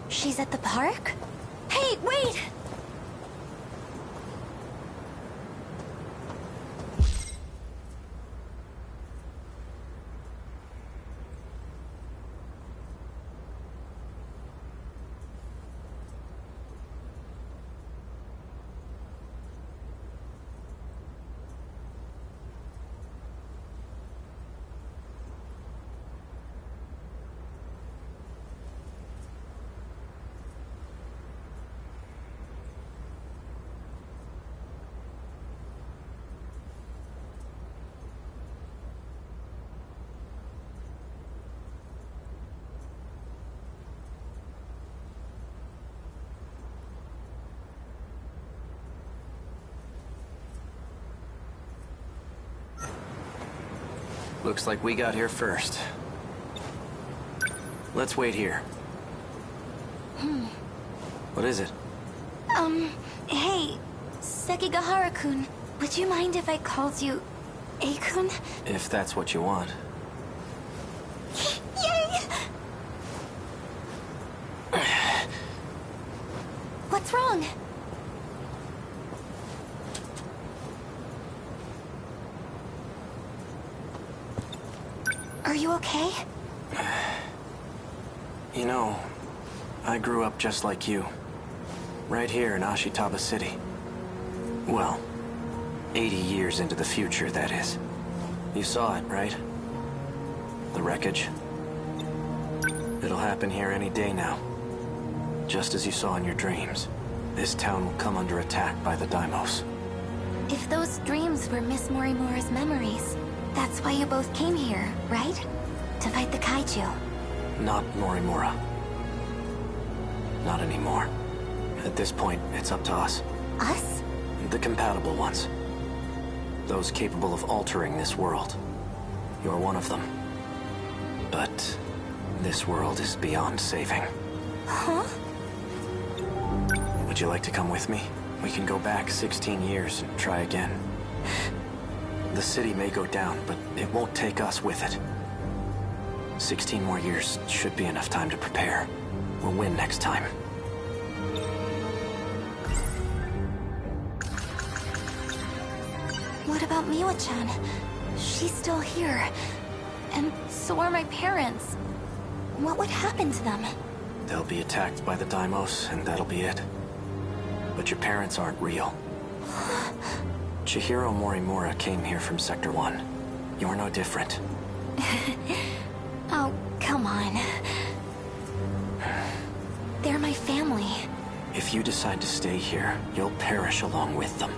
She's at the park? Hey, wait! Looks like we got here first. Let's wait here. What is it? Hey, Sekigahara-kun, would you mind if I called you A-kun? If that's what you want. Yay! What's wrong? Are you okay? You know, I grew up just like you. Right here in Ashitaba City. Well, 80 years into the future, that is. You saw it, right? The wreckage. It'll happen here any day now. Just as you saw in your dreams. This town will come under attack by the Daimos. If those dreams were Miss Morimura's memories, that's why you both came here, right? To fight the kaiju. Not Morimura. Not anymore. At this point, it's up to us. Us? The compatible ones. Those capable of altering this world. You're one of them. But this world is beyond saving. Huh? Would you like to come with me? We can go back 16 years and try again. The city may go down, but it won't take us with it. 16 more years should be enough time to prepare. We'll win next time. What about Miwa-chan? She's still here. And so are my parents. What would happen to them? They'll be attacked by the Daimos, and that'll be it. But your parents aren't real. Chihiro Morimura came here from Sector 1. You're no different. Oh, come on. They're my family. If you decide to stay here, you'll perish along with them.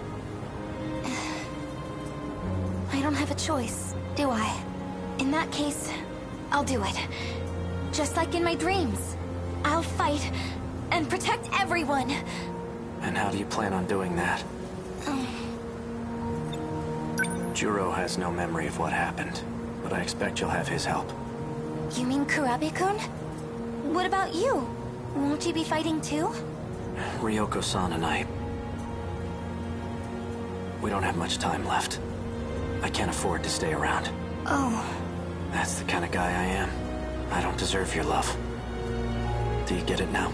I don't have a choice, do I? In that case, I'll do it. Just like in my dreams. I'll fight and protect everyone. And how do you plan on doing that? Juro has no memory of what happened, but I expect you'll have his help. You mean Kurabe-kun? What about you? Won't you be fighting too? Ryoko-san and I... We don't have much time left. I can't afford to stay around. Oh. That's the kind of guy I am. I don't deserve your love. Do you get it now?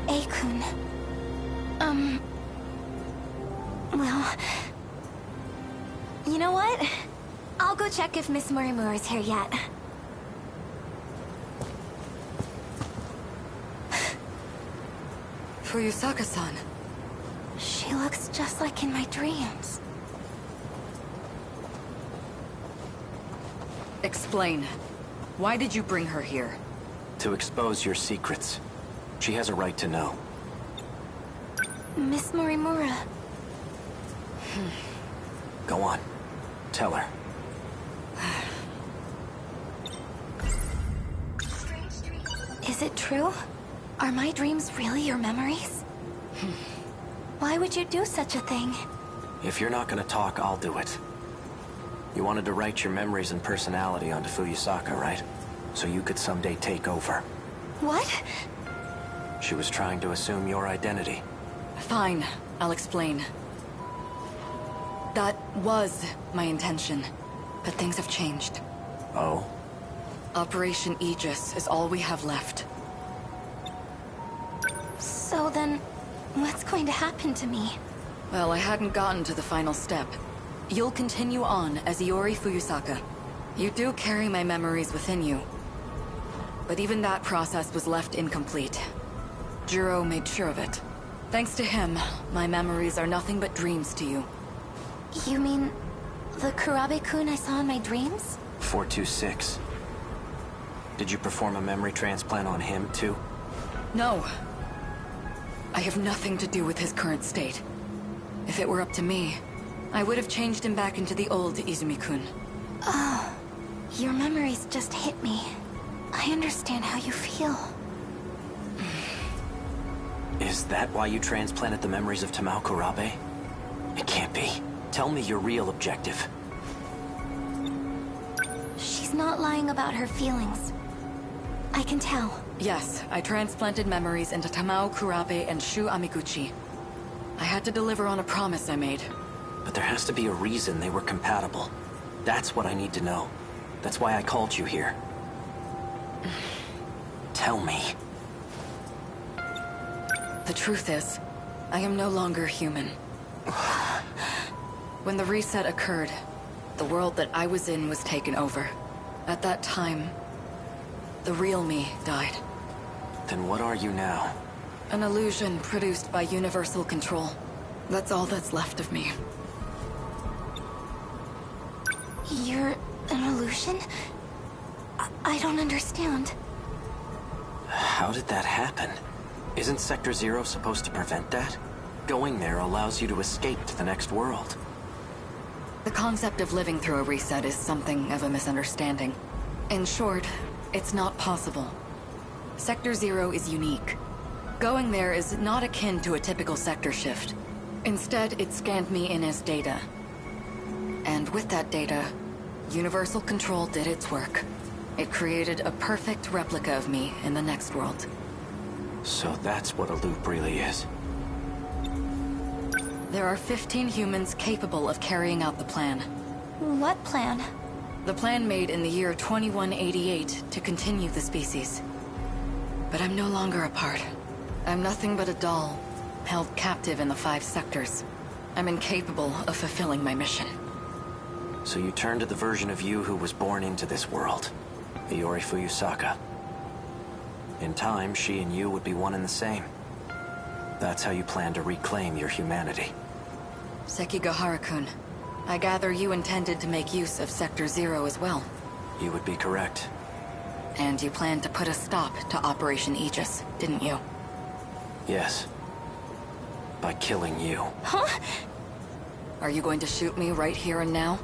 A-kun. Well... You know what? I'll go check if Miss Morimura's here yet. Fuyusaka-san. She looks just like in my dreams. Explain. Why did you bring her here? To expose your secrets. She has a right to know. Miss Morimura. Go on. Tell her. Is it true? Are my dreams really your memories? Why would you do such a thing? If you're not gonna talk, I'll do it. You wanted to write your memories and personality onto Fuyusaka, right? So you could someday take over. What? She was trying to assume your identity. Fine, I'll explain. That was my intention, but things have changed. Oh? Operation Aegis is all we have left. So then, what's going to happen to me? Well, I hadn't gotten to the final step. You'll continue on as Iori Fuyusaka. You do carry my memories within you. But even that process was left incomplete. Juro made sure of it. Thanks to him, my memories are nothing but dreams to you. You mean... the Kurabe-kun I saw in my dreams? 426. Did you perform a memory transplant on him, too? No. I have nothing to do with his current state. If it were up to me, I would have changed him back into the old Izumi-kun. Oh, your memories just hit me. I understand how you feel. Is that why you transplanted the memories of Tamao Kurabe? It can't be. Tell me your real objective. She's not lying about her feelings. I can tell. Yes, I transplanted memories into Tamao Kurabe and Shu Amiguchi. I had to deliver on a promise I made. But there has to be a reason they were compatible. That's what I need to know. That's why I called you here. Tell me. The truth is, I am no longer human. When the reset occurred, the world that I was in was taken over. At that time, the real me died. Then what are you now? An illusion produced by Universal Control. That's all that's left of me. You're an illusion? I don't understand. How did that happen? Isn't Sector Zero supposed to prevent that? Going there allows you to escape to the next world. The concept of living through a reset is something of a misunderstanding. In short, it's not possible. Sector Zero is unique. Going there is not akin to a typical sector shift. Instead, it scanned me in as data. And with that data, Universal Control did its work. It created a perfect replica of me in the next world. So that's what a loop really is. There are 15 humans capable of carrying out the plan. What plan? The plan made in the year 2188 to continue the species. But I'm no longer a part. I'm nothing but a doll, held captive in the 5 sectors. I'm incapable of fulfilling my mission. So you turn to the version of you who was born into this world, Iori Fuyusaka. In time, she and you would be one and the same. That's how you plan to reclaim your humanity. Sekigahara-kun, I gather you intended to make use of Sector Zero as well. You would be correct. And you planned to put a stop to Operation Aegis, didn't you? Yes. By killing you. Huh? Are you going to shoot me right here and now?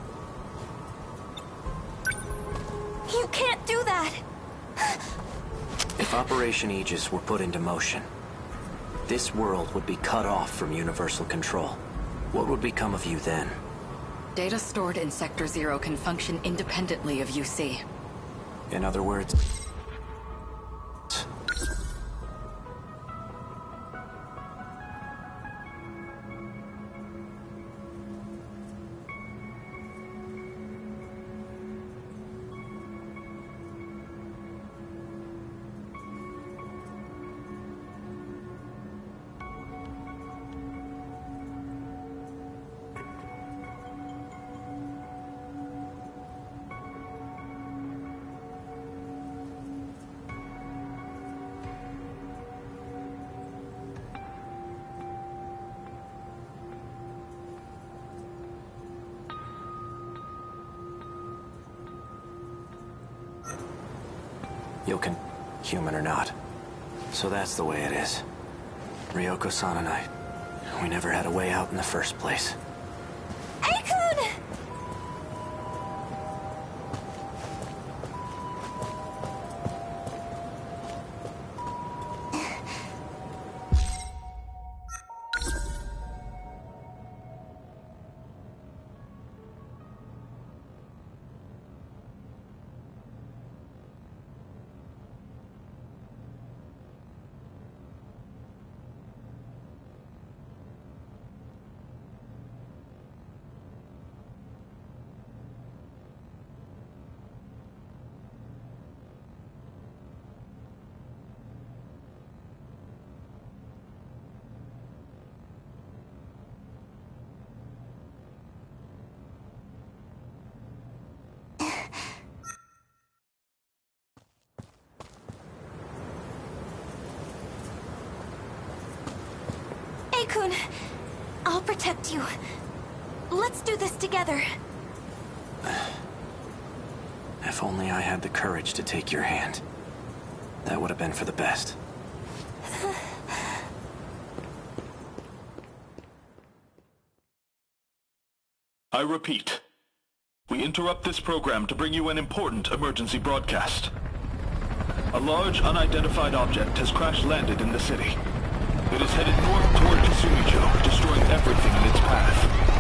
You can't do that! If Operation Aegis were put into motion, this world would be cut off from Universal Control. What would become of you then? Data stored in Sector Zero can function independently of UC. In other words... human or not. So that's the way it is. Ryoko-san and I, we never had a way out in the first place. A-kun! A-kun, I'll protect you. Let's do this together. If only I had the courage to take your hand. That would have been for the best. I repeat. We interrupt this program to bring you an important emergency broadcast. A large, unidentified object has crash-landed in the city. It is headed north toward Kasumijo, destroying everything in its path.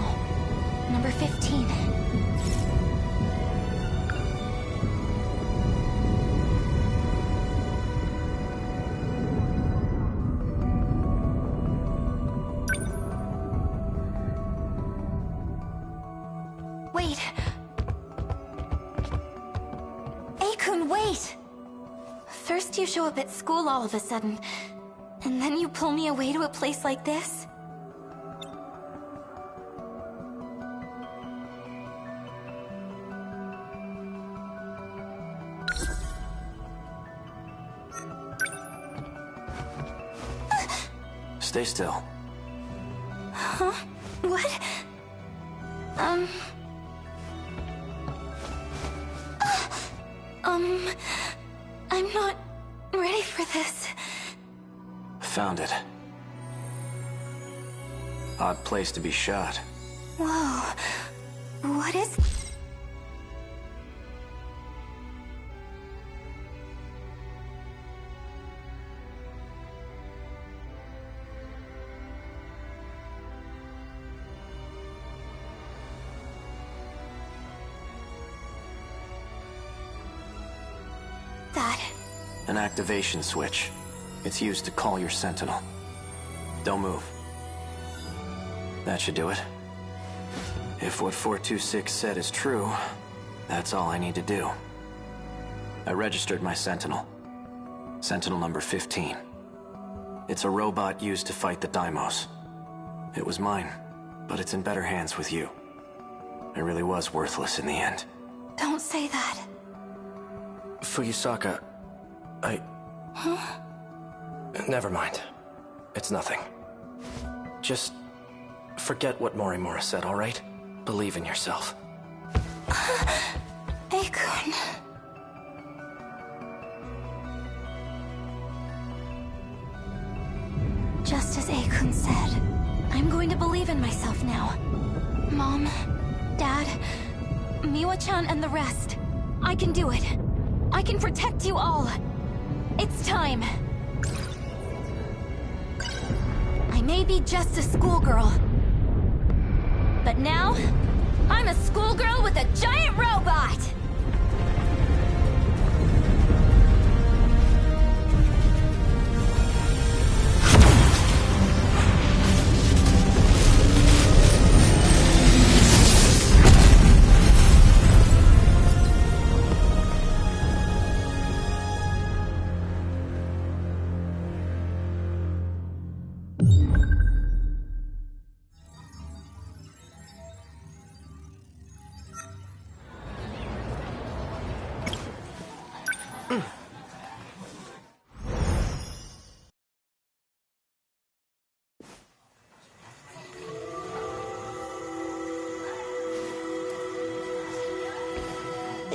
now. Number 15. Wait. Akun, wait! First you show up at school all of a sudden, and then you pull me away to a place like this? Stay still. Huh? What? I'm not ready for this. Found it. Odd place to be shot. Whoa. What is... that? An activation switch. It's used to call your sentinel. Don't move. That should do it. If what 426 said is true, that's all I need to do. I registered my sentinel. Sentinel number 15. It's a robot used to fight the Daimos. It was mine, but it's in better hands with you. It really was worthless in the end. Don't say that. Fuyusaka, Huh? Never mind. It's nothing. Just forget what Morimura said, all right? Believe in yourself. Akun. Just as Akun said, I'm going to believe in myself now. Mom, Dad, Miwa-chan and the rest. I can do it. I can protect you all. It's time. I may be just a schoolgirl, but now, I'm a schoolgirl with a giant robot!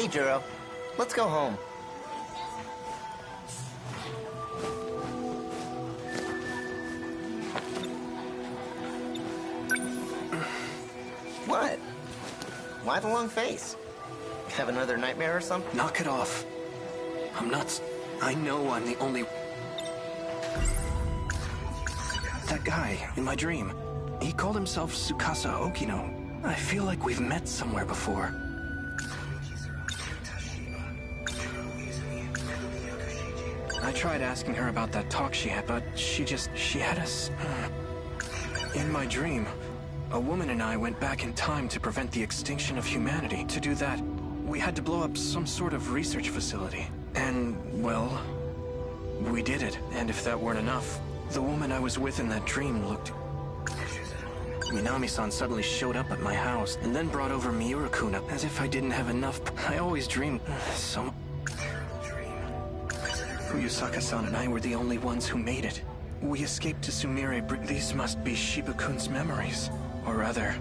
Hey, Juro. Let's go home. What? Why the long face? Have another nightmare or something? Knock it off. I'm nuts. I know I'm the only... That guy in my dream. He called himself Tsukasa Okino. I feel like we've met somewhere before. I tried asking her about that talk she had, but she had us... In my dream, a woman and I went back in time to prevent the extinction of humanity. To do that, we had to blow up some sort of research facility. And, well, we did it. And if that weren't enough, the woman I was with in that dream looked... Minami-san suddenly showed up at my house, and then brought over Miura-kun, as if I didn't have enough. I always dreamed so... Fuyusaka-san and I were the only ones who made it. We escaped to Sumire. These must be Shiba-kun's memories. Or rather,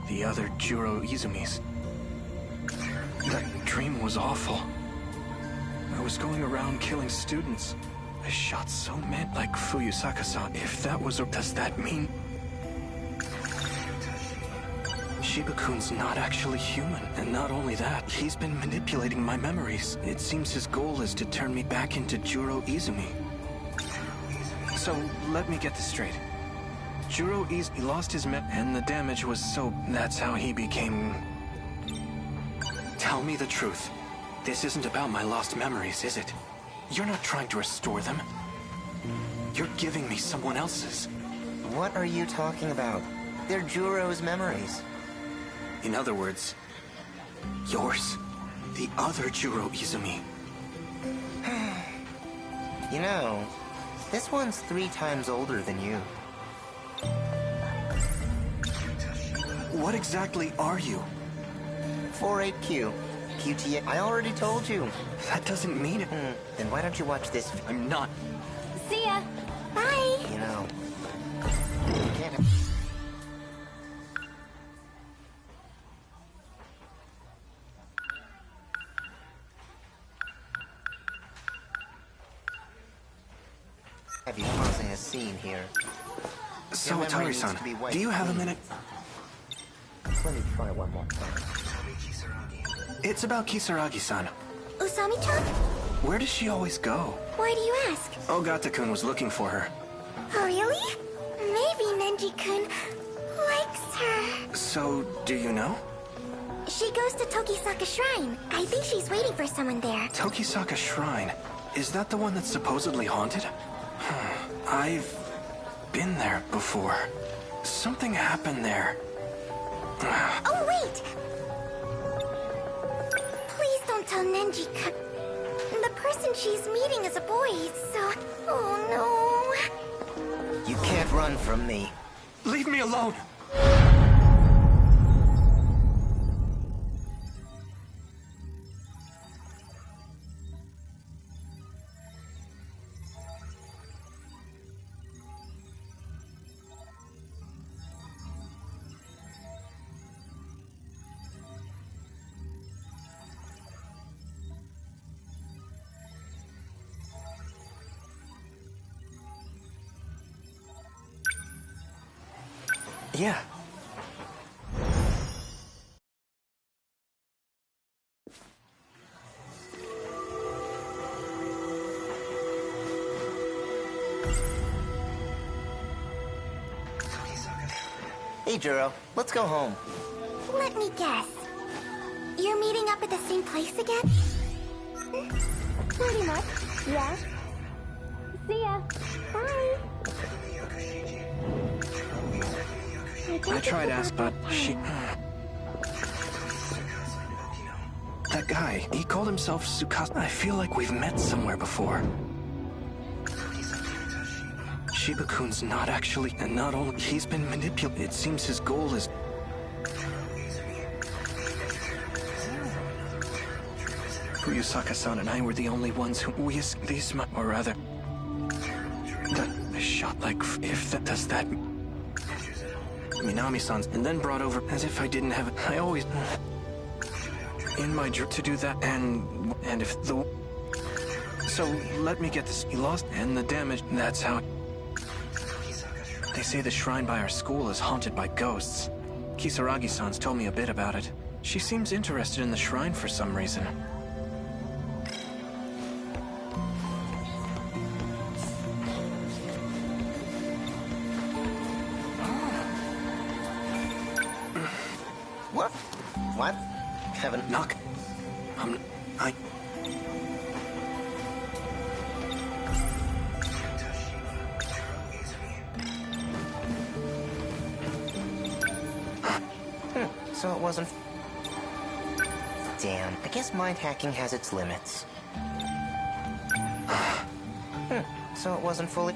the other Juro Izumi's. That dream was awful. I was going around killing students. I shot so many like Fuyusaka-san. If that was... does that mean... Shiba-kun's not actually human. And not only that, he's been manipulating my memories. It seems his goal is to turn me back into Juro Izumi. So, let me get this straight. Juro he lost his and the damage was so... That's how he became... Tell me the truth. This isn't about my lost memories, is it? You're not trying to restore them. You're giving me someone else's. What are you talking about? They're Juro's memories. In other words, yours. The other Juro Izumi. You know, this one's 3 times older than you. What exactly are you? 48Q. QTA. I already told you. That doesn't mean it. Then why don't you watch this? I'm not. See ya. Bye. You know, you can't... Have you causing a scene here? So, Atari-san, do you have a minute? Let me try one more time. It's about Kisaragi-san. Usami-chan? Where does she always go? Why do you ask? Ogata-kun was looking for her. Oh, really? Maybe Nenji-kun likes her. So, do you know? She goes to Tokisaka Shrine. I think she's waiting for someone there. Tokisaka Shrine? Is that the one that's supposedly haunted? I've been there before. Something happened there. Oh, wait! Please don't tell Nenji-kun. The person she's meeting is a boy, so... Oh, no. You can't run from me. Leave me alone! Yeah. Hey, Juro. Let's go home. Let me guess. You're meeting up at the same place again? Pretty much, yeah. See ya. Bye. I tried asking, but she... That guy, he called himself Tsukasa. I feel like we've met somewhere before. Shiba-kun's not actually... And not only... He's been manipulated. It seems his goal is... Fuyusaka-san and I were the only ones who... Or rather... That shot like... If that... Does that... Minami-san's, and then brought over as if I didn't have it. I always... In my drip to do that, and if the... So, let me get this. He lost, and the damage, that's how... They say the shrine by our school is haunted by ghosts. Kisaragi-san's told me a bit about it. She seems interested in the shrine for some reason. What? Kevin. Knock. I... So it wasn't... Damn, I guess mind hacking has its limits. So it wasn't fully...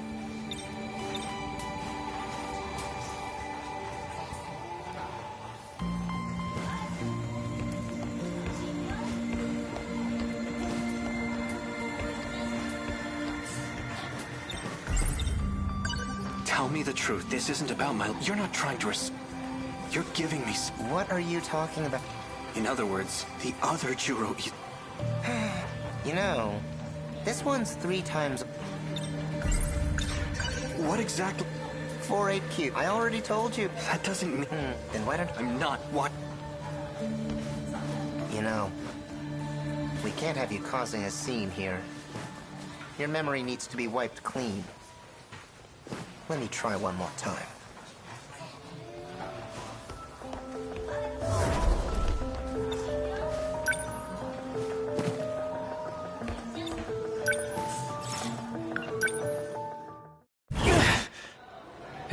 Tell me the truth. This isn't about my... You're not trying to... You're giving me... What are you talking about? In other words, the other Juro... You know, this one's 3 times... What exactly... 48Q. I already told you. That doesn't mean... Then why don't... I'm not... What? You know, we can't have you causing a scene here. Your memory needs to be wiped clean. Let me try one more time.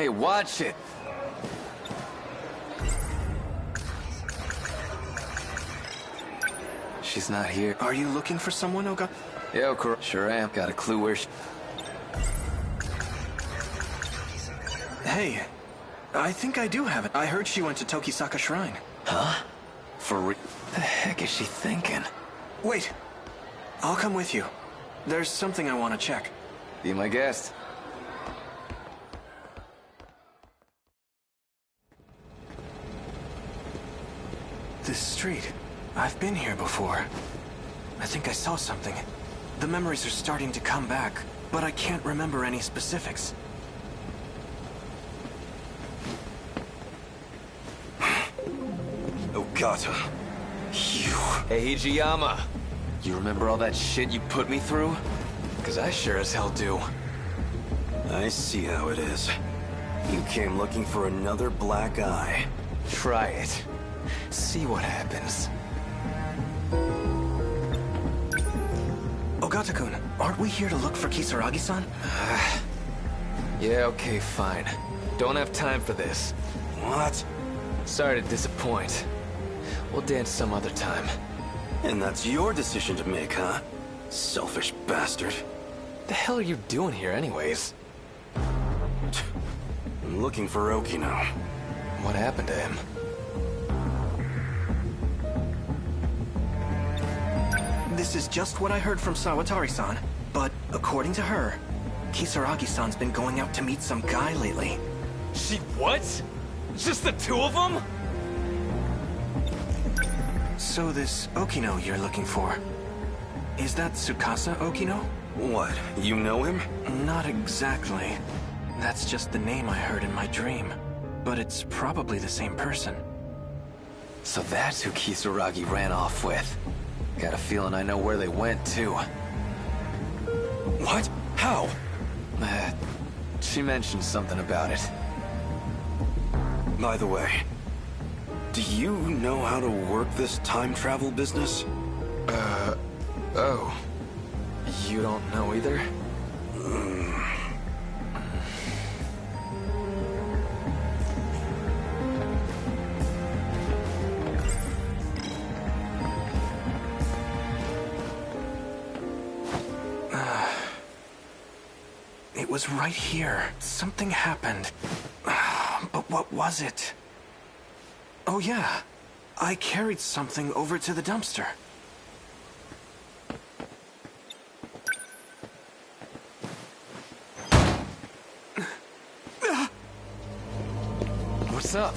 Hey, watch it! She's not here. Are you looking for someone, Oga? Yeah, sure am. Got a clue where she... Hey, I think I do have it. I heard she went to Tokisaka Shrine. Huh? For real? The heck is she thinking? Wait. I'll come with you. There's something I want to check. Be my guest. This street. I've been here before. I think I saw something. The memories are starting to come back, but I can't remember any specifics. Ogata. You... Hey, Hijiyama. You remember all that shit you put me through? Because I sure as hell do. I see how it is. You came looking for another black eye. Try it. See what happens. Ogata-kun, aren't we here to look for Kisaragi-san? Yeah, okay, fine. Don't have time for this. What? Sorry to disappoint. We'll dance some other time. And that's your decision to make, huh? Selfish bastard. The hell are you doing here anyways? I'm looking for Okino. What happened to him? This is just what I heard from Sawatari-san, but according to her, Kisaragi-san's been going out to meet some guy lately. She what? Just the two of them? So this Okino you're looking for, is that Tsukasa Okino? What, you know him? Not exactly. That's just the name I heard in my dream. But it's probably the same person. So that's who Kisaragi ran off with. Got a feeling I know where they went, too. What? How? She mentioned something about it. By the way, do you know how to work this time travel business? Oh. You don't know either? It was right here. Something happened. But what was it? Oh yeah. I carried something over to the dumpster. What's up?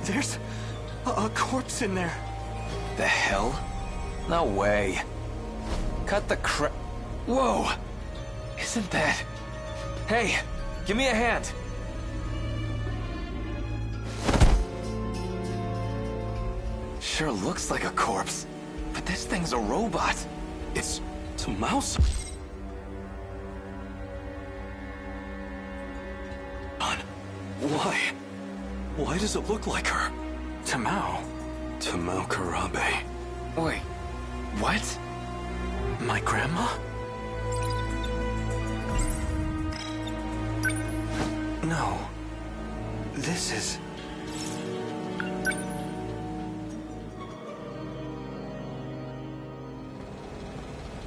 There's a corpse in there. The hell? No way. Cut the crap. Whoa! Isn't that... Hey, give me a hand. Sure looks like a corpse, but this thing's a robot. It's a mouse. Why? Why does it look like her? Tamao. Tamao Karabe. Wait, what? My grandma? No. This is...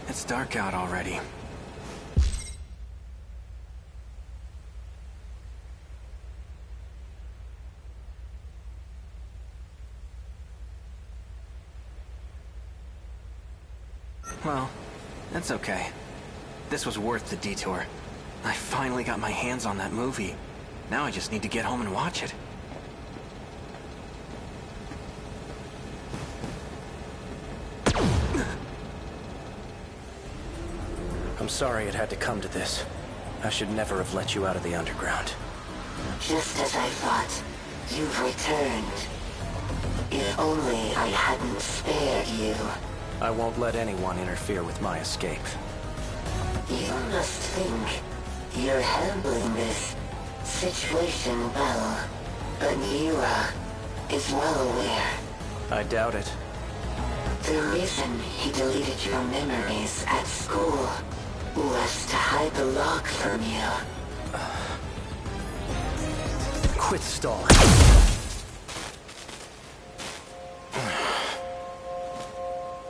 It's dark out already. Well, that's okay. This was worth the detour. I finally got my hands on that movie. Now I just need to get home and watch it. I'm sorry it had to come to this. I should never have let you out of the underground. Just as I thought, you've returned. If only I hadn't spared you. I won't let anyone interfere with my escape. You must think you're handling this situation well, but Yura is well aware. I doubt it. The reason he deleted your memories at school was to hide the lock from you. Quit stalling.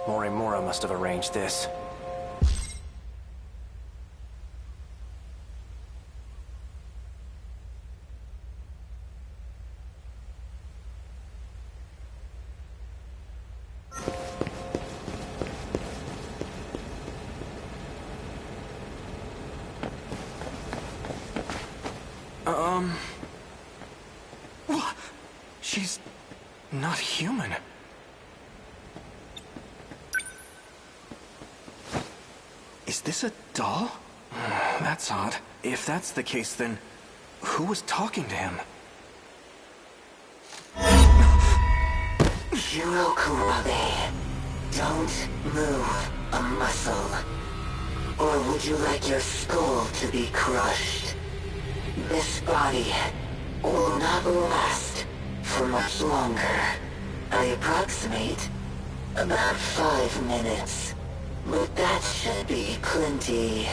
Morimura must have arranged this. What? She's not human. Is this a doll? That's odd. If that's the case, then who was talking to him? Hiro Kurabe, don't move a muscle. Or would you like your skull to be crushed? This body will not last for much longer. I approximate about 5 minutes. But that should be plenty.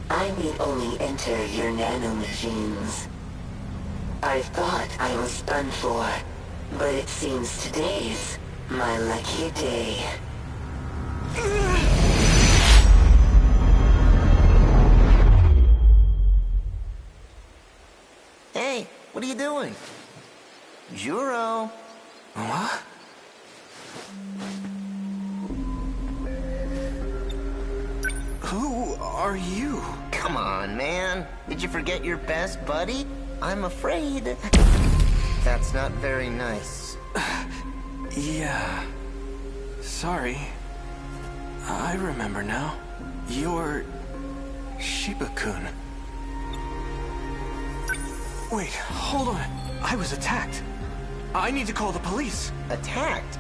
I need only enter your nanomachines. I thought I was done for, but it seems today's my lucky day. Hey, what are you doing? Juro. What? Who are you? Come on, man. Did you forget your best buddy? I'm afraid. That's not very nice. Yeah. Sorry. I remember now. You're... Shiba-kun. Wait, hold on. I was attacked. I need to call the police. Attacked?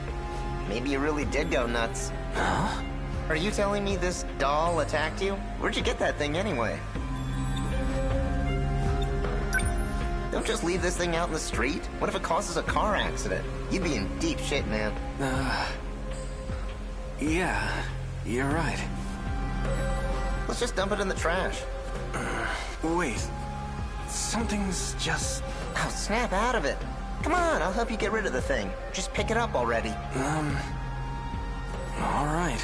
Maybe you really did go nuts. Huh? Are you telling me this doll attacked you? Where'd you get that thing anyway? Don't just leave this thing out in the street. What if it causes a car accident? You'd be in deep shit, man. Yeah, you're right. Let's just dump it in the trash. Wait. Something's just... Oh, snap out of it. Come on, I'll help you get rid of the thing. Just pick it up already. All right.